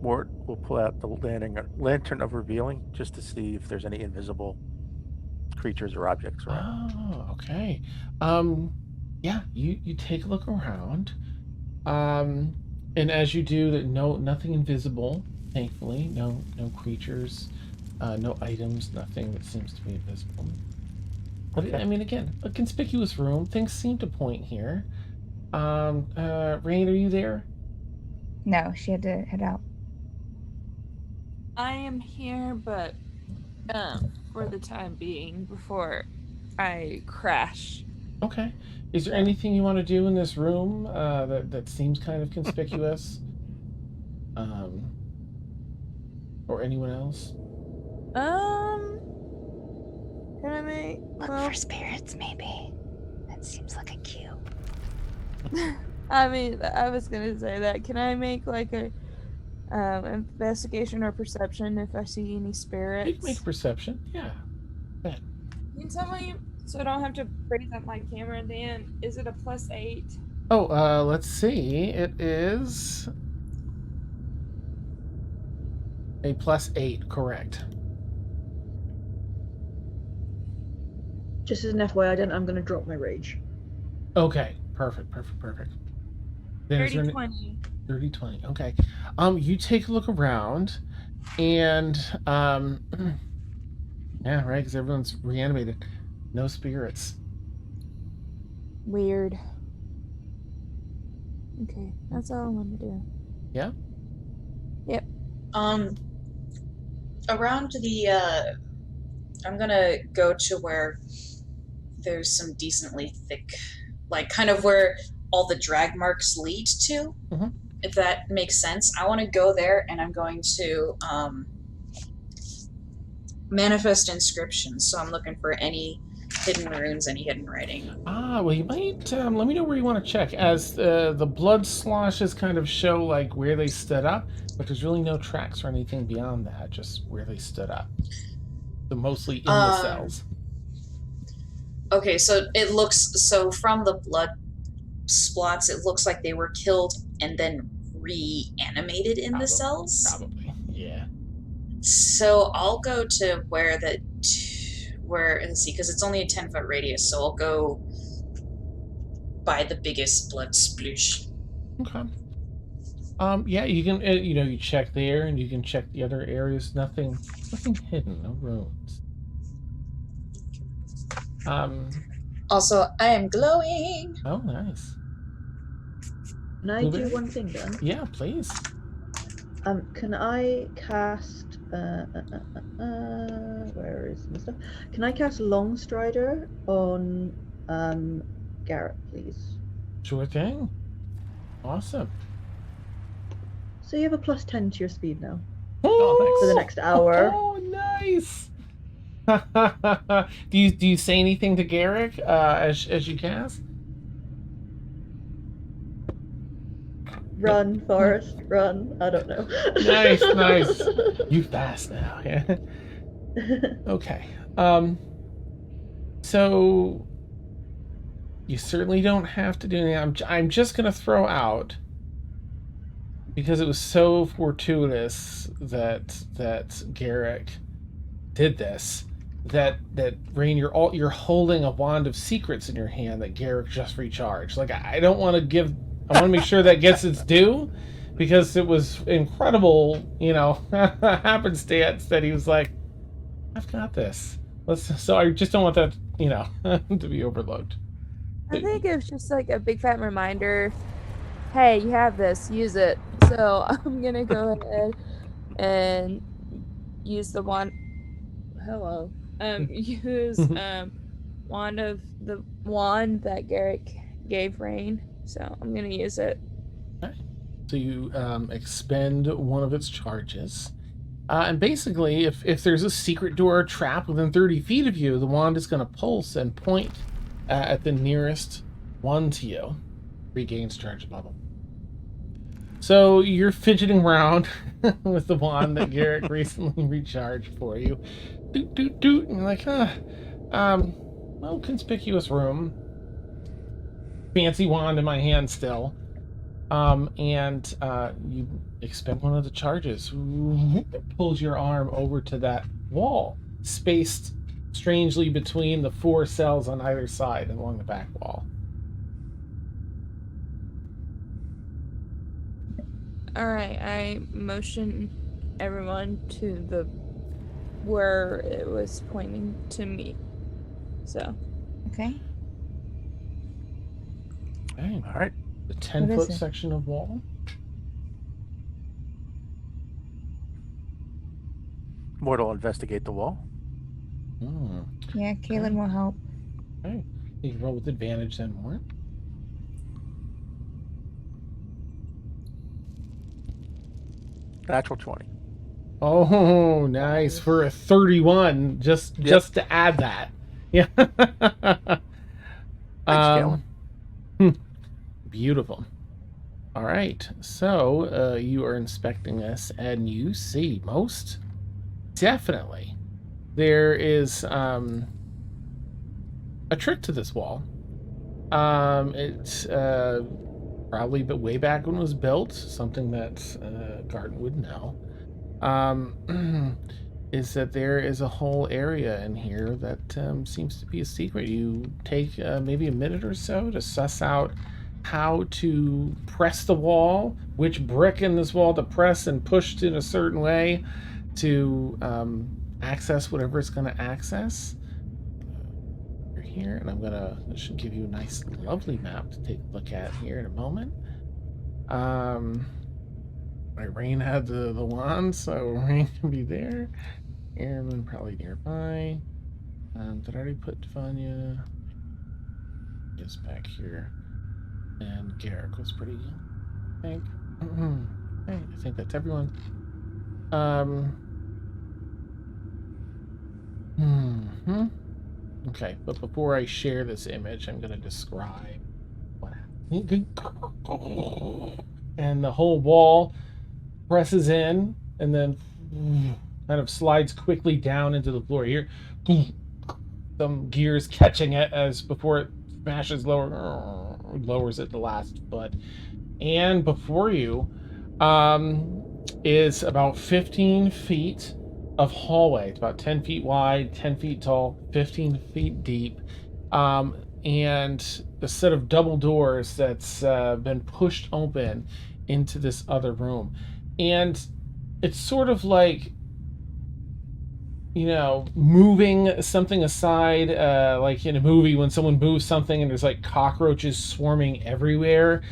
Mort will pull out the lantern of revealing just to see if there's any invisible creatures or objects around. Oh, okay. Yeah, you take a look around. And as you do, nothing invisible, thankfully. No creatures, no items, nothing that seems to be invisible. But Okay. I mean, again, a conspicuous room. Things seem to point here. Rain, are you there? No, she had to head out. I am here, but for the time being, before I crash. Okay. Is there anything you want to do in this room that seems kind of conspicuous? Or anyone else? Can I make Look for spirits, maybe. That seems like a cue. I mean, I was gonna say that. Can I make a investigation or perception if I see any spirits? You can make a perception, yeah. Can you tell me, so I don't have to raise up my camera then, is it a +8? Oh, let's see. It is a +8, correct. Just as an FYI, I'm going to drop my rage. Okay, perfect. Then is there 30-20. 30-20, okay. You take a look around, and, yeah, right, because everyone's reanimated. No spirits. Weird. Okay, that's all I want to do. Yeah? Yep. Around the, I'm gonna go to where there's some decently thick, kind of where all the drag marks lead to, if that makes sense. I want to go there, and I'm going to manifest inscriptions. So I'm looking for any hidden runes, any hidden writing. Well, you might, let me know where you want to check, as the blood sloshes kind of show, where they stood up, but there's really no tracks or anything beyond that, just where they stood up. So mostly in the cells. Okay, so it looks, from the blood splots, it looks like they were killed and then reanimated in the cells. Probably, yeah. So I'll go to let's see, because it's only a 10-foot radius, so I'll go by the biggest blood sploosh. Okay. Yeah, you can, you check there, and you can check the other areas. Nothing hidden, no runes. Also, I am glowing. Oh, nice. Can I do one thing then? Yeah, please. Can I cast Where is my stuff? Can I cast Longstrider on Garrett, please? Sure thing. Awesome. So you have a +10 to your speed now Oh, for the next hour. Oh, nice. do you say anything to Garrick as you cast? Run, Forrest, run. I don't know. Nice. You fast now. Yeah. Okay. So you certainly don't have to do anything. I'm just gonna throw out, because it was so fortuitous that Garrick did this, that Rain, you're holding a wand of secrets in your hand that Garrick just recharged. Like, I don't want to I want to make sure that gets its due, because it was incredible, happenstance that he was like, I've got this. So I just don't want that, to be overlooked. I think it was just like a big fat reminder, hey, you have this, use it. So I'm gonna go ahead and use the wand. Hello. Use wand that Garrick gave Rain. So I'm gonna use it. Okay. So you expend one of its charges. And basically, if there's a secret door or trap within 30 feet of you, the wand is going to pulse and point at the nearest one to you. Regains charge level. So you're fidgeting around with the wand that Garrick recently recharged for you. Doot, doot, doot. And you're like, well, conspicuous room. Fancy wand in my hand still. And you expend one of the charges. It pulls your arm over to that wall, spaced strangely between the 4 cells on either side and along the back wall. Alright, I motion everyone to where it was pointing to me. So. Okay. Okay. All right. The 10-foot section of wall. Mortal, investigate the wall. Yeah, Kaylin will help. Okay. You can roll with advantage then, Mort. Natural 20. Oh, nice. For a 31, just to add that. Yeah. Thanks, Galen. Beautiful. All right. So you are inspecting this, and you see most definitely there is a trick to this wall. It's probably way back when it was built, something that Garton would know. Is that there is a whole area in here that seems to be a secret. You take maybe a minute or so to suss out how to press the wall, which brick in this wall to press and push in a certain way to access whatever it's going to access. You're here, and this should give you a nice, lovely map to take a look at here in a moment. Rain had the wand, so Rain can be there. Airman probably nearby. Did I already put Vanya? Yes, back here. And Garrick was pretty, I think. I think that's everyone. Okay, but before I share this image, I'm going to describe what happened. And the whole wall presses in and then kind of slides quickly down into the floor. Here, some gears catching it as before it smashes lowers it the last foot. And before you is about 15 feet of hallway. It's about 10 feet wide, 10 feet tall, 15 feet deep, and a set of double doors that's been pushed open into this other room. And it's sort of like, moving something aside, like in a movie when someone moves something and there's like cockroaches swarming everywhere.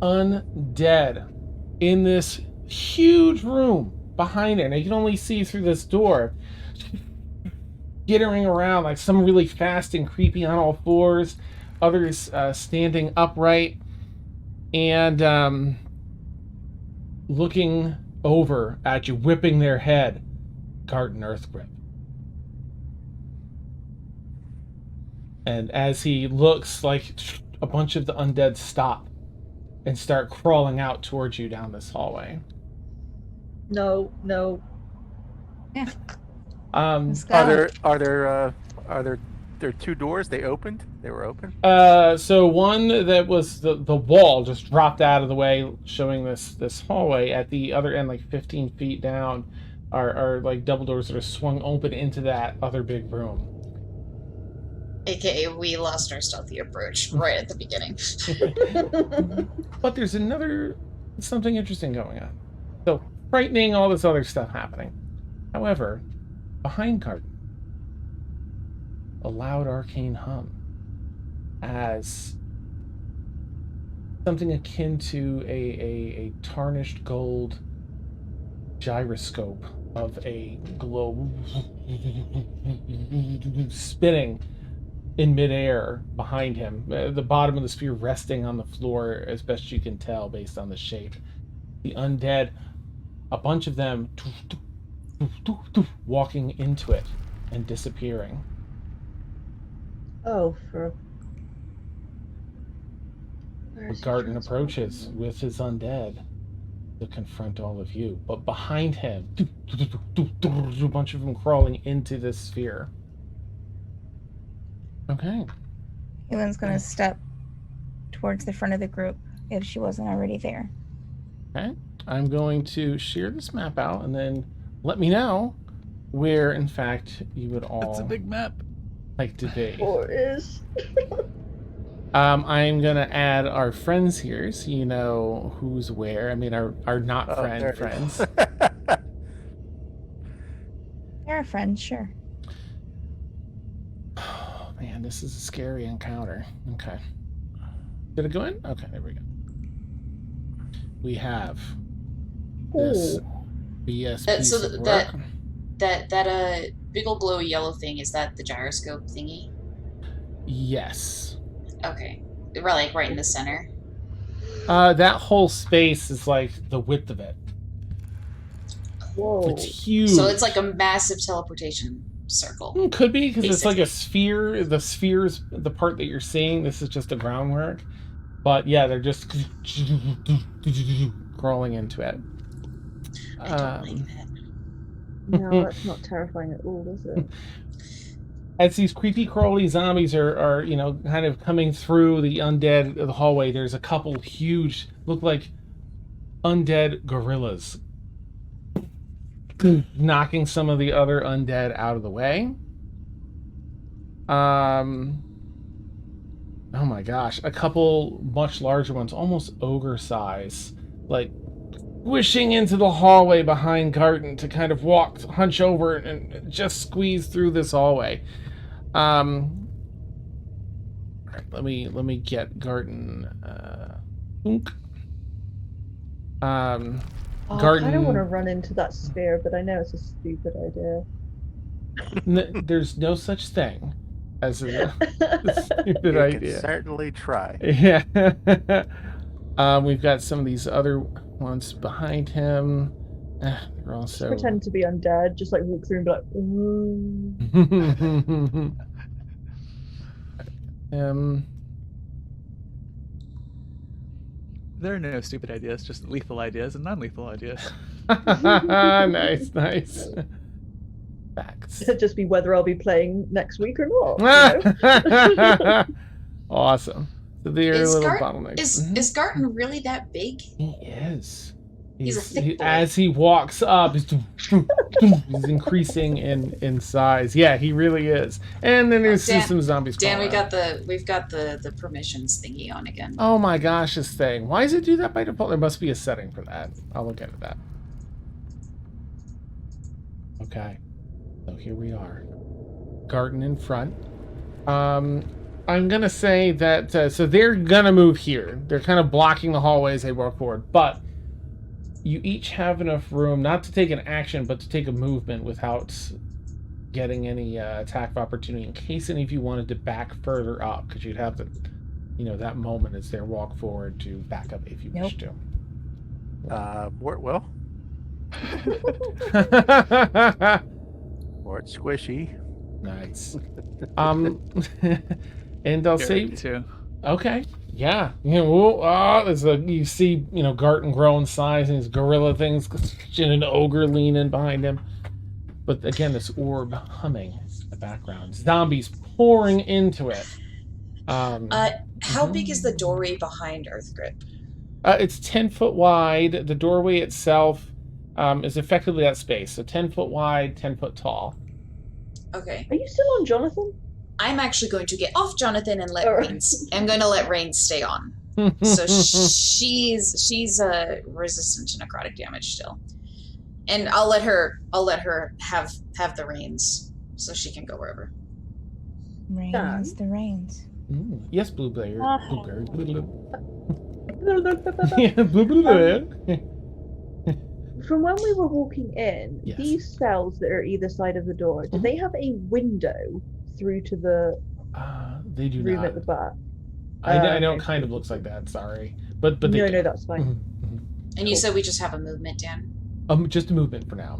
Undead in this huge room behind it, and you can only see through this door, skittering around like some really fast and creepy on all fours, others standing upright and looking over at you, whipping their head. Garton Earthgrip. And as he looks, like a bunch of the undead stop and start crawling out towards you down this hallway. No. Yeah. Are there two doors? They opened? They were open? So one that was the wall just dropped out of the way, showing this hallway. At the other end, like 15 feet down, are like double doors that are swung open into that other big room. AKA, we lost our stealthy approach right at the beginning. But there's something interesting going on. So, frightening, all this other stuff happening. However, behind Garton, a loud arcane hum as something akin to a tarnished gold gyroscope of a globe spinning in midair behind him, the bottom of the sphere resting on the floor as best you can tell based on the shape. The undead, a bunch of them walking into it and disappearing. Oh, for... Garton approaches with his undead to confront all of you, but behind him, a bunch of them crawling into this sphere. Okay. Ewan's gonna step towards the front of the group if she wasn't already there. Okay. I'm going to share this map out and then let me know where, in fact, you would all... That's a big map. ...like to be. Or is. I'm going to add our friends here so you know who's where. I mean, our not friends. They're friends, sure. Oh, man, this is a scary encounter. Okay. Did it go in? Okay, there we go. We have this BS piece So of work. that big old glowy yellow thing, is that the gyroscope thingy? Yes. Okay. We're like right in the center. That whole space is like the width of it. Whoa. It's huge. So it's like a massive teleportation circle. Could be, because it's like a sphere. The sphere's the part that you're seeing. This is just the groundwork. But yeah, they're just crawling into it. I don't like that. No, that's not terrifying at all, is it? As these creepy crawly zombies are kind of coming through the undead of the hallway, there's a couple huge, look like undead gorillas, knocking some of the other undead out of the way. Oh my gosh, a couple much larger ones, almost ogre size, like wishing into the hallway behind Garton to kind of hunch over and just squeeze through this hallway. All right, let me get Garton. Garton. I don't want to run into that sphere, but I know it's a stupid idea. There's no such thing as a stupid You idea. can certainly try. Yeah. We've got some of these other ones behind him. They're also... Just pretend to be undead, just like walk through and be like, ooh. There are no stupid ideas, just lethal ideas and non-lethal ideas. Nice. Facts. Just be whether I'll be playing next week or not. You know? Awesome. So they're little bottlenecks. Is Garton really that big? He is. He's a thick boy. As he walks up, he's increasing in size. Yeah, he really is. And then there's some zombies. Dan, we've got the permissions thingy on again. Oh my gosh, this thing. Why does it do that by default? There must be a setting for that. I'll look into that. Okay. So here we are. Garton in front. I'm gonna say that so they're gonna move here. They're kind of blocking the hallway as they walk forward, but you each have enough room not to take an action, but to take a movement without getting any attack of opportunity in case any of you wanted to back further up, because you'd have the, that moment as they walk forward to back up if you wish to. Well, or it's squishy. Nice. And I'll say too. Okay. Yeah. You see, Garton grow in size and his gorilla things, and an ogre leaning behind him. But again, this orb humming in the background. Zombies pouring into it. How big is the doorway behind Earthgrip? It's 10 foot wide. The doorway itself is effectively that space. So 10 foot wide, 10 foot tall. Okay. Are you still on Jonathan? I'm actually going to get off Jonathan and let Rains. I'm going to let Rains stay on. So she's resistant to necrotic damage still, and I'll let her have the reins so she can go wherever. Rains, the reins. Yes, Blueberry. From when we were walking in, Yes. these cells that are either side of the door, do they have a window through to the They do room not. at the back? I know it kind of looks like that. Sorry, but they No, do. that's fine. And you said we just have a movement, Dan? Just a movement for now.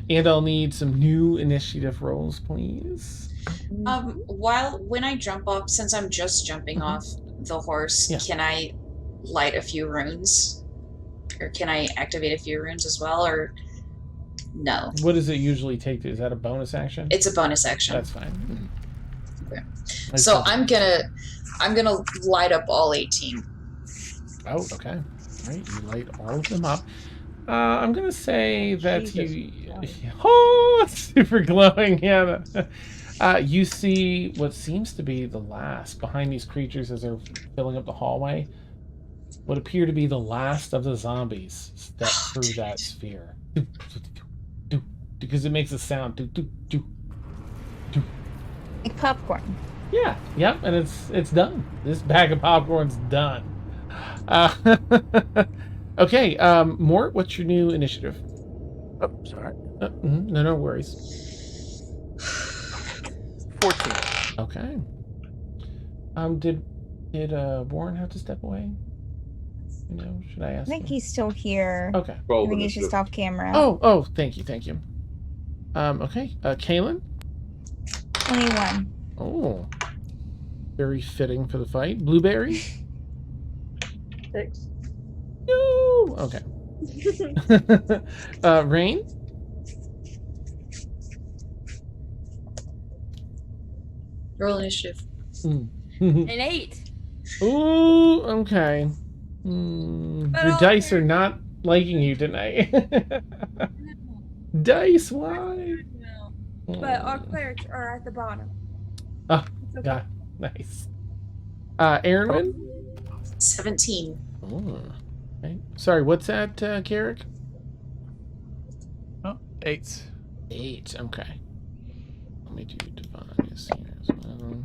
And I'll need some new initiative rolls, please. When I jump off, since I'm just jumping off the horse, can I light a few runes? Or can I activate a few runes as well, or no? What does it usually take? Is that a bonus action? It's a bonus action. That's fine. Okay. So I'm gonna light up all 18. Oh, okay. All right, you light all of them up. I'm gonna say that it's super glowing. Yeah. You see what seems to be the last behind these creatures as they're filling up the hallway. What appear to be the last of the zombies step through that sphere. Because it makes a sound. Like popcorn. Yeah, yep, and it's done. This bag of popcorn's done. Okay, Mort, what's your new initiative? Oh, sorry. No worries. 14. Okay. Did Warren have to step away? Should I ask? I think he's still here. Okay. I think he's just off camera. Oh, thank you. Okay. Kaylin? 21. Oh. Very fitting for the fight. Blueberry? 6. No! Okay. Rain? Roll initiative. An 8. Ooh, okay. Your dice are not liking you tonight. Dice, why? No. But our clerics are at the bottom. Oh, okay. yeah, nice. Aaron? 17. Oh, okay. Sorry, what's that, Cleric? Oh, 8. 8, okay. Let me do divines here as well.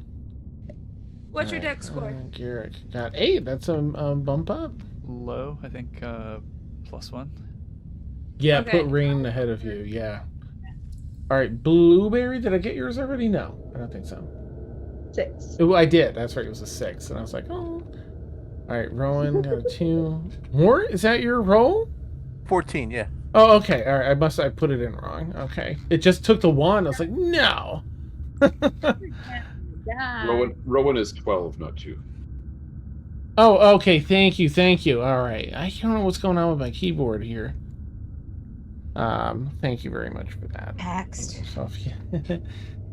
What's your dex score? Garrick got 8. That's a bump up. Low, I think, +1. Yeah, Okay. put Rain ahead of you, yeah. Alright, Blueberry, did I get yours already? No, I don't think so. 6. Oh, I did, that's right, it was a 6. And I was like, oh. Alright, Rowan got a 2. More? Is that your roll? 14, yeah. Oh, okay, alright, I put it in wrong. Okay. It just took the 1. I was like, no. Rowan is 12, not 2. Oh, okay, thank you. Alright. I don't know what's going on with my keyboard here. Thank you very much for that. Paxed.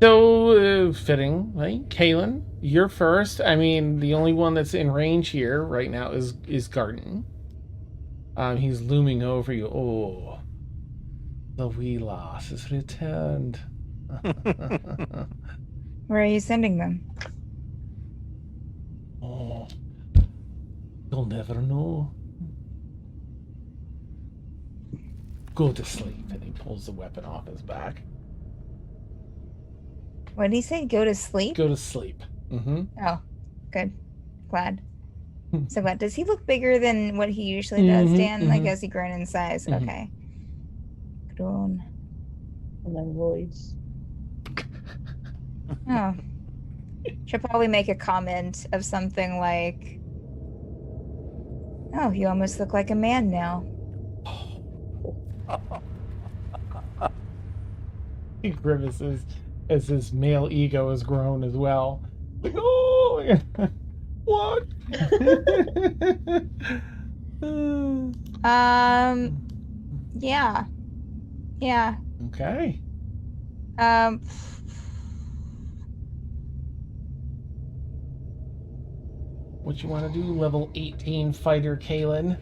So, fitting, right? Kaylin, you're first. I mean, the only one that's in range here right now is Garton. He's looming over you. Oh, the wee loss is returned. Where are you sending them? Oh, you'll never know. Go to sleep. And he pulls the weapon off his back. What did he say? Go to sleep? Go to sleep. Mm-hmm. Oh, good. Glad. So glad. Does he look bigger than what he usually does, Mhm, Dan? Like, mhm. has he grown in size? Mhm. Okay. Grown. And then roids. Oh. Should probably make a comment of something like, oh, you almost look like a man now. He grimaces as his male ego has grown as well. Like, oh, what? Yeah. Yeah. Okay. What you want to do, level 18 fighter Kalen?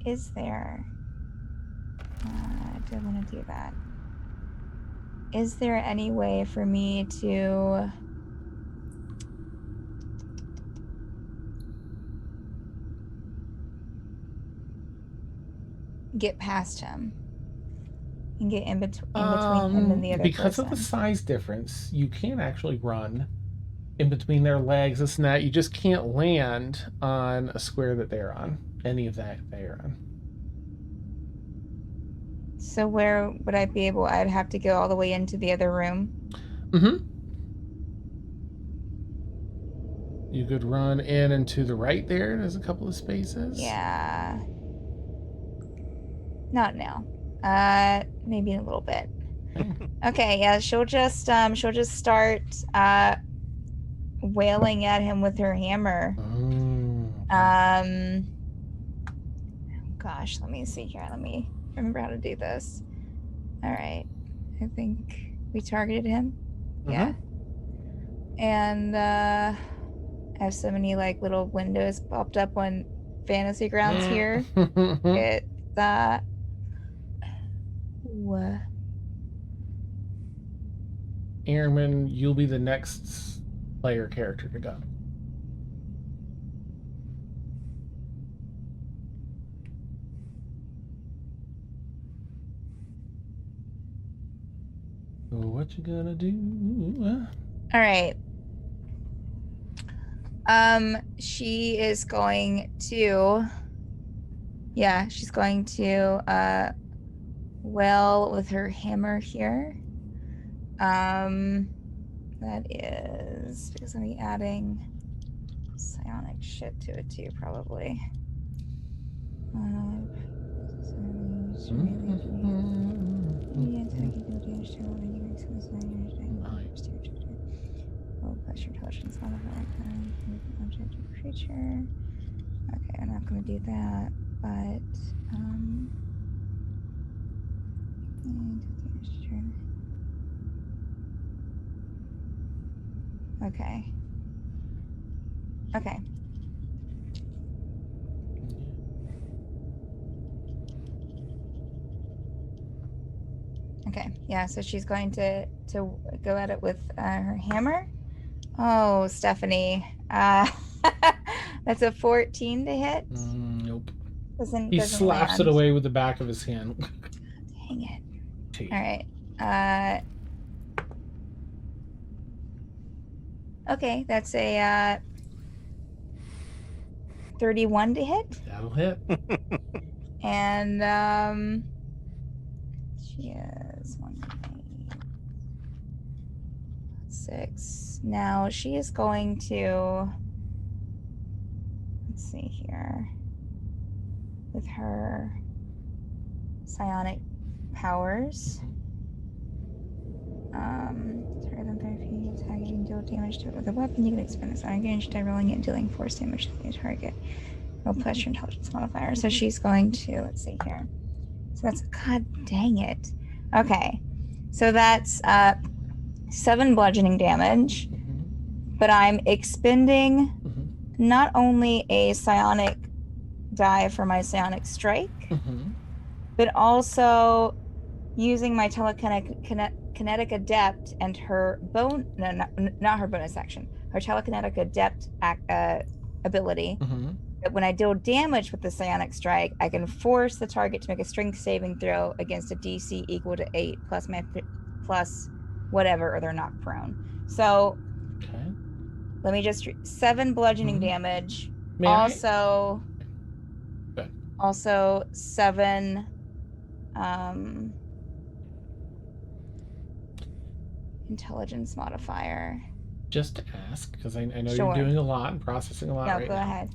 Is there? Do I want to do that? Is there any way for me to get past him and get in between him and the other because person? of the size difference, you can actually run in between their legs, this and that. You just can't land on a square that they're on, any of that they're on. So where would I be able? I'd have to go all the way into the other room. Mm-hmm. You could run in and to the right there. There's a couple of spaces. Yeah. Not now. Maybe in a little bit. Okay, yeah, she'll just start wailing at him with her hammer. Gosh, let me see here. Let me remember how to do this. All right. I think we targeted him. Yeah. And I have so many like little windows popped up on Fantasy Grounds here. It's what? Airman, you'll be the next player character to go. So what you gonna do? All right. She is going to, yeah, she's going to wail with her hammer here. That is because I'm adding psionic shit to it too, probably. Plus your intelligence modifier, object or creature. Okay, I'm not going to do that, but okay. Okay. Okay, yeah, so she's going to go at it with her hammer. Oh, Stephanie. That's a 14 to hit. Nope. Doesn't He slaps land. it away with the back of his hand. Dang it. All right. Okay, that's a 31 to hit. That'll hit. And she is 1, 6. Now she is going to, let's see here, with her psionic powers. Target on 30 feet, attacking, deal damage to it with a weapon. You can expend this on engage die rolling it and dealing force damage to the target. Roll plus your intelligence modifier. So she's going to, let's see here. So that's, god dang it. Okay. So that's 7 bludgeoning damage. But I'm expending not only a psionic die for my psionic strike, but also using my telekinetic adept and her not her bonus action, her telekinetic adept ability. That when I deal damage with the psionic strike, I can force the target to make a strength saving throw against a DC equal to 8 plus my plus whatever, or they're knocked prone. So Okay. let me just 7 bludgeoning damage. May I? Also, Go ahead. also 7 intelligence modifier. Just to ask, because I know Sure. you're doing a lot and processing a lot No, right go now. ahead.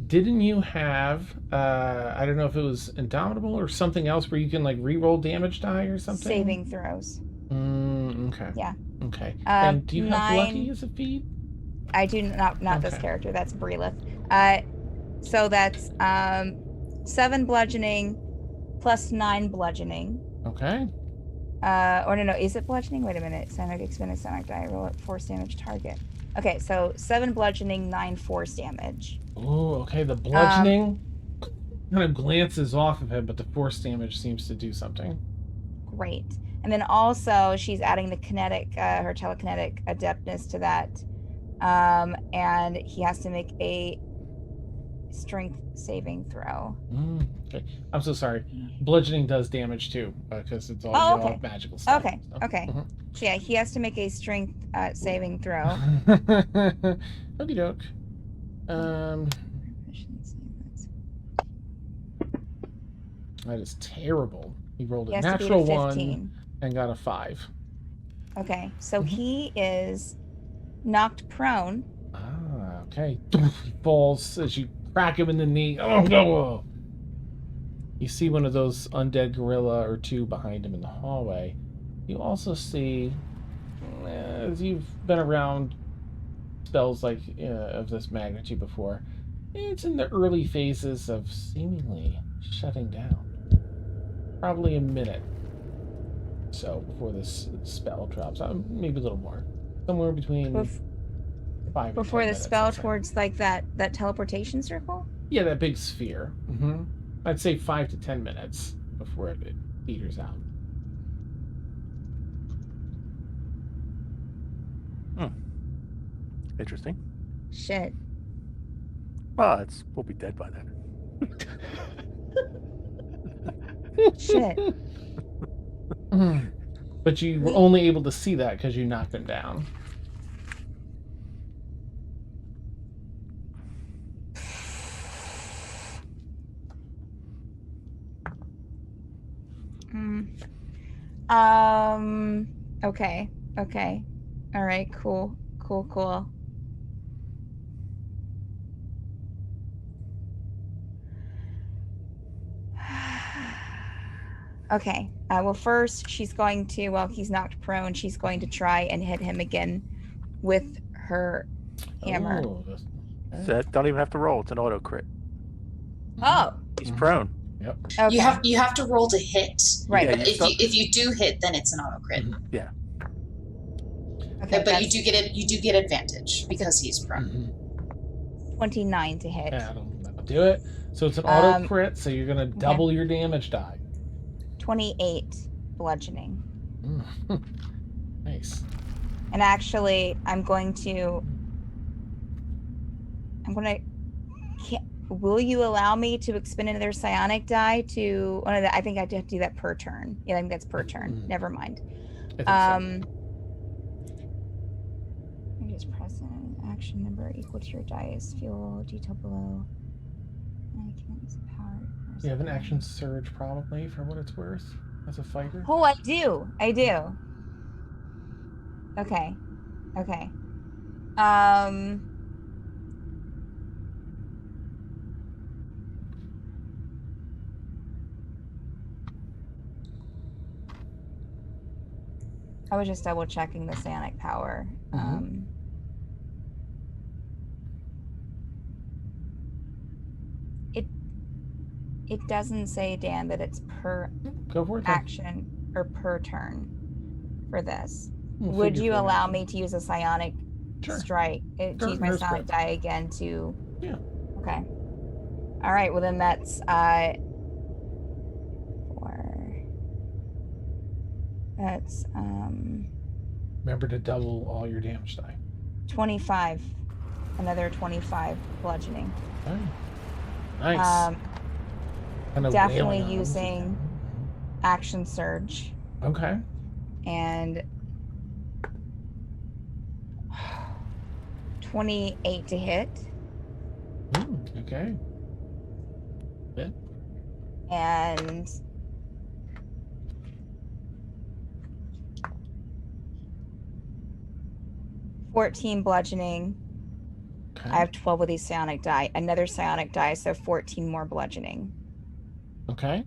Didn't you have, I don't know if it was Indomitable or something else where you can like re-roll damage die or something? Saving throws. Okay. Yeah. Okay. And do you have 9 Lucky as a feat? I do not this Okay. character. That's Breelith. So that's 7 bludgeoning plus 9 bludgeoning. Okay. Or no, is it bludgeoning? Wait a minute. Psionic expended Psionic die. Roll at force damage target. Okay, so 7 bludgeoning, 9 force damage. Oh, okay. The bludgeoning kind of glances off of him, but the force damage seems to do something. Great. And then also she's adding the kinetic, her telekinetic adeptness to that. And he has to make a strength saving throw. Okay. I'm so sorry. Bludgeoning does damage too, because it's all, Oh, all okay. magical stuff. Okay, so. okay. So yeah, he has to make a strength saving throw. Okie doke. That is terrible. He rolled He a has to beat a natural 15. 1 and got a 5. Okay, so he is knocked prone. Ah, okay. He falls as you crack him in the knee. Oh no! You see one of those undead gorilla or 2 behind him in the hallway. You also see, as you've been around spells like of this magnitude before, it's in the early phases of seemingly shutting down. Probably a minute so before this spell drops. Maybe a little more. Somewhere between 5 Before and 10 the minutes, spell I'd say. towards like that teleportation circle? Yeah, that big sphere. I'd say 5 to 10 minutes before it peters out. Interesting. Shit. Well, we'll be dead by then. Shit. But you were only able to see that because you knocked him down. Okay. Okay. All right. Cool. Cool. Okay. Well, first she's going to, while he's knocked prone, she's going to try and hit him again with her hammer. Oh, Don't even have to roll. It's an auto crit. Oh. He's prone. Yep. Okay. You have to roll to hit. Right. Yeah, If you do hit, then it's an auto crit. Yeah. Okay, but you do get advantage because he's prone. 29 to hit. Yeah, that'll do it. So it's an auto crit, so you're going to double your damage die. 28 bludgeoning. Nice. And actually, I'm going to. Will you allow me to expend another psionic die to? Oh, no, I think I have to do that per turn. Yeah, I think that's per turn. Never mind. I think so. You just press an action number equal to your dice. Fuel detail below. I can't use power. You have an action surge, probably, for what it's worth, as a fighter. Oh, I do. Okay. I was just double checking the psionic power. It doesn't say, Dan, that it's per Go for it, then. action or per turn for this. We'll Would figure you for allow action. me to use a psionic strike? To use my Go psionic spread. die again to... Yeah. Okay. All right, well then that's... 4. That's... Remember to double all your damage die. 25. Another 25 bludgeoning. Okay. Nice. Kind of Definitely wailing on him. using action surge. Okay. and 28 to hit. Okay. Yeah. And 14 bludgeoning. Okay. I have 12 of these psionic die. Another psionic die, so 14 more bludgeoning. Okay.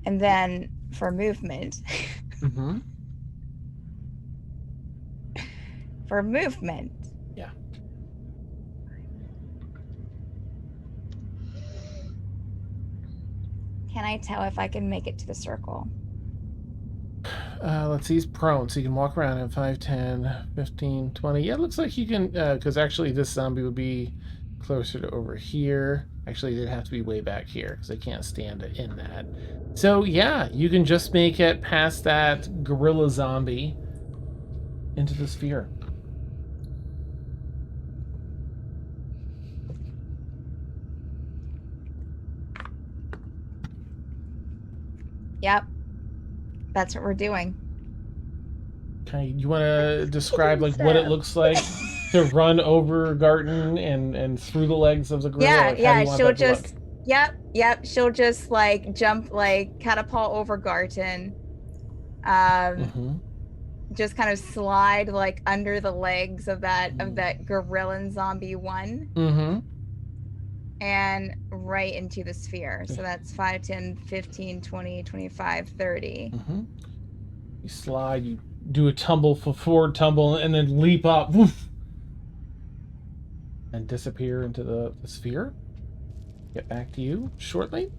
And then for movement. Mm-hmm. For movement. Yeah. Can I tell if I can make it to the circle? Let's see, he's prone, so you can walk around at 5, 10, 15, 20. Yeah, it looks like you can, because actually this zombie would be closer to over here. Actually, they'd have to be way back here, because they can't stand it in that. So, yeah, you can just make it past that gorilla zombie into the sphere. Yep. That's what we're doing. Okay, you want to describe like what it looks like to run over Garton and through the legs of the gorilla? Yeah, Like, how do you yeah. want She'll that to look? just, yep. She'll just like jump, like catapult over Garton. Just kind of slide like under the legs of that gorilla zombie one. Mm-hmm. And right into the sphere. So that's 5, 10, 15, 20, 25, 30. Mm-hmm. You slide, you do a tumble, forward tumble, and then leap up, woof, and disappear into the sphere. Get back to you shortly.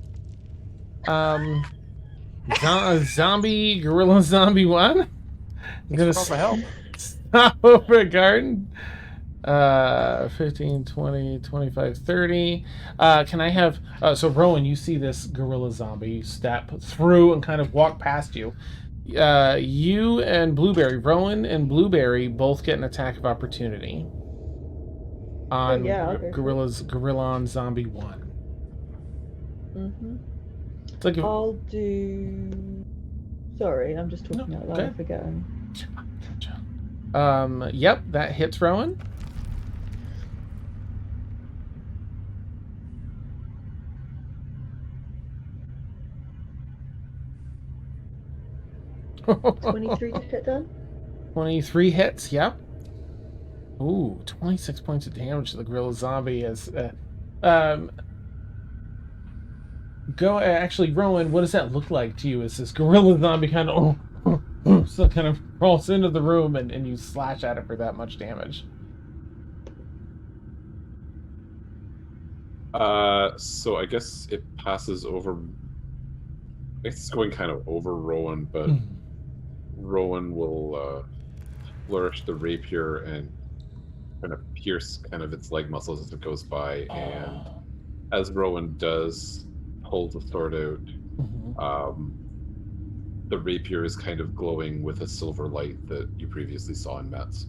Zombie, gorilla zombie one. I'm gonna for help. stop over at Garden. 15, 20, 25, 30. Can I have... so, Rowan, you see this gorilla zombie step through and kind of walk past you. You and Blueberry, Rowan and Blueberry both get an attack of opportunity on Gorilla on Zombie 1. Mm-hmm. It's like I'll do... Sorry, I'm just talking out loud. I'm forgetting. Yep, that hits Rowan. $23 to hit then? 23 hits, yep. Ooh, 26 points of damage to the gorilla zombie as actually, Rowan, what does that look like to you as this gorilla zombie kind of so kind of crawls into the room and you slash at it for that much damage? So I guess it passes over. It's going kind of over Rowan, but Rowan will flourish the rapier and kind of pierce kind of its leg muscles as it goes by. And as Rowan does, pulls the sword out. The rapier is kind of glowing with a silver light that you previously saw in Matt's.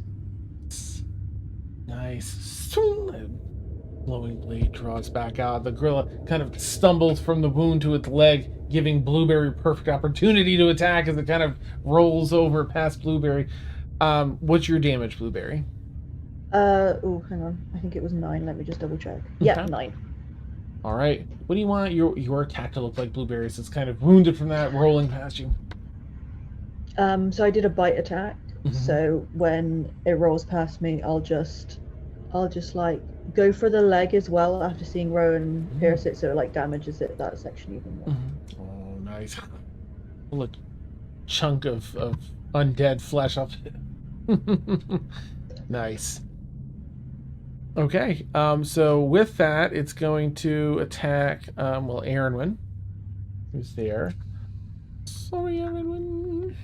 Nice. Glowing blade draws back out. The gorilla kind of stumbles from the wound to its leg, giving Blueberry perfect opportunity to attack as it kind of rolls over past Blueberry. What's your damage, Blueberry? Oh, hang on. I think it was 9. Let me just double check. Yeah, Okay. 9. All right. What do you want your attack to look like, Blueberry? It's kind of wounded from that rolling past you. So I did a bite attack. So when it rolls past me, I'll just like go for the leg as well after seeing Rowan pierce it, so it like damages it that section even more. Oh, nice. Pull a chunk of undead flesh off. Nice. Okay. So with that, it's going to attack. Aaronwyn, who's there. Sorry, Aaronwyn.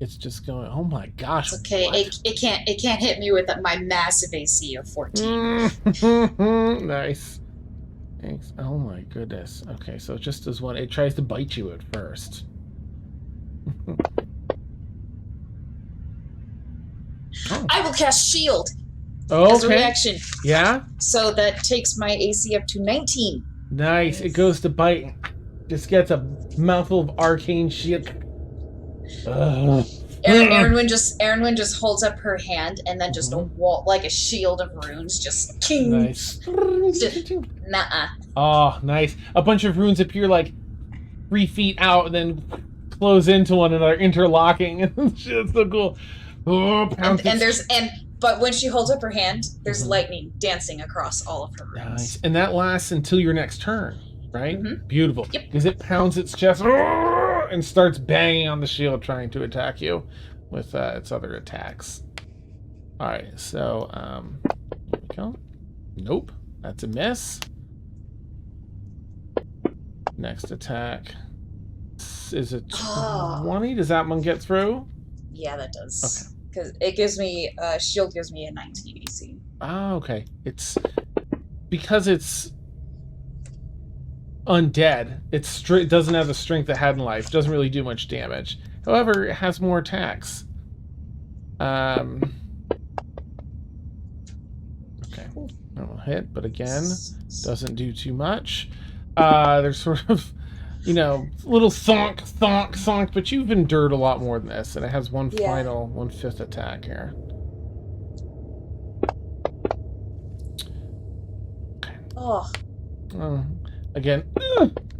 It's just going. Oh my gosh! It's okay. It can't hit me with my massive AC of 14. Nice. Thanks. Oh my goodness. Okay, so it just does one. It tries to bite you at first. I will cast Shield Okay. as a reaction. Yeah. So that takes my AC up to 19. Nice. It goes to bite. just gets a mouthful of arcane shit. Erinwin just holds up her hand, and then just a Mhm. wall, like a shield of runes, just king. Nice. Nuh-uh. Oh, nice. A bunch of runes appear like 3 feet out and then close into one another, interlocking. It's so cool. Oh, But when she holds up her hand, there's lightning dancing across all of her runes. Nice. And that lasts until your next turn, right? Mhm. Beautiful. Yep. Because it pounds its chest and starts banging on the shield, trying to attack you with its other attacks. All right, so here we go. Nope, that's a miss. Next attack is a 20. Does that one get through? Yeah, that does. Okay. Because it gives me shield gives me a 19 AC. Ah, okay. It's because it's undead. It doesn't have the strength it had in life. Doesn't really do much damage. However, it has more attacks. Okay. Normal hit, but again, doesn't do too much. There's sort of, little thonk, thonk, thonk, but you've endured a lot more than this, and it has one final 1/5 attack here. Oh. Again,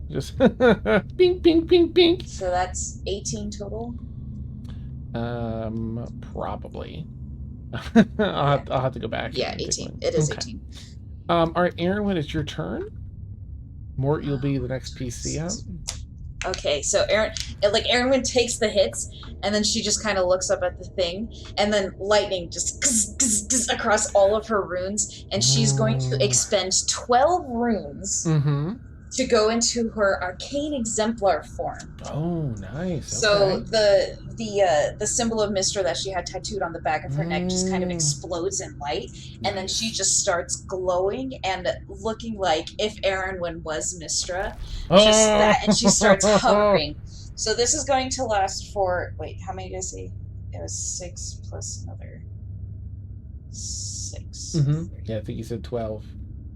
just ping, ping, ping, ping. So that's 18 total? Probably. I'll have to go back. Yeah, 18. It is 18. All right, Aaron, when it's your turn, Mort, you'll be the next PC out. Okay, so Erinwin takes the hits, and then she just kind of looks up at the thing, and then lightning just across all of her runes, and she's going to expend 12 runes to go into her arcane exemplar form. Oh, nice. So the symbol of Mystra that she had tattooed on the back of her neck just kind of explodes in light, and then she just starts glowing and looking like if Erinwin was Mystra. Just that, and she starts hovering. So this is going to last for, wait, how many did I say? It was 6 plus another 6. Yeah, I think you said 12.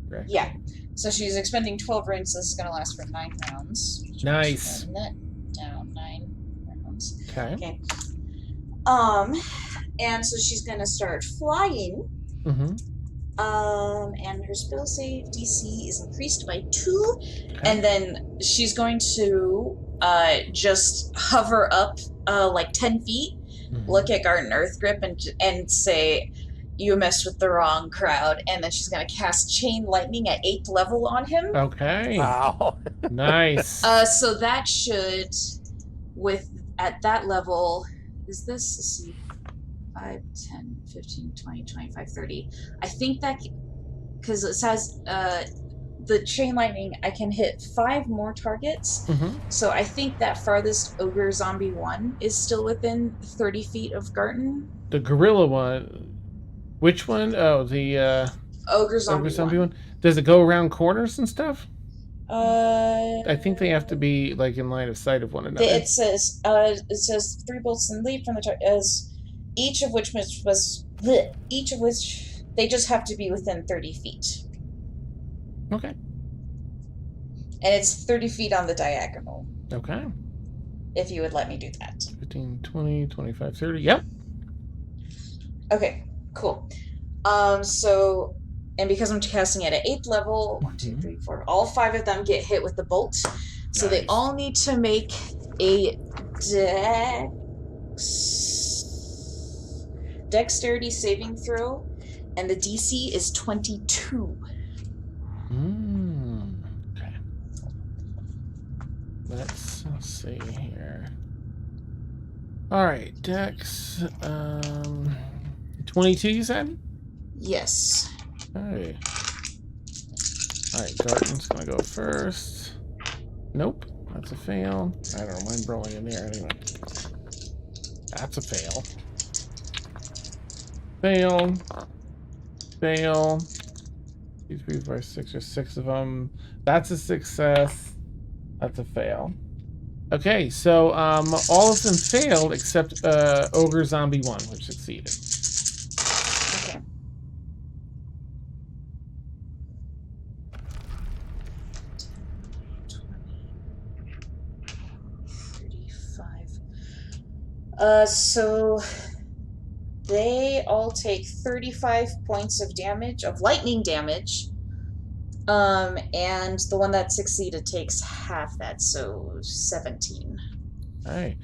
Correct. Yeah. So she's expending 12 runes, so this is going to last for 9 rounds. Nice. Down 9 rounds. Okay. And so she's going to start flying. And her spell save DC is increased by 2. Okay. And then she's going to just hover up like 10 feet, look at Garton Earthgrip, and say, "You messed with the wrong crowd," and then she's going to cast Chain Lightning at 8th level on him. Okay. Wow. Nice. So that should, at that level, is this, let's see, 5, 10, 15, 20, 25, 30. I think that, because it says the Chain Lightning, I can hit 5 more targets. So I think that farthest Ogre Zombie 1 is still within 30 feet of Garton. The gorilla one. Which one? Oh, the Ogre Zombie one. Does it go around corners and stuff? I think they have to be like in line of sight of one another. It says 3 bolts and leap from the target, as each of which they just have to be within 30 feet. Okay. And it's 30 feet on the diagonal. Okay. If you would let me do that. 15, 20, 25, 30. Yep. Okay. Cool. So, and because I'm casting it at 8th level, 1, 2, 3, 4, all 5 of them get hit with the bolt. So they all need to make a dexterity saving throw, and the DC is 22. Okay. Let's see here. All right, Dex. 22, you said? Yes. Alright. Alright, Garton's gonna go first. Nope, that's a fail. I don't mind rolling in there anyway. That's a fail. Fail. Fail. 2, 3, 4, 6, or 6 of them. That's a success. That's a fail. Okay, so all of them failed except Ogre Zombie 1, which succeeded. Okay. So they all take 35 points of damage, of lightning damage. And the one that succeeded takes half that, so 17. All right.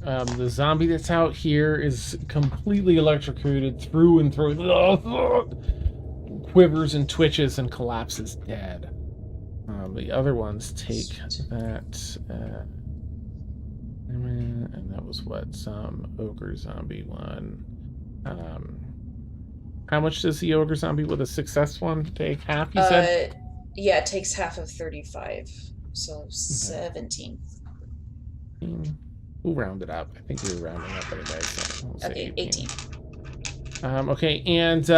The zombie that's out here is completely electrocuted through and through. Quivers and twitches and collapses dead. The other ones take that. And that was what? Some ogre zombie one. How much does the ogre zombie with a success one take? Half, you said? Yeah, it takes half of 35, so 17. We'll round it up. I think we were rounding up anyway. So we'll say Okay, 18. Okay, and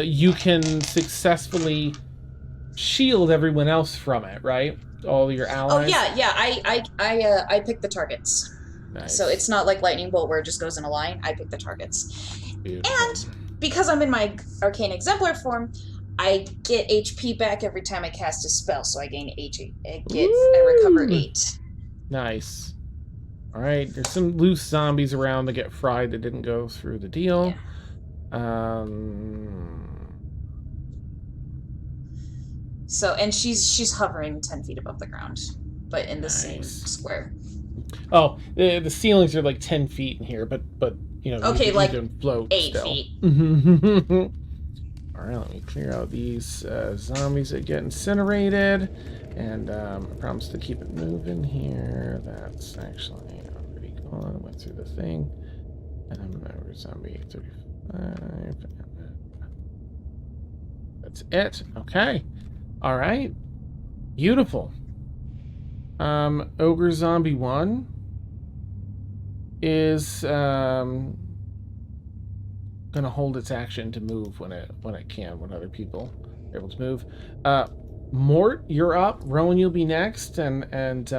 you can successfully shield everyone else from it, right? All your allies. Oh yeah. I pick the targets. Nice. So it's not like lightning bolt where it just goes in a line. I pick the targets. Beautiful. And because I'm in my arcane exemplar form, I get HP back every time I cast a spell, so I gain I recover 8. Nice. All right, there's some loose zombies around that get fried that didn't go through the deal. Yeah. So, and she's hovering 10 feet above the ground, but in the same square. Oh, the ceilings are like 10 feet in here, but you know, okay, you can float 8 still. feet. All right, let me clear out these zombies that get incinerated, and I promise to keep it moving here. That's actually already gone. Went through the thing. Remember zombie 35. That's it. Okay. All right. Beautiful. Ogre Zombie 1 is gonna hold its action to move when it can, when other people are able to move. Mort, you're up. Rowan, you'll be next, and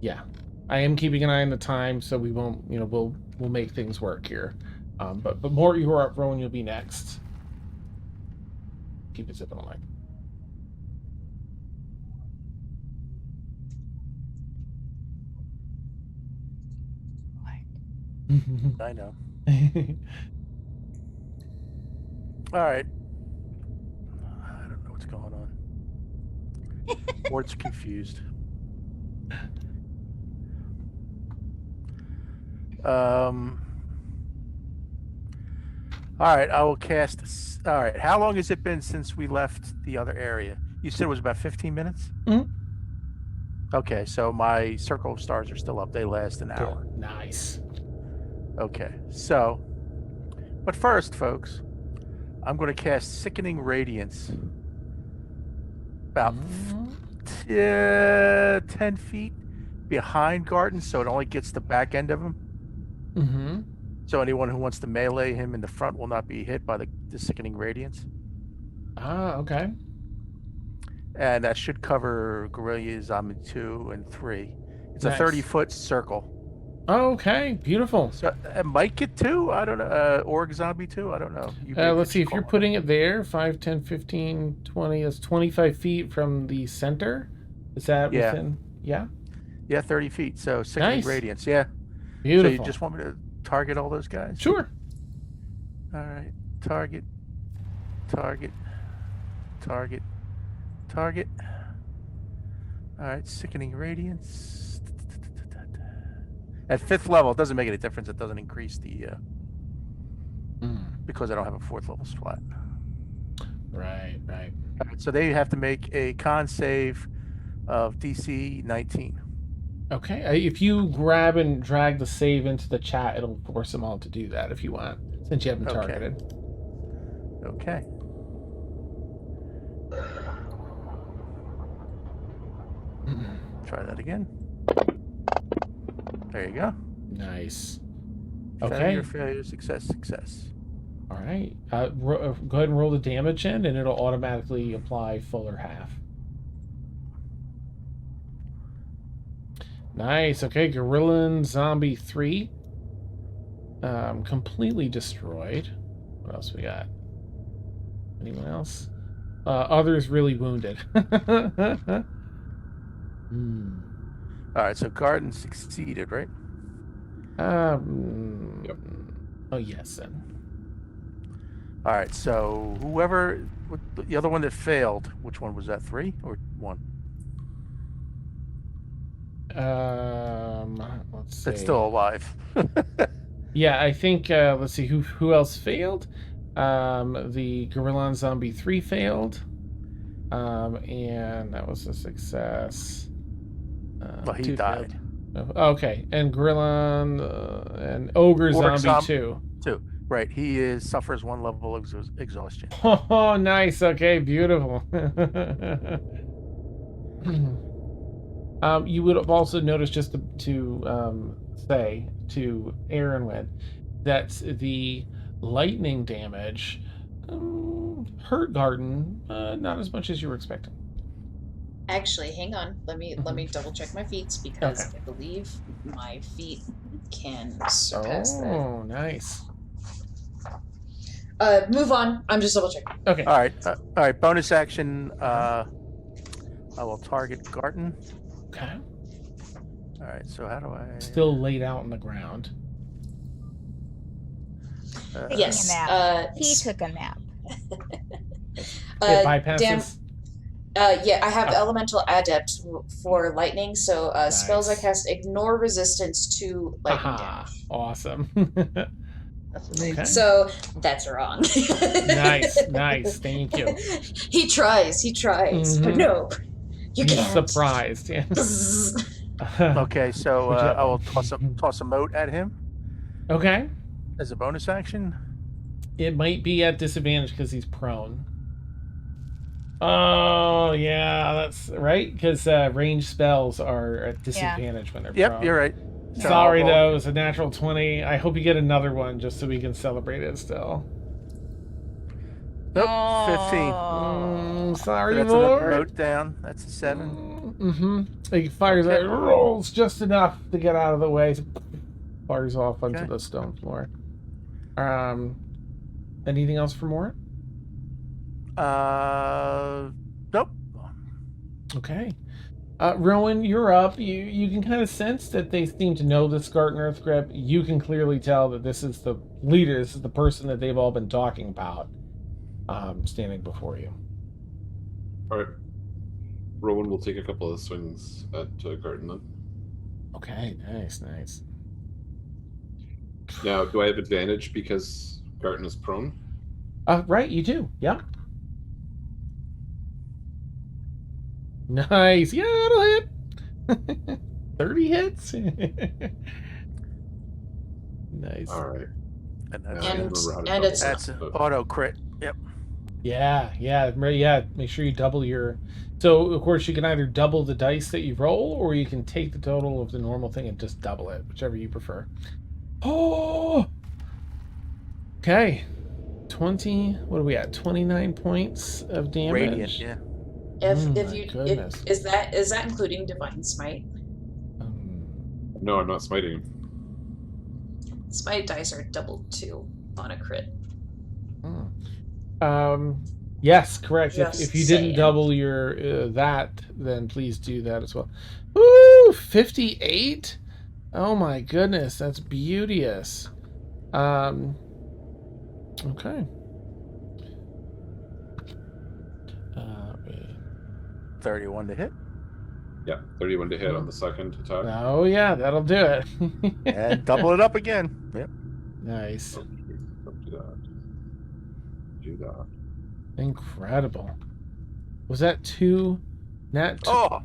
yeah, I am keeping an eye on the time, so we won't, you know, we'll make things work here. But Mort, you're up. Rowan, you'll be next. Keep it zipping along. I know. All right. I don't know what's going on. Mort's confused. All right, I will cast. All right, how long has it been since we left the other area? You said it was about 15 minutes? Mm-hmm. Okay, so my circle of stars are still up. They last an hour. Nice. Okay, so, but first, folks, I'm going to cast Sickening Radiance about 10 feet behind Garton, so it only gets the back end of him. Mm-hmm. So anyone who wants to melee him in the front will not be hit by the Sickening Radiance. Ah, okay. And that should cover Guerrilla Zombie 2 and 3. It's nice. A 30-foot circle. Okay, beautiful. So it might get 2. I don't know. Org Zombie 2. I don't know. Let's see. If you're putting it there, 5, 10, 15, 20. That's 25 feet from the center. Is that within? Yeah. Yeah, 30 feet. So Sickening Radiance. Yeah. Beautiful. So you just want me to target all those guys? Sure. All right. Target. Target. Target. Target. All right. Sickening Radiance. At 5th level, it doesn't make any difference. It doesn't increase the because I don't have a 4th level slot. Right. All right, so they have to make a con save of DC 19. Okay. If you grab and drag the save into the chat, it'll force them all to do that if you want, since you haven't targeted. Okay. Try that again. There you go. Nice. Failure, failure, success, success. All right. Go ahead and roll the damage in, and it'll automatically apply full or half. Nice. Okay, Gorilla Zombie 3. Completely destroyed. What else we got? Anyone else? Others really wounded. All right, so Garton succeeded, right? Yep. Oh yes, then. All right. So whoever, the other one that failed, which one was that? 3 or 1? Let's see. That's still alive. Yeah, I think. Let's see. Who else failed? The Gorillon Zombie 3 failed. And that was a success. Well, he 2 died. failed. Okay, and Gorillon and Ogre Zombie 2. 2. Right. He suffers 1 level of exhaustion. Oh, nice. Okay, beautiful. You would have also noticed, just to say to Aaron, that the lightning damage hurt Garton not as much as you were expecting. Actually, hang on. Let me double check my feats because I believe my feat can surpass that. Oh, nice. Move on. I'm just double checking. Okay. All right. Bonus action. I will target Garton. Okay. All right. So how do I? Still laid out on the ground. Yes. He took a nap. It bypasses. Yeah, I have Elemental Adept for lightning, so spells I Nice. cast ignore resistance to lightning damage. Awesome. That's amazing. Okay. So that's wrong. Nice. Thank you. He tries, but no, you He's can't. surprised. Yeah. Okay. So I will toss a mote at him Okay. as a bonus action. It might be at disadvantage because he's prone. Oh, yeah, that's right. Because ranged spells are at disadvantage when they're prone. Yep, you're right. So Sorry, I'll- though. It was a natural 20. I hope you get another one just so we can celebrate it still. Nope, Oh. 15. Sorry, That's another Lord. mote down. That's a 7. Mm-hmm. He fires Okay. out, rolls just enough to get out of the way. Fires off onto Okay. the stone floor. Anything else for more? Nope. Okay. Rowan, you're up. You can kind of sense that they seem to know this Garton Earthgrip. You can clearly tell that this is the leader. This is the person that they've all been talking about, standing before you. All right. Rowan will take a couple of swings at Garton then. Okay, nice. Now, do I have advantage because Garton is prone? Right, you do. Yep. Nice. Yeah, that'll hit. 30 hits. Nice. All right. And Now I that's, don't remember how to and double it's- that's that, an but- auto crit. Yep. Yeah. Make sure you double your. So of course you can either double the dice that you roll, or you can take the total of the normal thing and just double it, whichever you prefer. Oh. Okay. 20. What are we at? 29 points of damage. Radiant. Yeah. If my you goodness. is that including Divine Smite? No, I'm not smiting him. Smite dice are double 2 on a crit. Yes, correct. Just If you didn't saying. double your that, then please do that as well. Woo! 58. Oh my goodness, that's beauteous. Okay. 31 to hit. Yeah, 31 to hit on the second attack. Oh yeah, that'll do it. And double it up again. Yep. Nice. Don't do that. Incredible. Was that 2? Oh!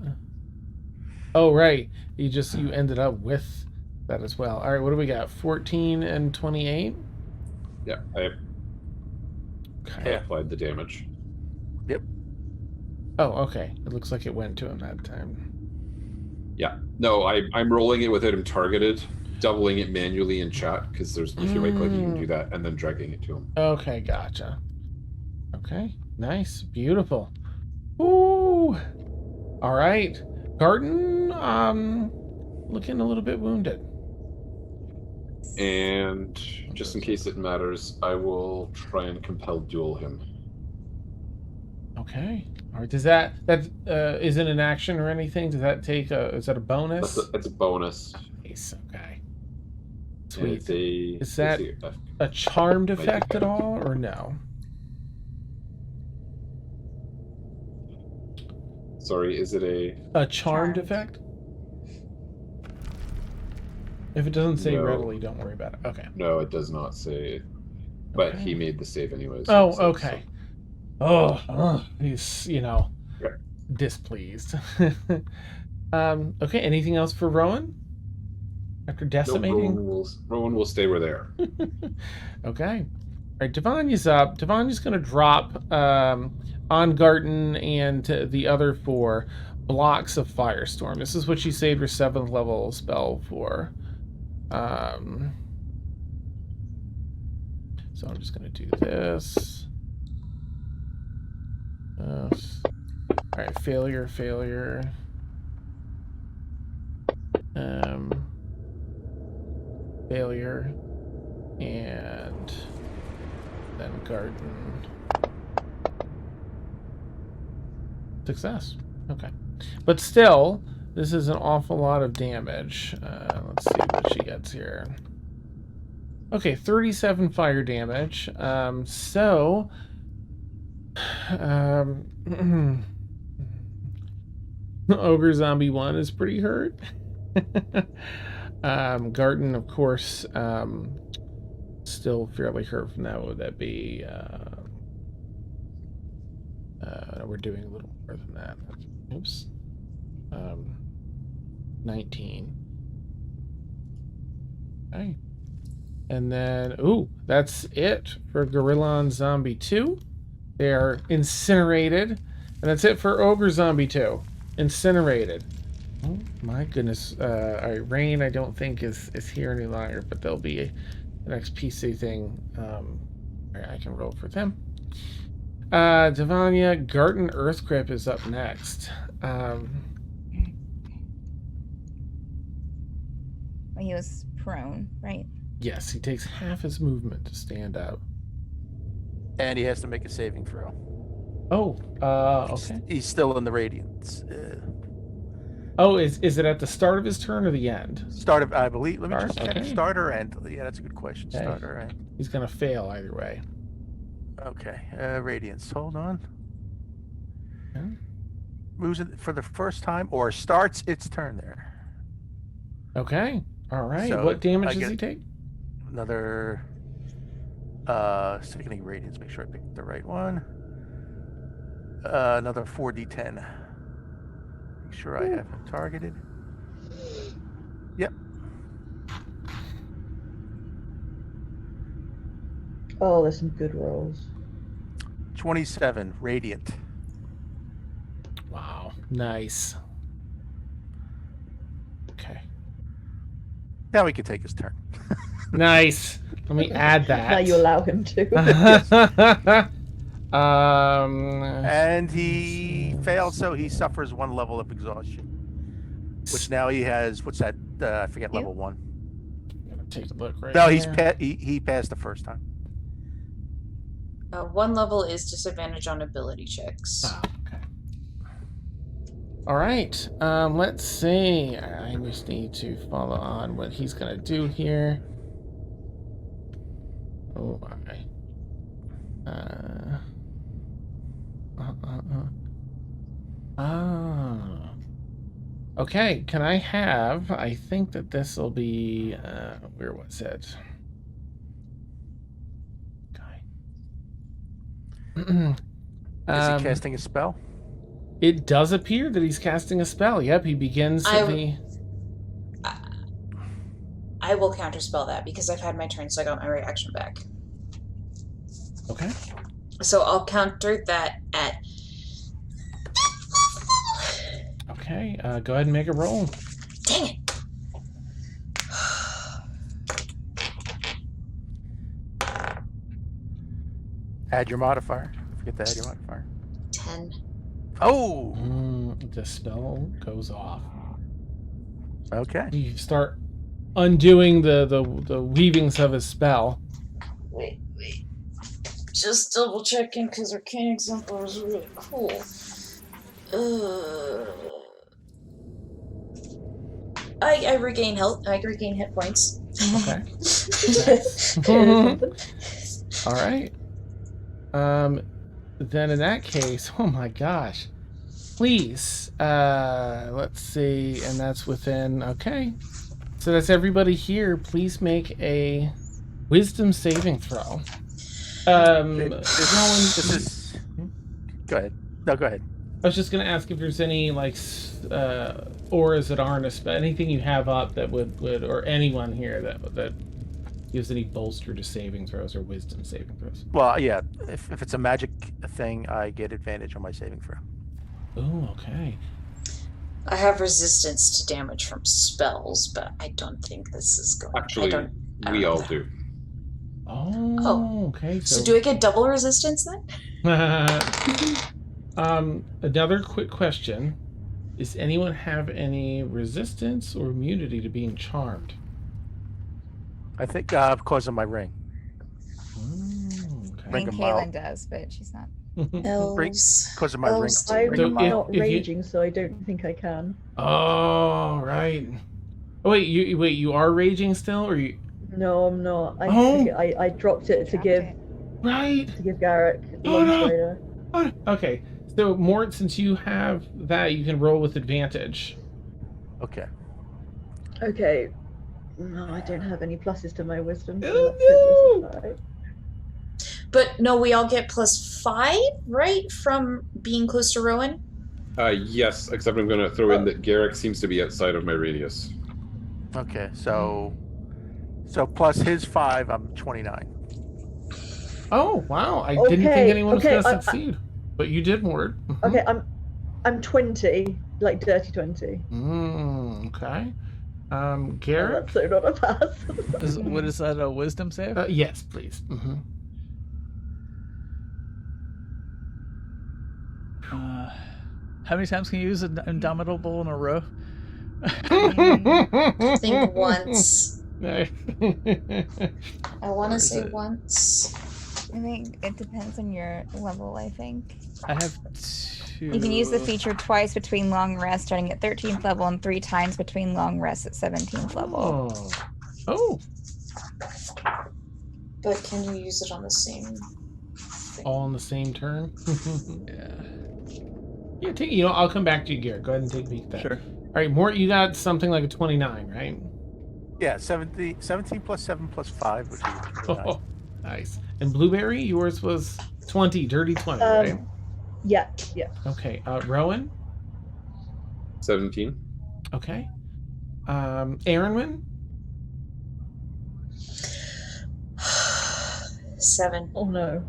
Oh right. You ended up with that as well. All right, what do we got? 14 and 28. Yeah, I Okay. applied the damage. Yep. Oh, okay. It looks like it went to him that time. Yeah. No, I'm rolling it without him targeted, doubling it manually in chat, because if you right click, you can do that, and then dragging it to him. Okay, gotcha. Okay, nice, beautiful. Ooh. All right, Garton, looking a little bit wounded. And just in case it matters, I will try and compel duel him. Okay. All right. Does that isn't an action or anything? Does that take is that a bonus? That's a bonus. Nice. Okay. Sweet. Is Is that a charmed effect at all, or no? Sorry, is it a charmed effect? If it doesn't say No. readily, don't worry about it. Okay. No, it does not say. But Okay. he made the save anyways. Oh, so- okay. Oh, he's, Yeah. displeased. Okay, anything else for Rowan? After No, decimating? Rowan will stay where they are. Okay. All right, Devonya's up. Devonya's going to drop on Garton and the other 4 blocks of Firestorm. This is what she saved her 7th level spell for. So I'm just going to do this. All right, failure. Failure. And then Garden. Success. Okay. But still, this is an awful lot of damage. Let's see what she gets here. Okay, 37 fire damage. Ogre Zombie 1 is pretty hurt. Garton, of course, still fairly hurt from that. What would that be? We're doing a little more than that. Oops. 19. Okay. And then, that's it for Gorillon Zombie 2. They are incinerated. And that's it for Ogre Zombie 2. Incinerated. Oh my goodness. All right, Rain I don't think is here any longer, but there'll be the next PC thing. I can roll for them. Devanya, Garton Earthgrip is up next. He was prone, right? Yes, he takes half his movement to stand up. And he has to make a saving throw. Oh, okay. He's still in the radiance. Oh, is it at the start of his turn or the end? Start of, I believe. Let me just check. Okay. Starter and yeah, that's a good question. Okay. Starter and He's gonna fail either way. okay. Radiance. Hold on. Okay. Moves it for the first time or starts its turn there. Okay. All right. So, what damage I does get- he take? Another sickening radiance. Make sure I picked the right one. Another 4d10. Make sure I have him targeted. Yep. Oh, there's some good rolls. 27 radiant. Wow. Nice. Okay. Now he can take his turn. Nice. Let me add that. Now you allow him to. And he failed, so he suffers 1 level of exhaustion. Which now he has, what's that? I forget, level 1. Take a look right No, he's here. he passed the first time. 1 level is disadvantage on ability checks. Oh, okay. All right. Let's see. I just need to follow on what he's gonna do here. Oh my. Okay, can I have, I think that this will be, where was it? Okay. Is he casting a spell? It does appear that he's casting a spell. Yep, he begins the... I will counterspell that because I've had my turn, so I got my reaction back. Okay. So I'll counter that at... Okay, go ahead and make a roll. Dang it! Add your modifier. Forget to add your modifier. 10. Oh! The spell goes off. Okay. You start undoing the weavings of his spell. Wait. Just double checking because Arcane Exemplar is really cool. I regain health. I regain hit points. Okay. All right. Then in that case, oh my gosh. Please, let's see, and that's within, okay. So that's everybody here. Please make a wisdom saving throw. This is... Go ahead. No, go ahead. I was just going to ask if there's any, like, auras that aren't, anything you have up that would or anyone here that gives any bolster to saving throws or wisdom saving throws. Well, yeah, if it's a magic thing, I get advantage on my saving throw. Oh, okay. I have resistance to damage from spells, but I don't think this is going. Actually, we all do. Oh, okay. So do I get double resistance then? Another quick question. Does anyone have any resistance or immunity to being charmed? I think because of my ring. Okay. I mean, Kaylin does, but she's not. Elves. Because of my ring. I'm not raging, so I don't think I can. Oh, right. Oh, wait, you are raging still, or you? No, I'm not. I dropped it to give. Right. To give Garrick. Oh, no. Oh, okay. So, Mort, since you have that, you can roll with advantage. Okay. Okay. No, I don't have any pluses to my wisdom. So Oh, that's it. But no, we all get +5, right? From being close to Rowan? Yes, except I'm going to throw in that Garrick seems to be outside of my radius. Okay, so plus his 5, I'm 29. Oh, wow. I didn't think anyone was going to I- succeed. But you did, Mort. Mhm. Okay, I'm 20, like dirty 20. Okay. Oh, Garrick? that's so not a pass. What is that, a wisdom save? Yes, please. Mm-hmm. How many times can you use an Indomitable in a row? I think once. I want to say once. I think it depends on your level, I think. I have 2. You can use the feature twice between long rest starting at 13th level and 3 times between long rest at 17th level. Oh. But can you use it on the same thing? All in the same turn? Yeah. Yeah, I'll come back to you, Garrett. Go ahead and take a peek at that. Sure. All right, Mort, you got something like a 29, right? Yeah, 17 plus 7 plus 5, which is 29. Oh, nice. And Blueberry, yours was 20, dirty 20, right? Yeah. Okay, Rowan? 17. Okay. Aaronwin? 7. Oh no.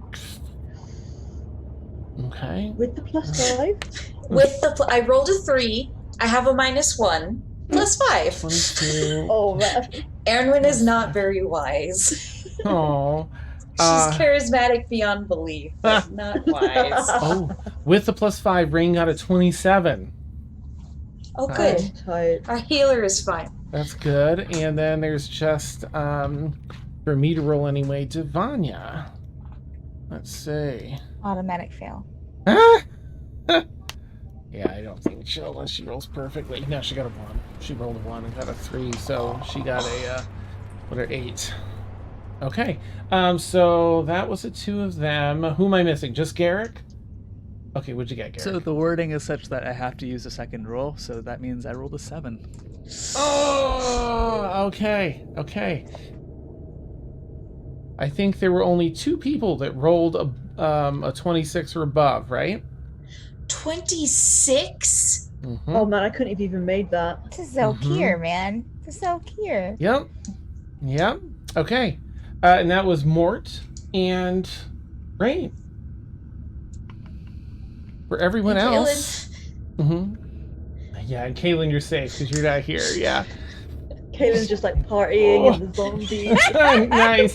Okay. With the +5? With the I rolled a 3. I have a -1 +5. 22. Oh man. Aaronwin is not very wise. Oh. She's charismatic beyond belief, but not wise. Oh, with the +5, Rain got a 27. Oh, good. Our healer is fine. That's good. And then there's just, for me to roll anyway, Devanya. Let's see. Automatic fail. Yeah, I don't think she'll, unless she rolls perfectly. No, she got a 1. She rolled a 1 and got a 3, so she got a, 8. Okay, so that was the 2 of them. Who am I missing? Just Garrick? Okay, what'd you get, Garrick? So the wording is such that I have to use a second roll, so that means I rolled a 7. Oh, okay. I think there were only 2 people that rolled a 26 or above, right? 26? Mm-hmm. Oh man, I couldn't have even made that. This is so cute, man. This is so cute. Yep. Okay. And that was Mort and Rain. For everyone And else. Yeah, and Kaylin, you're safe because you're not here. Yeah. Kaylin's just like partying in the zombies.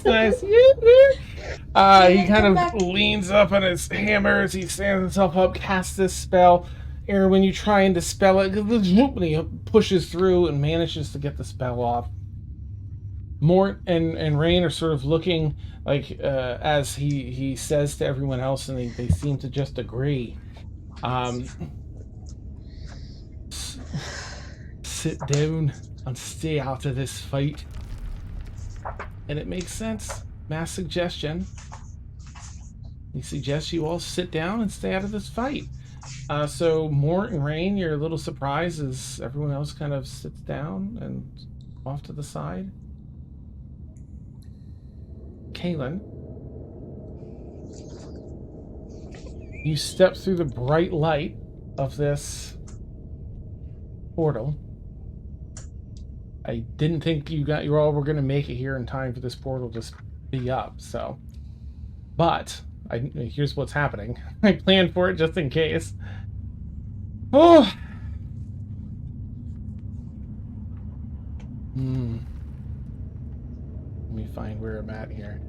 Nice. He kind of leans up on his hammer as he stands himself up, casts this spell. Aaron, when you try and dispel it, he pushes through and manages to get the spell off. Mort and Rain are sort of looking like as he says to everyone else, and they seem to just agree. Sit down and stay out of this fight. And it makes sense. Mass suggestion. He suggests you all sit down and stay out of this fight. So Mort and Rain, you're a little surprised as everyone else kind of sits down and off to the side. Kaylin, you step through the bright light of this portal. I didn't think you all were going to make it here in time for this portal to be up, so. But here's what's happening. I planned for it just in case. Oh. Let me find where I'm at here.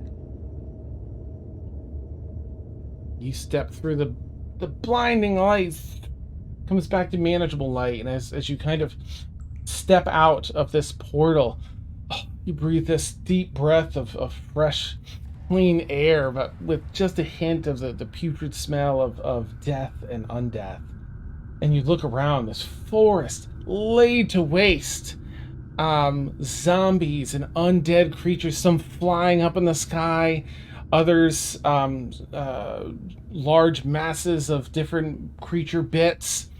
You step through the blinding lights. Comes back to manageable light, and as you kind of step out of this portal, you breathe this deep breath of fresh, clean air, but with just a hint of the putrid smell of death and undeath. And you look around, this forest laid to waste. Zombies and undead creatures, some flying up in the sky, others large masses of different creature bits.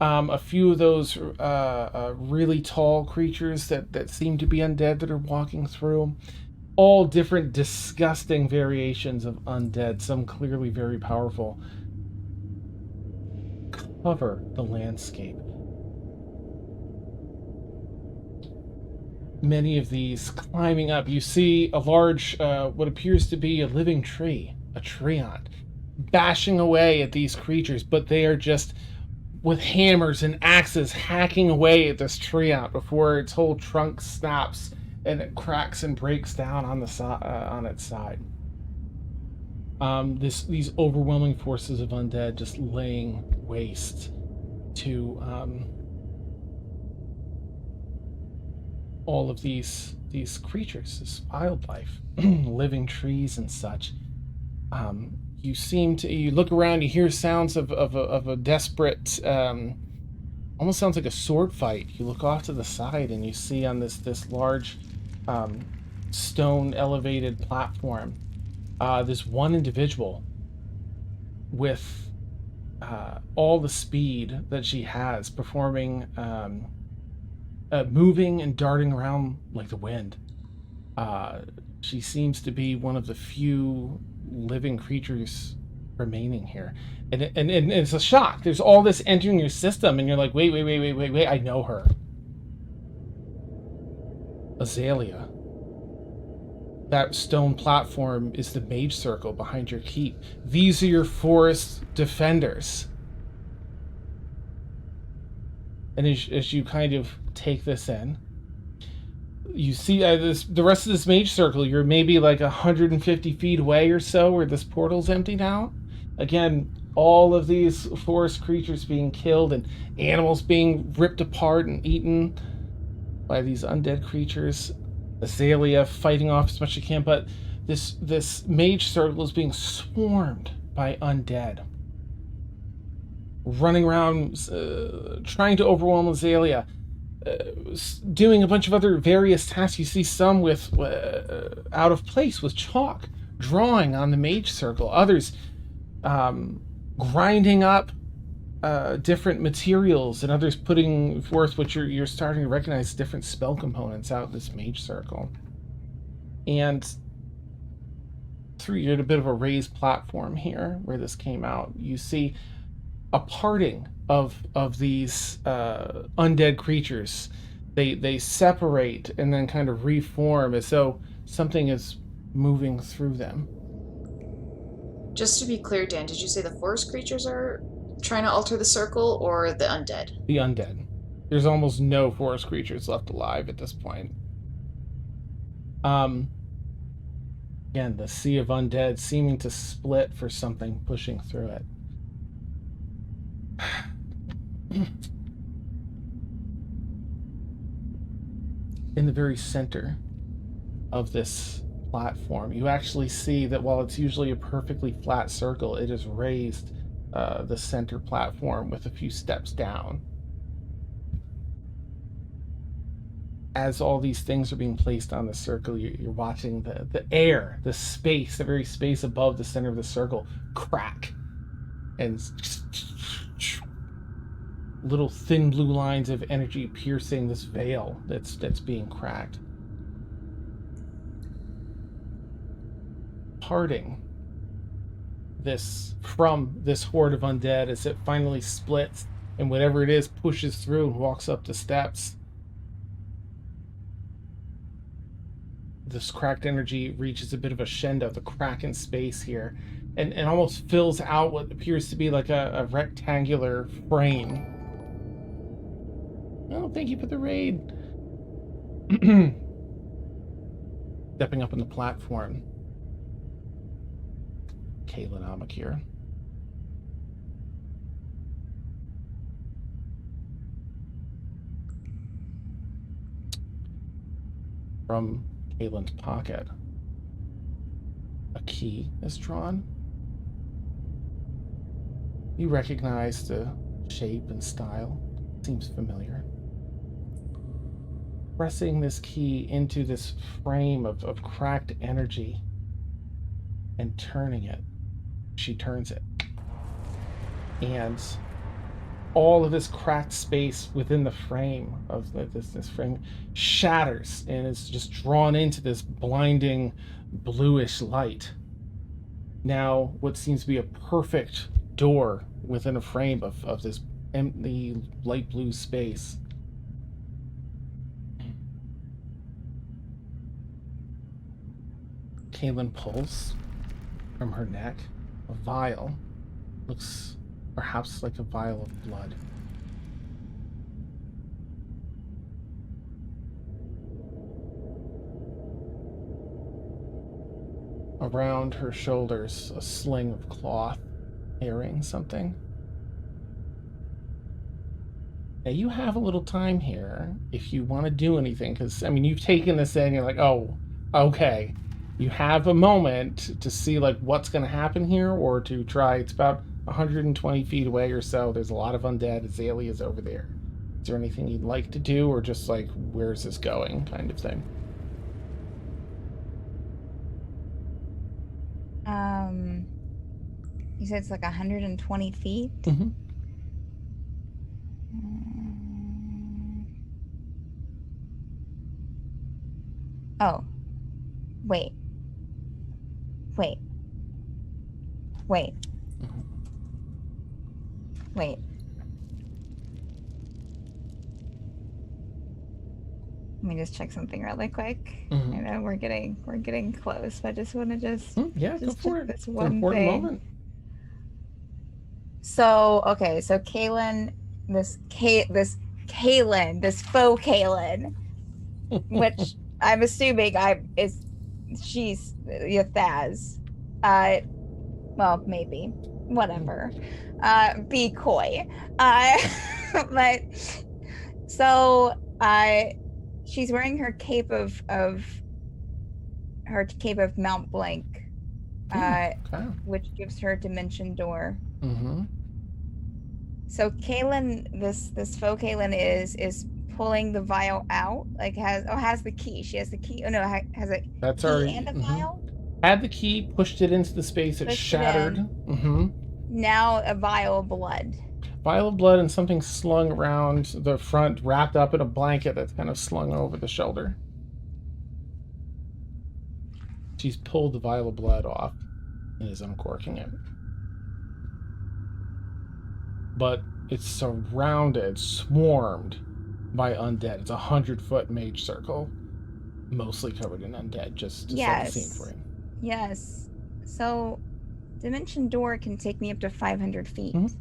A few of those really tall creatures that seem to be undead that are walking through. All different disgusting variations of undead, some clearly very powerful, cover the landscape. Many of these climbing up. You see a large, what appears to be a living tree, a treant, bashing away at these creatures, but they are just with hammers and axes hacking away at this treant before its whole trunk snaps and it cracks and breaks down on the on its side. These overwhelming forces of undead just laying waste to all of these creatures, this wildlife, living trees and such. You look around, you hear sounds of a desperate, almost sounds like a sword fight. You look off to the side and you see on this large stone elevated platform, this one individual with all the speed that she has, performing, moving and darting around like the wind. She seems to be one of the few living creatures remaining here, and it's a shock. There's all this entering your system, and you're like, wait, I know her. Azalea. That stone platform is the mage circle behind your keep. These are your forest defenders. And as you kind of take this in, you see the rest of this mage circle. You're maybe like 150 feet away or so where this portal's emptied out. Again, all of these forest creatures being killed and animals being ripped apart and eaten by these undead creatures. Azalea fighting off as much as she can, but this mage circle is being swarmed by undead. Running around, trying to overwhelm Azalea. Doing a bunch of other various tasks. You see some with out of place with chalk, drawing on the mage circle. Others grinding up different materials, and others putting forth what you're starting to recognize different spell components out this mage circle. And you're at a bit of a raised platform here where this came out. You see a parting of these undead creatures. They separate and then kind of reform as though something is moving through them. Just to be clear, Dan, did you say the forest creatures are trying to alter the circle, or the undead? The undead. There's almost no forest creatures left alive at this point. Again, the sea of undead seeming to split for something pushing through it. In the very center of this platform, you actually see that while it's usually a perfectly flat circle, it is raised, the center platform with a few steps down. as all these things are being placed on the circle, you're watching the air, the space, the very space above the center of the circle crack. And little thin blue lines of energy piercing this veil that's being cracked. Parting from this horde of undead as it finally splits and whatever it is pushes through and walks up the steps. This cracked energy reaches a bit of a shenda, the crack in space here, and almost fills out what appears to be like a rectangular frame. Oh, thank you for the raid. Stepping up on the platform. Caitlin Amick here. From Caitlin's pocket, a key is drawn. You recognize the shape and style. Seems familiar. Pressing this key into this frame of cracked energy and turning it. She turns it. And all of this cracked space within the frame of this frame shatters and is just drawn into this blinding bluish light. Now, what seems to be a perfect door within a frame of this empty light blue space. Caitlin pulls from her neck a vial. Looks perhaps like a vial of blood. Around her shoulders, a sling of cloth carrying something. Now you have a little time here if you want to do anything, because, I mean, you've taken this in, you're like, oh, okay. You have a moment to see, like, what's going to happen here, or to try. It's about 120 feet away or so. There's a lot of undead. Azalea's over there. Is there anything you'd like to do, or just, like, where's this going kind of thing? You said it's like 120 feet? Mm-hmm. Oh. Wait. Wait. Wait. Wait. Let me just check something really quick. Mm-hmm. I know we're getting close, but I just want to just Yeah, just go for check it. this It's an one important thing. moment. So okay, so Kaylin, this faux Kaylin, which I'm assuming she's Yathaz. Well, maybe. Whatever. Be coy. But so she's wearing her cape of Mount Blank, Okay. which gives her dimension door. Mm-hmm. So Kaylin, this faux Kaylin is pulling the vial out. Like has the key. She has the key. Oh no, has a That's key already and a vial. Had the key, pushed it into the space, it Pushed it shattered. in. Mm-hmm. Now a vial of blood. Vial of blood and something slung around the front, wrapped up in a blanket that's kind of slung over the shoulder. She's pulled the vial of blood off and is uncorking it. But it's surrounded, swarmed by undead. It's a 100-foot mage circle, mostly covered in undead, just to set the scene for you. Yes. So dimension door can take me up to 500 feet. Mhm.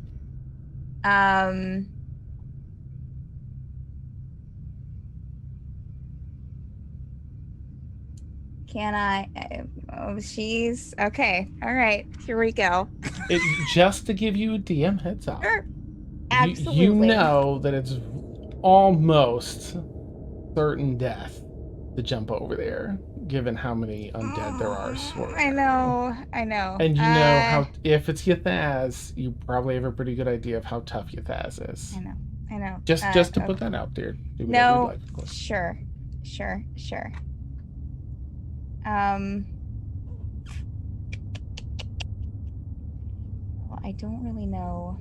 Can I? Oh, she's okay. All right, here we go. Just to give you a DM heads up. Sure. Absolutely. You know that it's almost certain death to jump over there, given how many undead there are. I know. And you know how, if it's Yathaz, you probably have a pretty good idea of how tough Yathaz is. I know. Just to put that out there. Do whatever you'd like, of course. Sure. Sure. Well, I don't really know.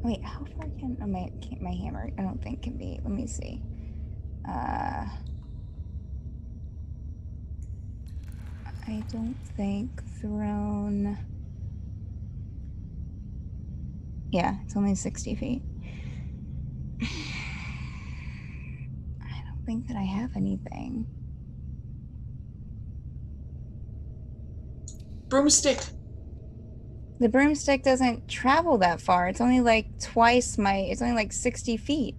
Wait, how far can my hammer? I don't think can be. Let me see. I don't think thrown. Yeah, it's only 60 feet. I don't think that I have anything. Broomstick. The broomstick doesn't travel that far. It's only like twice my. It's only like 60 feet.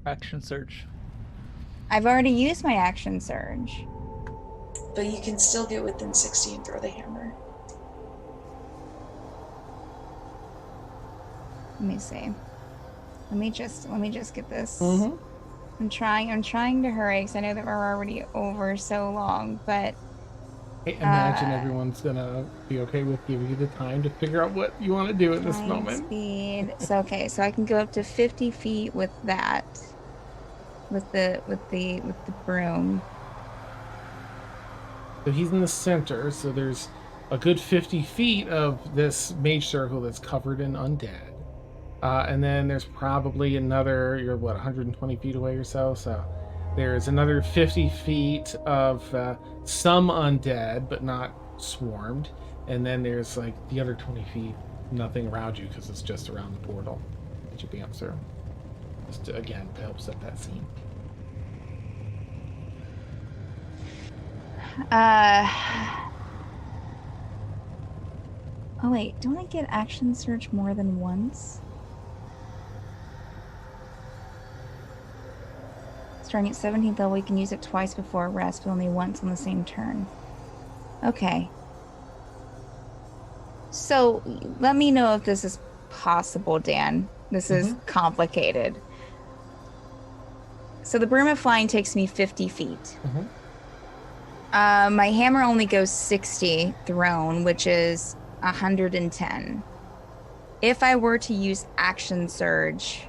Action surge. I've already used my action surge. But you can still get within 60 and throw the hammer. Let me see. Let me just get this. Mm-hmm. I'm trying to hurry because I know that we're already over so long, but I imagine everyone's gonna be okay with giving you the time to figure out what you want to do at this time moment. speed. So okay, so I can go up to 50 feet with that. With the broom. So he's in the center, so there's a good 50 feet of this mage circle that's covered in undead. And then there's probably another, you're what, 120 feet away or so? So there's another 50 feet of some undead, but not swarmed. And then there's like the other 20 feet, nothing around you because it's just around the portal that you'll be up through. Just to, again, to help set that scene. Oh wait, don't I get action search more than once? Starting at 17th level, you can use it twice before rest, but only once on the same turn. Okay. So, let me know if this is possible, Dan. This is complicated. So the broom of flying takes me 50 feet. My hammer only goes 60 thrown, which is 110. If I were to use action surge,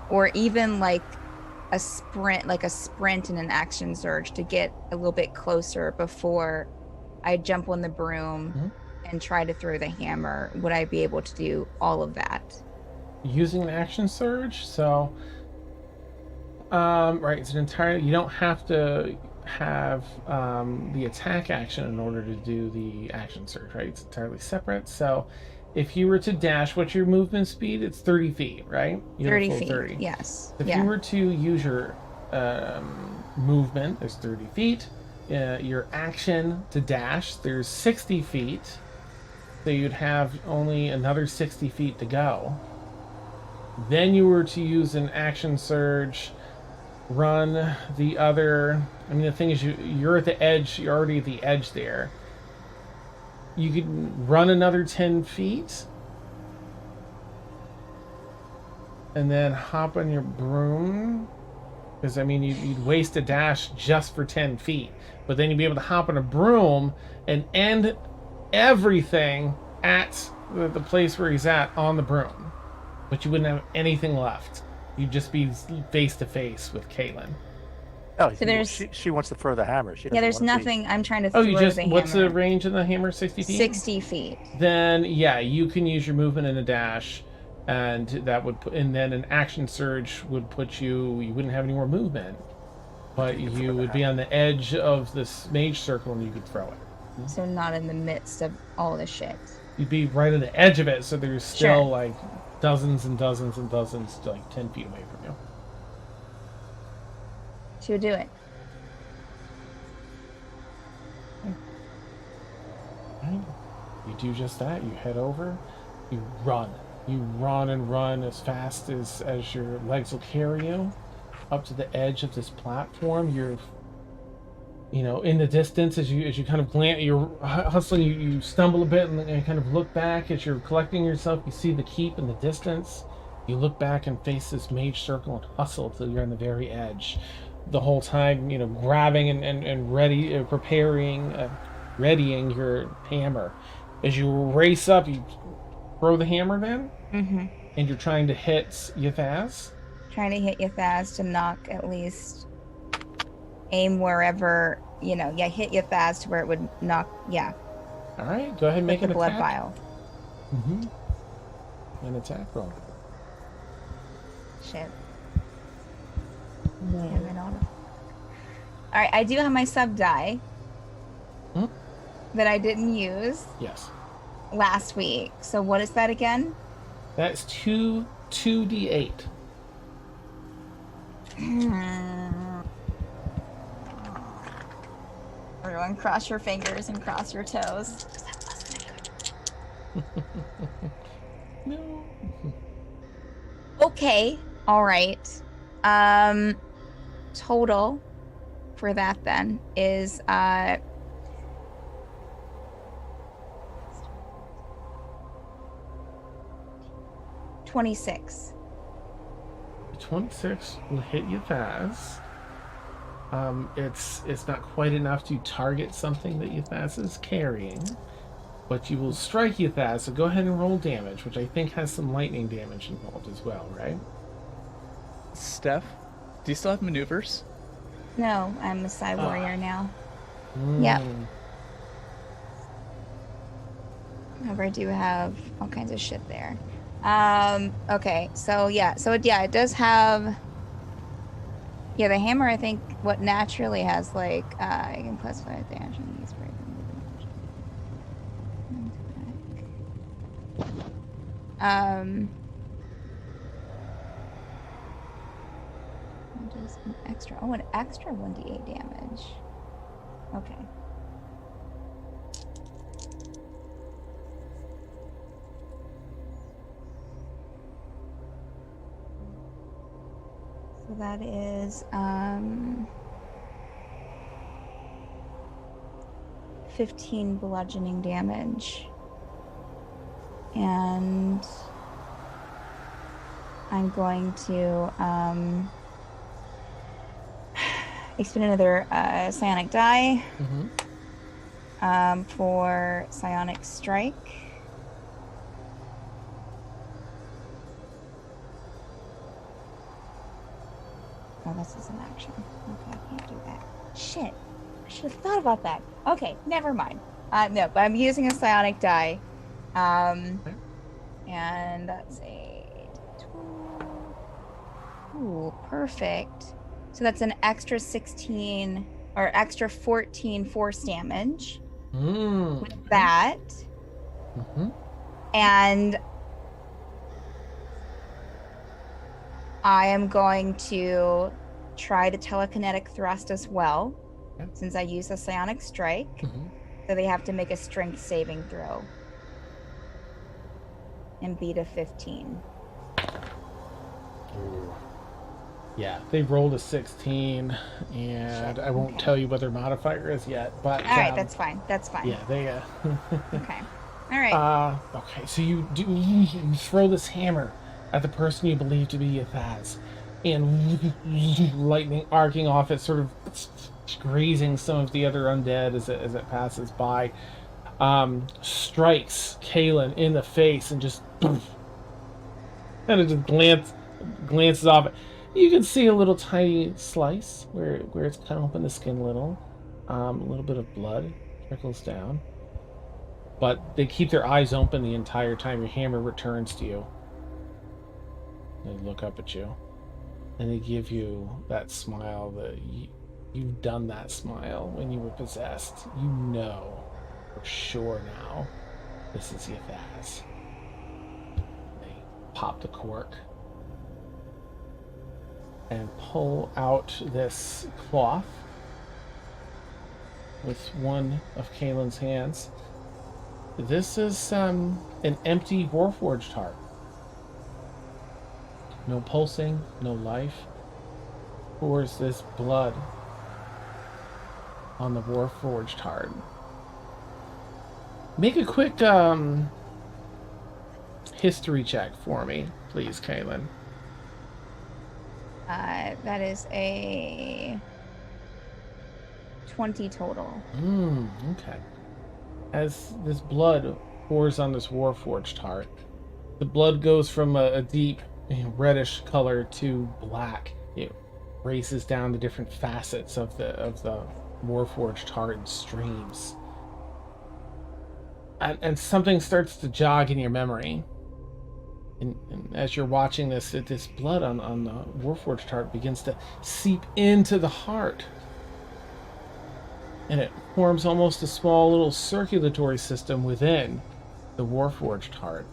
or even like a sprint and an action surge to get a little bit closer before I jump on the broom and try to throw the hammer, would I be able to do all of that? Using an action surge, so right, it's an entire, you don't have to have the attack action in order to do the action surge, right? It's entirely separate. So if you were to dash, what's your movement speed? It's 30 feet, right? You have a 30 full feet, 30. yes. If you were to use your movement, there's 30 feet. Your action to dash, there's 60 feet. So you'd have only another 60 feet to go. Then you were to use an action surge, run the other. I mean, the thing is, you're at the edge. You're already at the edge there. You could run another 10 feet, and then hop on your broom. Because I mean, you'd waste a dash just for 10 feet, but then you'd be able to hop on a broom and end everything at the place where he's at on the broom. But you wouldn't have anything left. You'd just be face to face with Caitlin. Oh, So there's- she wants to throw the hammer. She Yeah, doesn't there's wanna be- nothing. I'm trying to throw Oh, you just, the what's hammer. the range of the hammer? 60 feet? 60 feet. Then, yeah, you can use your movement and a dash, and that would put, and then an action surge would put you wouldn't have any more movement, but you would be on the edge of this mage circle and you could throw it. So not in the midst of all the shit. You'd be right on the edge of it, so there's still Sure. like dozens and dozens and dozens, like 10 feet away from you. She would do it. Right. You do just that. You head over. You run. You run and run as fast as your legs will carry you up to the edge of this platform. You're, in the distance as you kind of glance. You're hustling. You stumble a bit and kind of look back as you're collecting yourself. You see the keep in the distance. You look back and face this mage circle and hustle till you're on the very edge. The whole time, grabbing and ready, readying your hammer. As you race up, you throw the hammer then, And you're trying to hit Yathaz? Trying to hit Yathaz to knock at least aim wherever, you know, yeah, hit Yathaz to where it would knock, yeah. All right, go ahead and make With an the blood attack. vial. An attack roll. Shit. Damn it all. Alright, I do have my sub die that I didn't use Yes. last week. So what is that again? That's 2d8. Everyone cross your fingers and cross your toes. No. Okay, all right. Total for that then is 26. 26 will hit Yathaz. It's not quite enough to target something that Yathaz is carrying, but you will strike Yathaz, so go ahead and roll damage, which I think has some lightning damage involved as well, right? Steph, do you still have maneuvers? No, I'm a side warrior now. Yep. However, I do have all kinds of shit there. Okay, so yeah, it does have. Yeah, the hammer, I think, what naturally has, like, I can plus 5 damage on these just an extra, an extra 1d8 damage. Okay. So that is 15 bludgeoning damage. And I'm going to expend another psionic die for psionic strike. Oh, this is an action. Okay, I can't do that. Shit. I should have thought about that. Okay, never mind. No, but I'm using a psionic die. And that's a 2. Ooh, perfect. So that's an extra 16 or extra 14 force damage with that. And I am going to try to telekinetic thrust as well, since I use a psionic strike. So they have to make a strength saving throw. And beat a 15. Ooh. Yeah, they've rolled a 16, and I won't tell you what their modifier is yet. But all right, that's fine. That's fine. Yeah, they. Okay. All right. Okay, so you throw this hammer at the person you believe to be Yathaz, and lightning arcing off it, sort of grazing some of the other undead as it passes by. Strikes Kalen in the face and just kind of just glances off it. You can see a little tiny slice where it's cut open the skin a little bit of blood trickles down, but they keep their eyes open the entire time. Your hammer returns to you. They look up at you and they give you that smile that you've done that smile when you were possessed. You know for sure now this is Yathaz. They pop the cork and pull out this cloth with one of Kalen's hands. This is an empty Warforged heart. No pulsing, no life. Pours this blood on the Warforged heart. Make a quick history check for me, please, Kalen. That is a 20 total. Okay. As this blood pours on this Warforged heart, The blood goes from a deep reddish color to black. It races down the different facets of the Warforged heart and streams. And something starts to jog in your memory. And as you're watching this blood on the Warforged heart begins to seep into the heart. And it forms almost a small little circulatory system within the Warforged heart.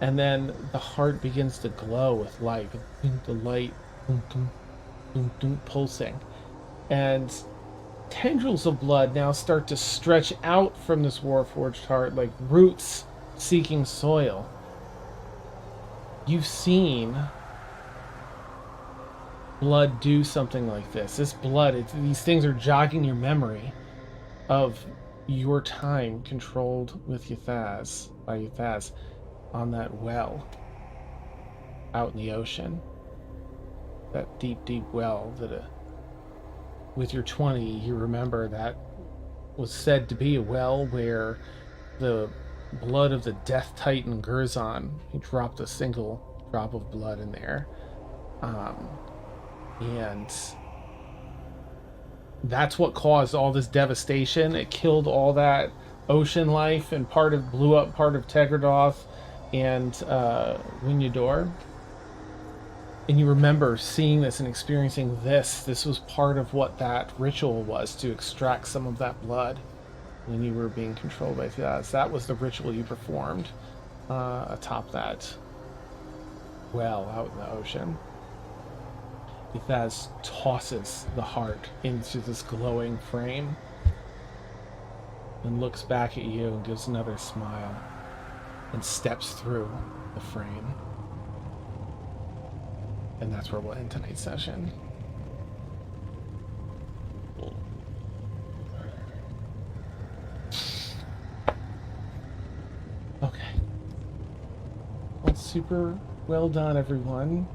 And then the heart begins to glow with light. The light pulsing. And tendrils of blood now start to stretch out from this Warforged heart like roots seeking soil. You've seen blood do something like this. This blood, these things are jogging your memory of your time controlled with by Ythaz on that well out in the ocean. That deep, deep well that with your 20, you remember that was said to be a well where the blood of the Death Titan Gurzon, he dropped a single drop of blood in there. And that's what caused all this devastation. It killed all that ocean life and blew up part of Tegradoth and Winyador. And you remember seeing this and experiencing this. This was part of what that ritual was, to extract some of that blood when you were being controlled by Ythaz. That was the ritual you performed atop that well out in the ocean. Ythaz tosses the heart into this glowing frame and looks back at you and gives another smile and steps through the frame. And that's where we'll end tonight's session. Okay. Well, super well done, everyone.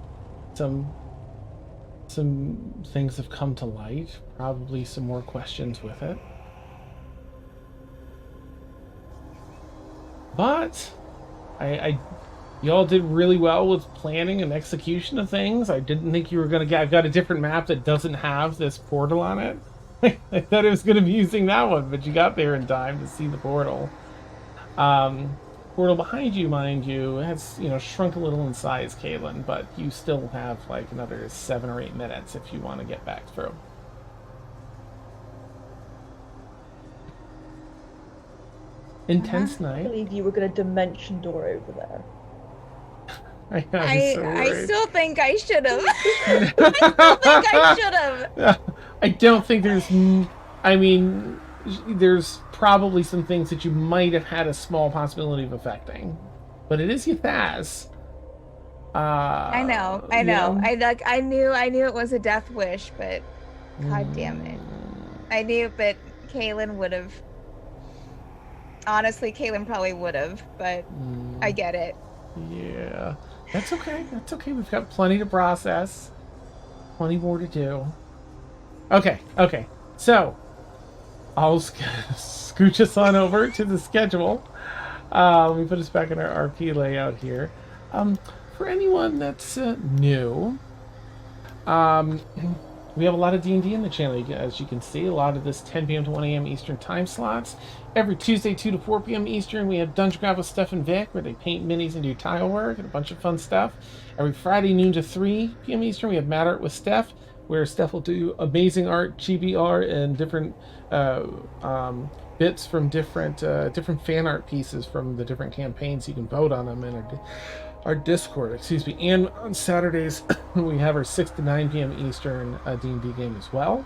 Some things have come to light. Probably some more questions with it. But y'all did really well with planning and execution of things. I didn't think you were going to get... I've got a different map that doesn't have this portal on it. I thought it was going to be using that one, but you got there in time to see the portal. Portal behind you, mind you, has, shrunk a little in size, Caitlin, but you still have like another 7 or 8 minutes if you want to get back through. Intense night. I believe you were going to dimension door over there. I still think I should have. I should have. I don't think there's... there's probably some things that you might have had a small possibility of affecting. But it is Ythaz. I know. Yeah. I knew it was a death wish, but god damn it. I knew, but Kaylin would have. Honestly, Kaylin probably would have, but I get it. Yeah. That's okay. That's okay. We've got plenty to process. Plenty more to do. Okay. So, I'll scooch us on over to the schedule. Let me put us back in our RP layout here. For anyone that's new, we have a lot of D&D in the channel, as you can see. A lot of this 10 p.m. to 1 a.m. Eastern time slots. Every Tuesday, 2 to 4 p.m. Eastern, we have Dungeon Craft with Steph and Vic, where they paint minis and do tile work and a bunch of fun stuff. Every Friday, noon to 3 p.m. Eastern, we have Mad Art with Steph, where Steph will do amazing art, chibi art, and different bits from different fan art pieces from the different campaigns. You can vote on them in our Discord, And on Saturdays, we have our 6 to 9 p.m. Eastern D&D game as well.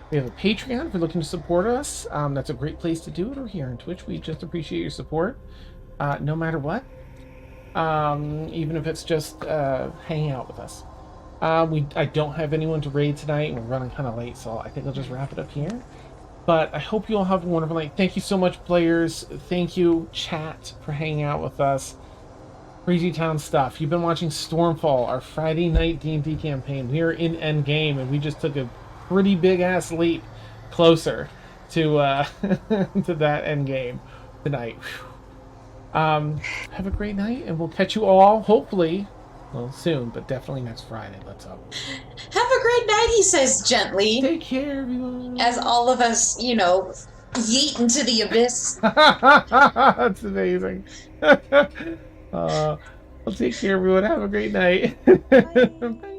We have a Patreon if you're looking to support us. That's a great place to do it, or here on Twitch. We just appreciate your support, no matter what. Even if it's just hanging out with us. I don't have anyone to raid tonight. We're running kind of late, so I think I'll just wrap it up here. But I hope you all have a wonderful night. Thank you so much, players. Thank you, chat, for hanging out with us. Crazy Town stuff. You've been watching Stormfall, our Friday night D&D campaign. We are in endgame, and we just took a pretty big-ass leap closer to to that endgame tonight. Have a great night, and we'll catch you all, hopefully, well, soon, but definitely next Friday. Let's hope. Have a great night, he says gently. Take care, everyone. As all of us, yeet into the abyss. That's amazing. Well, take care, everyone. Have a great night. Bye. Bye.